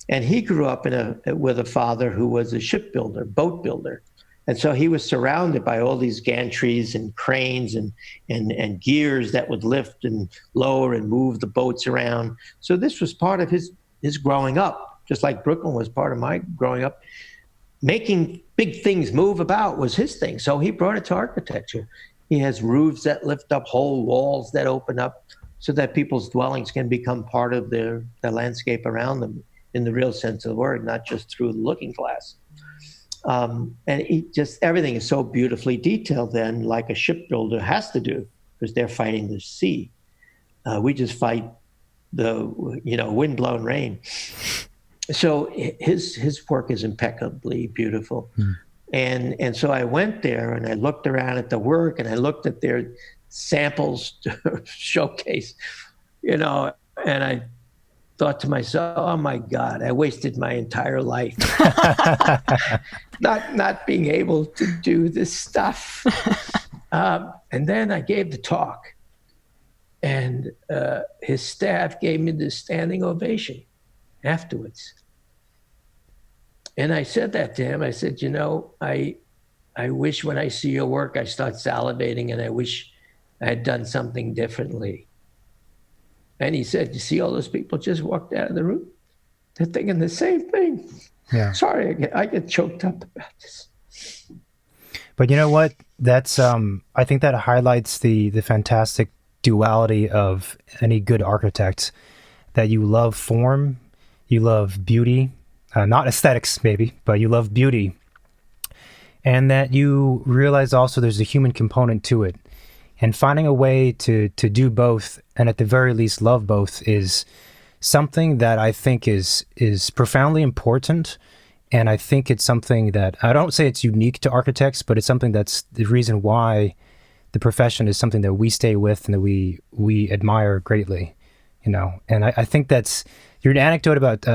And he grew up with a father who was a shipbuilder, boat builder. And so he was surrounded by all these gantries and cranes and gears that would lift and lower and move the boats around. So this was part of his growing up, just like Brooklyn was part of my growing up. Making big things move about was his thing. So he brought it to architecture. He has roofs that lift up, whole walls that open up so that people's dwellings can become part of the landscape around them in the real sense of the word, not just through the looking glass. And everything is so beautifully detailed then, like a shipbuilder has to do, because they're fighting the sea. We just fight the wind-blown rain. So his work is impeccably beautiful. And so I went there and I looked around at the work and I looked at their samples to showcase, and I thought to myself, oh my God, I wasted my entire life not being able to do this stuff. And then I gave the talk, and his staff gave me this standing ovation afterwards. And I said that to him. I said, I wish when I see your work, I start salivating, and I wish I had done something differently. And he said, you see all those people just walked out of the room? They're thinking the same thing. Yeah. Sorry, I get choked up about this. But you know what? That's I think that highlights the fantastic duality of any good architect, that you love form, you love beauty, not aesthetics maybe, but you love beauty, and that you realize also there's a human component to it. And finding a way to do both, and at the very least love both, is something that I think is profoundly important. And I think it's something that, I don't say it's unique to architects, but it's something that's the reason why the profession is something that we stay with and that we admire greatly, And I think that's, your anecdote about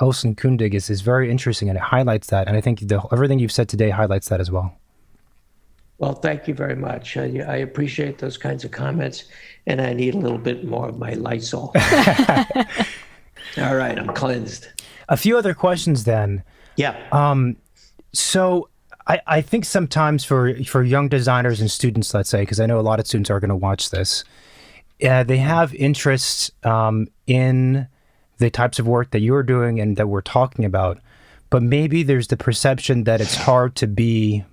Olsen Kundig is very interesting, and it highlights that. And I think everything you've said today highlights that as well. Well, thank you very much. I appreciate those kinds of comments, and I need a little bit more of my Lysol. All right, I'm cleansed. A few other questions then. Yeah. So I think sometimes for young designers and students, let's say, because I know a lot of students are going to watch this, they have interests in the types of work that you're doing and that we're talking about, but maybe there's the perception that it's hard to be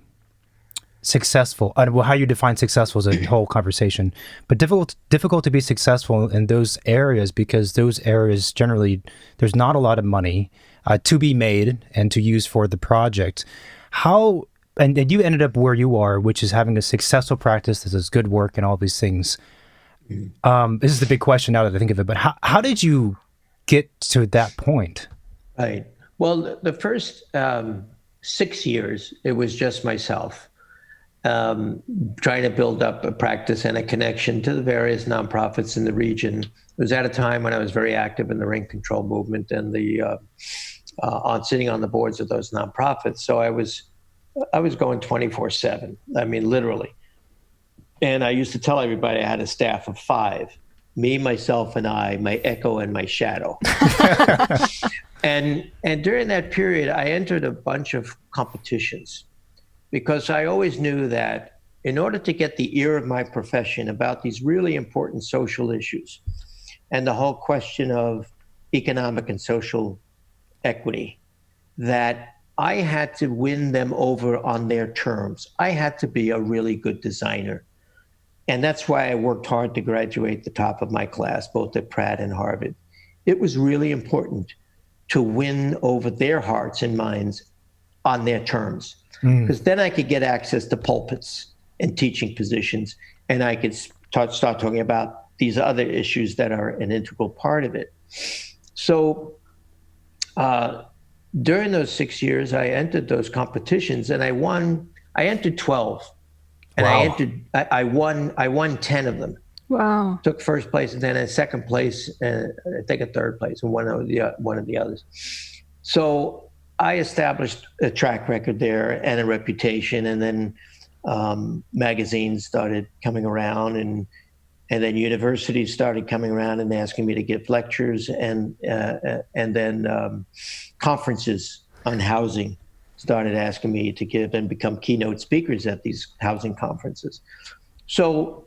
successful. Well, how you define successful is a whole conversation, but difficult to be successful in those areas, because those areas generally, there's not a lot of money to be made and to use for the project. How, and you ended up where you are, which is having a successful practice that does good work and all these things. This is the big question now that I think of it, but how did you get to that point? Right. Well, the first 6 years, it was just myself. Trying to build up a practice and a connection to the various nonprofits in the region. It was at a time when I was very active in the rent control movement and on sitting on the boards of those nonprofits. So I was going 24/7. I mean, literally. And I used to tell everybody I had a staff of 5, me, myself, and I, my echo and my shadow. And during that period, I entered a bunch of competitions, because I always knew that in order to get the ear of my profession about these really important social issues and the whole question of economic and social equity, that I had to win them over on their terms. I had to be a really good designer. And that's why I worked hard to graduate the top of my class, both at Pratt and Harvard. It was really important to win over their hearts and minds on their terms. Because then I could get access to pulpits and teaching positions, and I could start talking about these other issues that are an integral part of it. So during those 6 years, I entered those competitions, and I won. I entered 12, and Wow. I won 10 of them. Wow. Took first place, and then a second place, and I think a third place, and one of the others. So I established a track record there and a reputation, and then magazines started coming around, and then universities started coming around and asking me to give lectures, and then conferences on housing started asking me to give and become keynote speakers at these housing conferences. So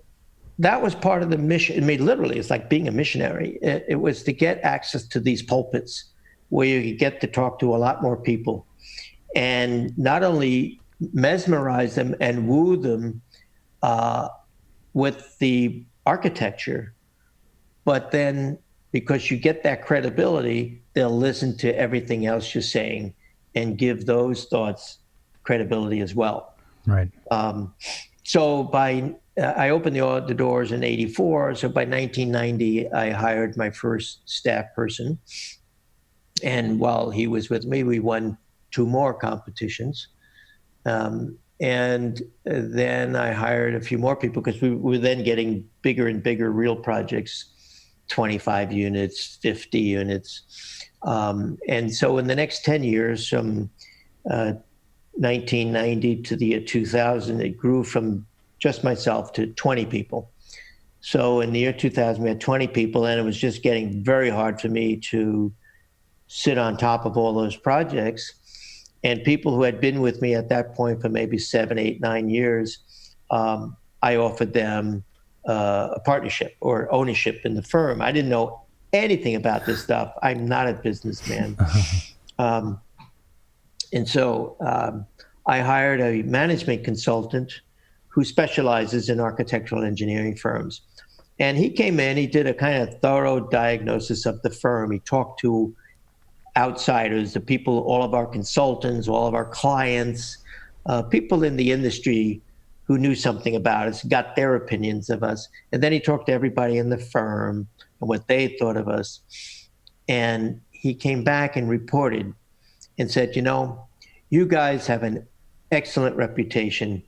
that was part of the mission. I mean, literally, it's like being a missionary. It was to get access to these pulpits where you could get to talk to a lot more people and not only mesmerize them and woo them with the architecture, but then because you get that credibility, they'll listen to everything else you're saying and give those thoughts credibility as well. Right. So I opened the doors in '84. So by 1990, I hired my first staff person. And while he was with me, we won 2 more competitions. And then I hired a few more people because we were then getting bigger and bigger real projects, 25 units, 50 units. And so in the next 10 years, from 1990 to the year 2000, it grew from just myself to 20 people. So in the year 2000, we had 20 people, and it was just getting very hard for me to sit on top of all those projects. And people who had been with me at that point for maybe 7, 8, 9 years, I offered them a partnership or ownership in the firm. I didn't know anything about this stuff. I'm not a businessman. And so I hired a management consultant who specializes in architectural engineering firms. And he came in, he did a kind of thorough diagnosis of the firm. He talked to outsiders, the people, all of our consultants, all of our clients, people in the industry who knew something about us, got their opinions of us. And then he talked to everybody in the firm and what they thought of us. And he came back and reported and said, you guys have an excellent reputation.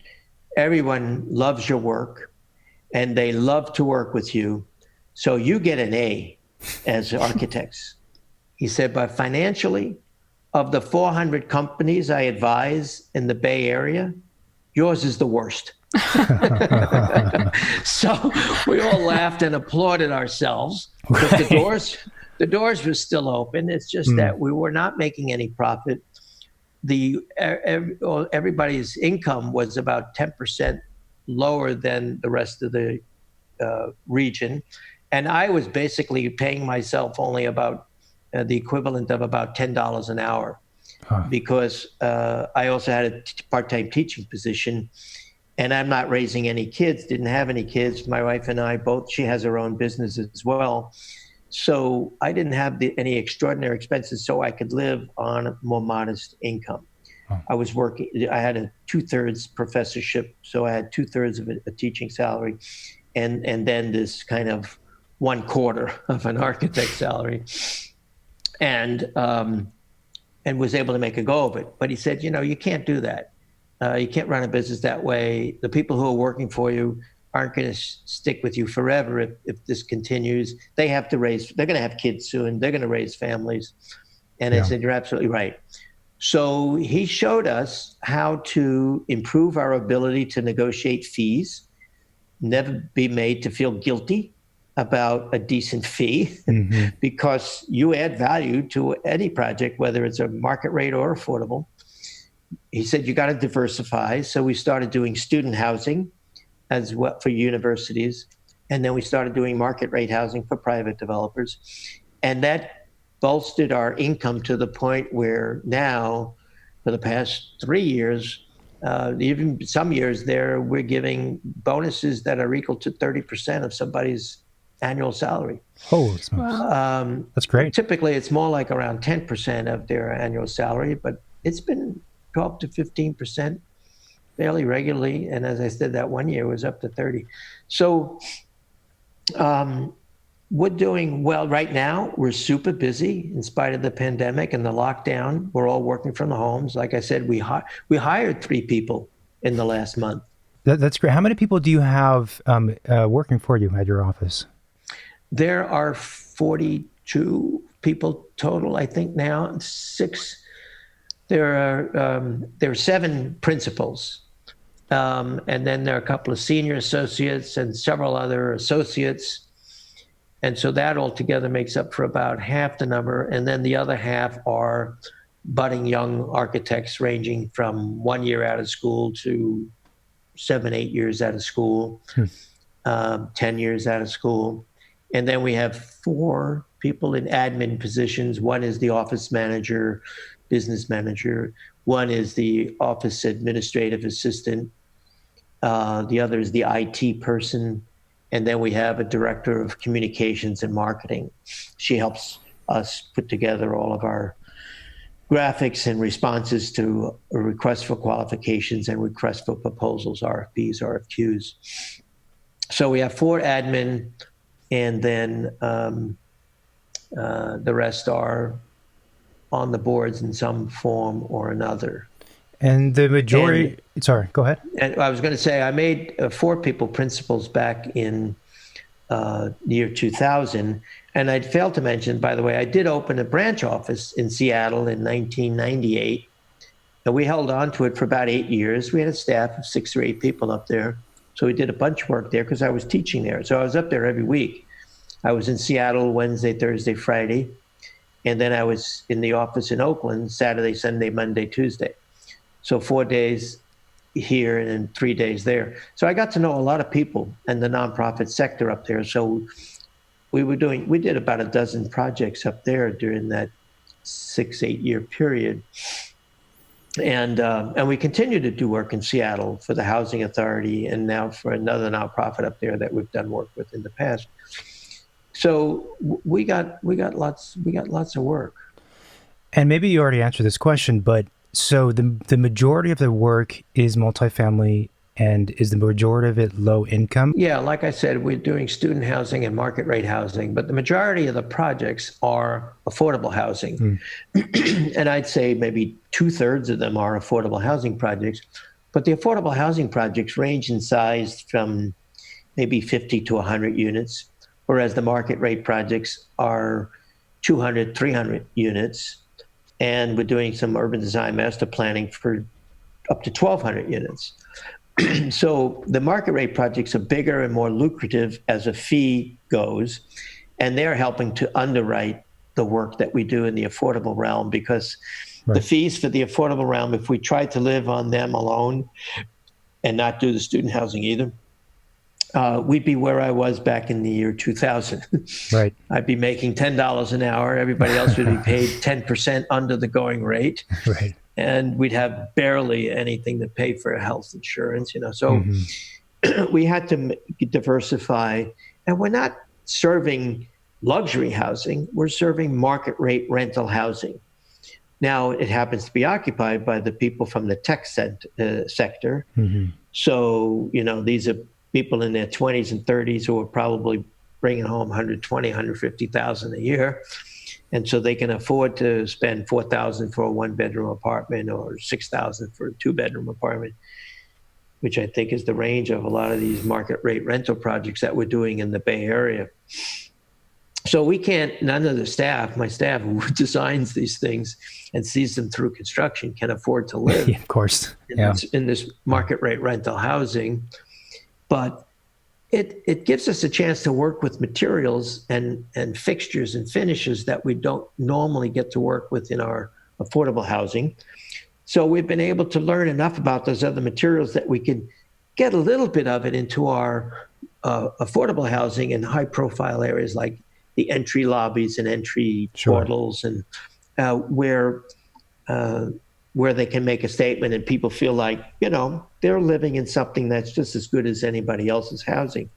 Everyone loves your work and they love to work with you. So you get an A as architects. He said, but financially, of the 400 companies I advise in the Bay Area, yours is the worst. So we all laughed and applauded ourselves because the doors were still open. It's just that we were not making any profit. Everybody's income was about 10% lower than the rest of the region. And I was basically paying myself only about the equivalent of about $10 an hour, because I also had a part-time teaching position, and I'm not raising any kids, didn't have any kids. My wife and I both, she has her own business as well. So I didn't have any extraordinary expenses, so I could live on a more modest income. I was working, I had a 2/3 professorship, so I had 2/3 of a teaching salary, and then this kind of 1/4 of an architect salary. And was able to make a go of it. But he said, you can't do that. You can't run a business that way. The people who are working for you aren't going to stick with you forever if this continues. They have to they're going to have kids soon. They're going to raise families. And I said, you're absolutely right. So he showed us how to improve our ability to negotiate fees, never be made to feel guilty about a decent fee, because you add value to any project, whether it's a market rate or affordable. He said, you got to diversify. So we started doing student housing as well for universities. And then we started doing market rate housing for private developers. And that bolstered our income to the point where now, for the past 3 years, even some years there, we're giving bonuses that are equal to 30% of somebody's annual salary. Holy smokes. That's great. Typically, it's more like around 10% of their annual salary, but it's been 12 to 15% fairly regularly. And as I said, that one year was up to 30. So we're doing well right now. We're super busy in spite of the pandemic and the lockdown. We're all working from the homes. Like I said, we hired 3 people in the last month. That's great. How many people do you have working for you at your office? There are 42 people total, I think now. 6. There are 7 principals, and then there are a couple of senior associates and several other associates. And so that altogether makes up for about half the number. And then the other half are budding young architects ranging from 1 year out of school to 7, 8 years out of school, 10 years out of school. And then we have 4 people in admin positions. One is the office manager, business manager. One is the office administrative assistant. The other is the IT person. And then we have a director of communications and marketing. She helps us put together all of our graphics and responses to a request for qualifications and requests for proposals, RFPs, RFQs. So we have 4 admin, and then the rest are on the boards in some form or another. And the majority, sorry, go ahead. And I was going to say, I made 4 people principals back in the year 2000. And I'd failed to mention, by the way, I did open a branch office in Seattle in 1998. And we held on to it for about 8 years. We had a staff of 6 or 8 people up there. So we did a bunch of work there because I was teaching there. So I was up there every week. I was in Seattle Wednesday, Thursday, Friday. And then I was in the office in Oakland Saturday, Sunday, Monday, Tuesday. So 4 days here and then 3 days there. So I got to know a lot of people in the nonprofit sector up there. So we did about a dozen projects up there during that 6-8 year period. And we continue to do work in Seattle for the Housing Authority and now for another nonprofit up there that we've done work with in the past. So we got lots of work. And maybe you already answered this question, but so the majority of the work is multifamily, and is the majority of it low income? Yeah, like I said, we're doing student housing and market rate housing, but the majority of the projects are affordable housing. And I'd say maybe 2/3 of them are affordable housing projects. But the affordable housing projects range in size from maybe 50 to 100 units, whereas the market rate projects are 200, 300 units. And we're doing some urban design master planning for up to 1,200 units. So the market rate projects are bigger and more lucrative as a fee goes, and they're helping to underwrite the work that we do in the affordable realm, because the fees for the affordable realm, if we tried to live on them alone and not do the student housing either, we'd be where I was back in the year 2000. Right. I'd be making $10 an hour. Everybody else would be paid 10% under the going rate. Right. And we'd have barely anything to pay for health insurance, So we had to diversify. And we're not serving luxury housing. We're serving market rate rental housing. Now, it happens to be occupied by the people from the tech sector. So, these are people in their 20s and 30s who are probably bringing home $120,000, $150,000 a year. And so they can afford to spend $4,000 for a 1-bedroom apartment or $6,000 for a 2-bedroom apartment, which I think is the range of a lot of these market rate rental projects that we're doing in the Bay Area. So none of the staff, my staff who designs these things and sees them through construction, can afford to live of course. in this market rate rental housing. But it gives us a chance to work with materials and fixtures and finishes that we don't normally get to work with in our affordable housing. So we've been able to learn enough about those other materials that we can get a little bit of it into our affordable housing in high profile areas like the entry lobbies and entry portals, and where they can make a statement and people feel like, they're living in something that's just as good as anybody else's housing.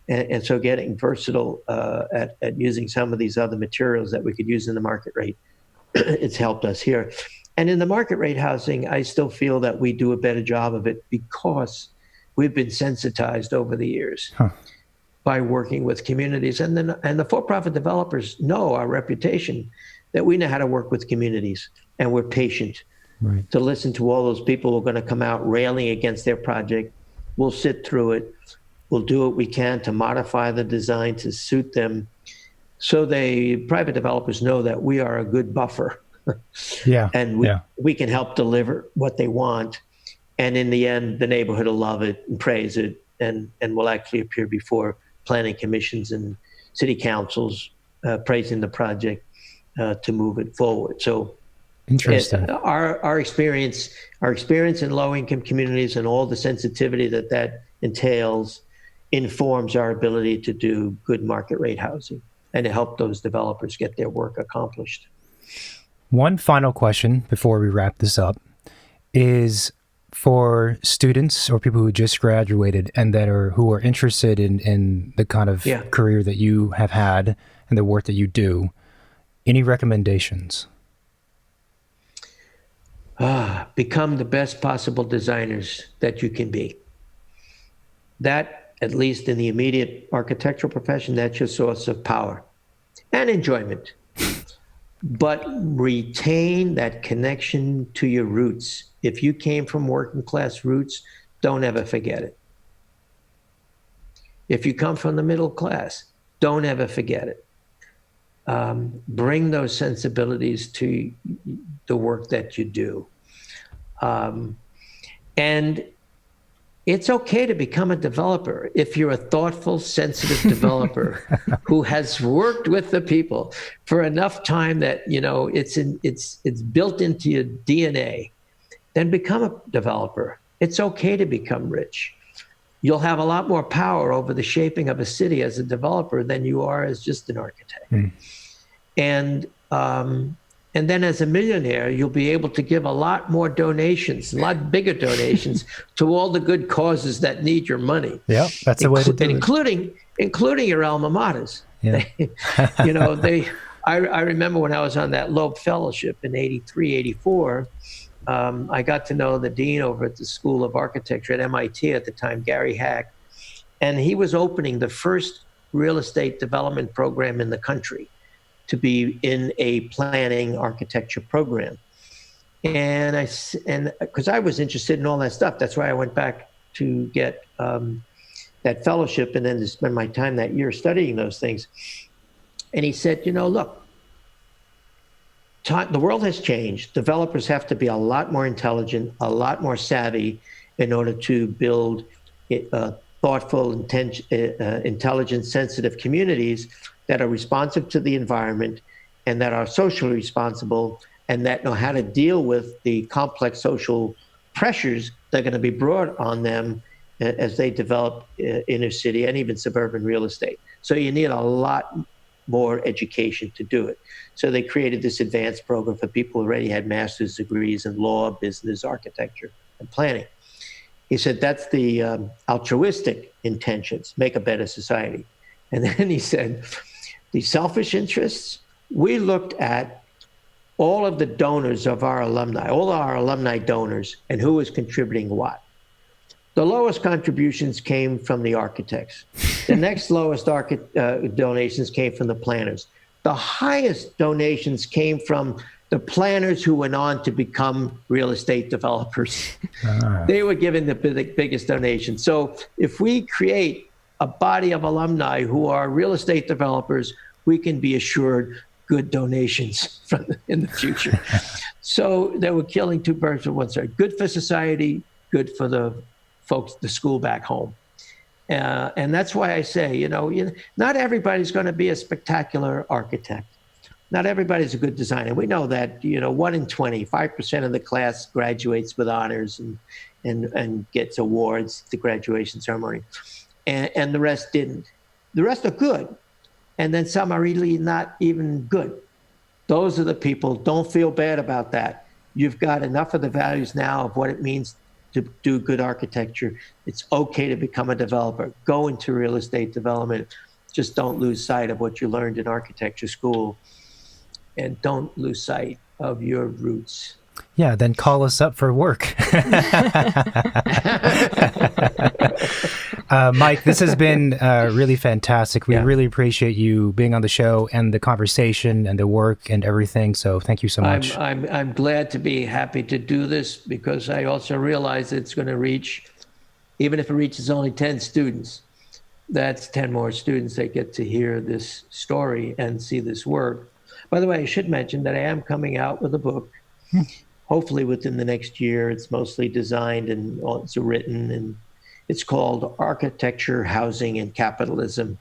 And so getting versatile at using some of these other materials that we could use in the market rate, it's helped us here. And in the market rate housing, I still feel that we do a better job of it because we've been sensitized over the years by working with communities. And the for-profit developers know our reputation, that we know how to work with communities, and we're patient. Right. To listen to all those people who are going to come out railing against their project. We'll sit through it. We'll do what we can to modify the design to suit them. So the private developers know that we are a good buffer. And we can help deliver what they want. And in the end, the neighborhood will love it and praise it, and will actually appear before planning commissions and city councils praising the project to move it forward. So interesting. Our experience in low-income communities and all the sensitivity that entails informs our ability to do good market rate housing and to help those developers get their work accomplished. One final question before we wrap this up is for students or people who just graduated and who are interested in the kind of career that you have had and the work that you do. Any recommendations? Become the best possible designers that you can be. That, at least in the immediate architectural profession, that's your source of power and enjoyment. but retain that connection to your roots. If you came from working class roots, don't ever forget it. If you come from the middle class, don't ever forget it. Bring those sensibilities to the work that you do. And it's okay to become a developer if you're a thoughtful, sensitive developer who has worked with the people for enough time that, you know, it's built into your DNA. Then become a developer. It's okay to become rich. You'll have a lot more power over the shaping of a city as a developer than you are as just an architect. And then as a millionaire, you'll be able to give a lot more donations, a lot bigger donations to all the good causes that need your money. Yeah, that's the way to do it. Including your alma maters. Yeah. I remember when I was on that Loeb Fellowship in 83, 84, I got to know the dean over at the School of Architecture at MIT at the time, Gary Hack, and he was opening the first real estate development program in the country to be in a planning architecture program. And because I was interested in all that stuff, that's why I went back to get that fellowship and then to spend my time that year studying those things. And he said, you know, look, the world has changed. Developers have to be a lot more intelligent, a lot more savvy in order to build thoughtful, intelligent, sensitive communities that are responsive to the environment and that are socially responsible and that know how to deal with the complex social pressures that are going to be brought on them as they develop inner city and even suburban real estate. So you need a lot more education to do it. So they created this advanced program for people who already had master's degrees in law, business, architecture, and planning. He said, that's the altruistic intentions, make a better society. And then he said, the selfish interests, we looked at all of the donors of our alumni, all our alumni donors, and who was contributing what. The lowest contributions came from the architects. The next lowest donations came from the planners. The highest donations came from the planners who went on to become real estate developers. They were given the biggest donation. So if we create a body of alumni who are real estate developers, we can be assured good donations in the future. So they were killing two birds with one stone. Good for society, good for the folks, the school back home. And that's why I say, not everybody's going to be a spectacular architect. Not everybody's a good designer. We know that, 1 in 20, 5% of the class graduates with honors and gets awards at the graduation ceremony. And the rest didn't. The rest are good. And then some are really not even good. Those are the people, don't feel bad about that. You've got enough of the values now of what it means to do good architecture. It's okay to become a developer. Go into real estate development. Just don't lose sight of what you learned in architecture school. And don't lose sight of your roots. Yeah, then call us up for work. Mike, this has been really fantastic. We really appreciate you being on the show and the conversation and the work and everything. So thank you so much. I'm glad to be happy to do this because I also realize it's going to reach, even if it reaches only 10 students, that's 10 more students that get to hear this story and see this work. By the way, I should mention that I am coming out with a book. Hopefully within the next year. It's mostly designed and it's written, and it's called Architecture, Housing, and Capitalism.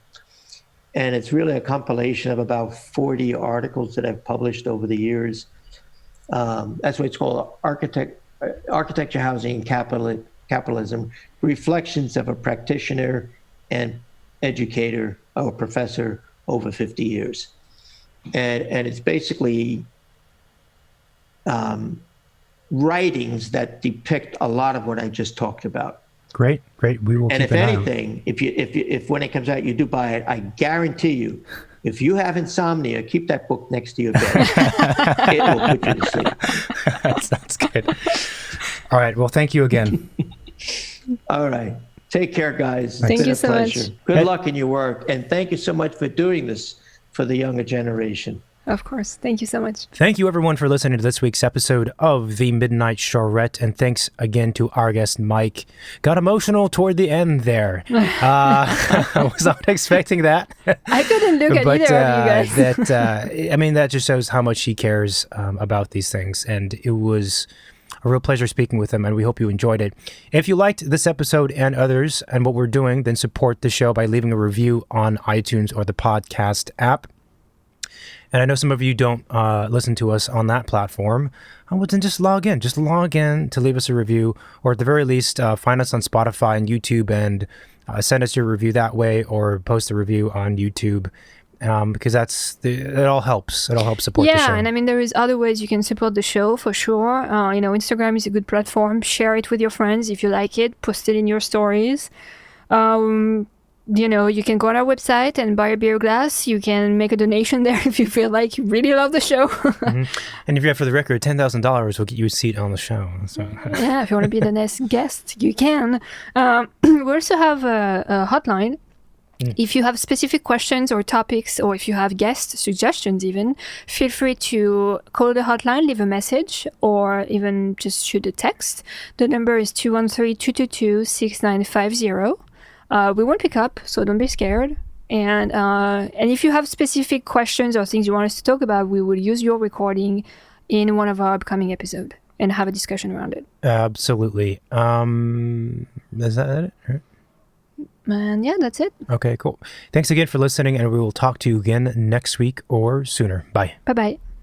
And it's really a compilation of about 40 articles that I've published over the years. That's why it's called Architecture, Housing, and Capitalism, Reflections of a Practitioner and Educator or Professor over 50 years. And it's basically writings that depict a lot of what I just talked about. Great. We will. And if anything, if when it comes out you do buy it, I guarantee you, if you have insomnia, keep that book next to your bed. It will put you to sleep. That sounds good. All right. Well, thank you again. All right. Take care, guys. Thank you so much. Good luck in your work, and thank you so much for doing this for the younger generation. Of course. Thank you so much. Thank you, everyone, for listening to this week's episode of the Midnight Charette. And thanks again to our guest, Mike. Got emotional toward the end there. I was not expecting that. I couldn't look at either of you guys. That just shows how much he cares about these things. And it was a real pleasure speaking with him, and we hope you enjoyed it. If you liked this episode and others and what we're doing, then support the show by leaving a review on iTunes or the podcast app. And I know some of you don't listen to us on that platform. Well, then just log in. Just log in to leave us a review, or at the very least, find us on Spotify and YouTube and send us your review that way, or post a review on YouTube, because it all helps. It all helps support the show. Yeah, and I mean, there is other ways you can support the show for sure. Instagram is a good platform. Share it with your friends if you like it. Post it in your stories. You can go on our website and buy a beer glass. You can make a donation there if you feel like you really love the show. Mm-hmm. And if you have, for the record, $10,000 will get you a seat on the show. So. Yeah, if you want to be the next guest, you can. We also have a hotline. If you have specific questions or topics, or if you have guest suggestions even, feel free to call the hotline, leave a message, or even just shoot a text. The number is 213-222-6950. We won't pick up, so don't be scared. And if you have specific questions or things you want us to talk about, we will use your recording in one of our upcoming episodes and have a discussion around it. Absolutely. Is that it? And yeah, that's it. Okay, cool. Thanks again for listening, and we will talk to you again next week or sooner. Bye. Bye-bye.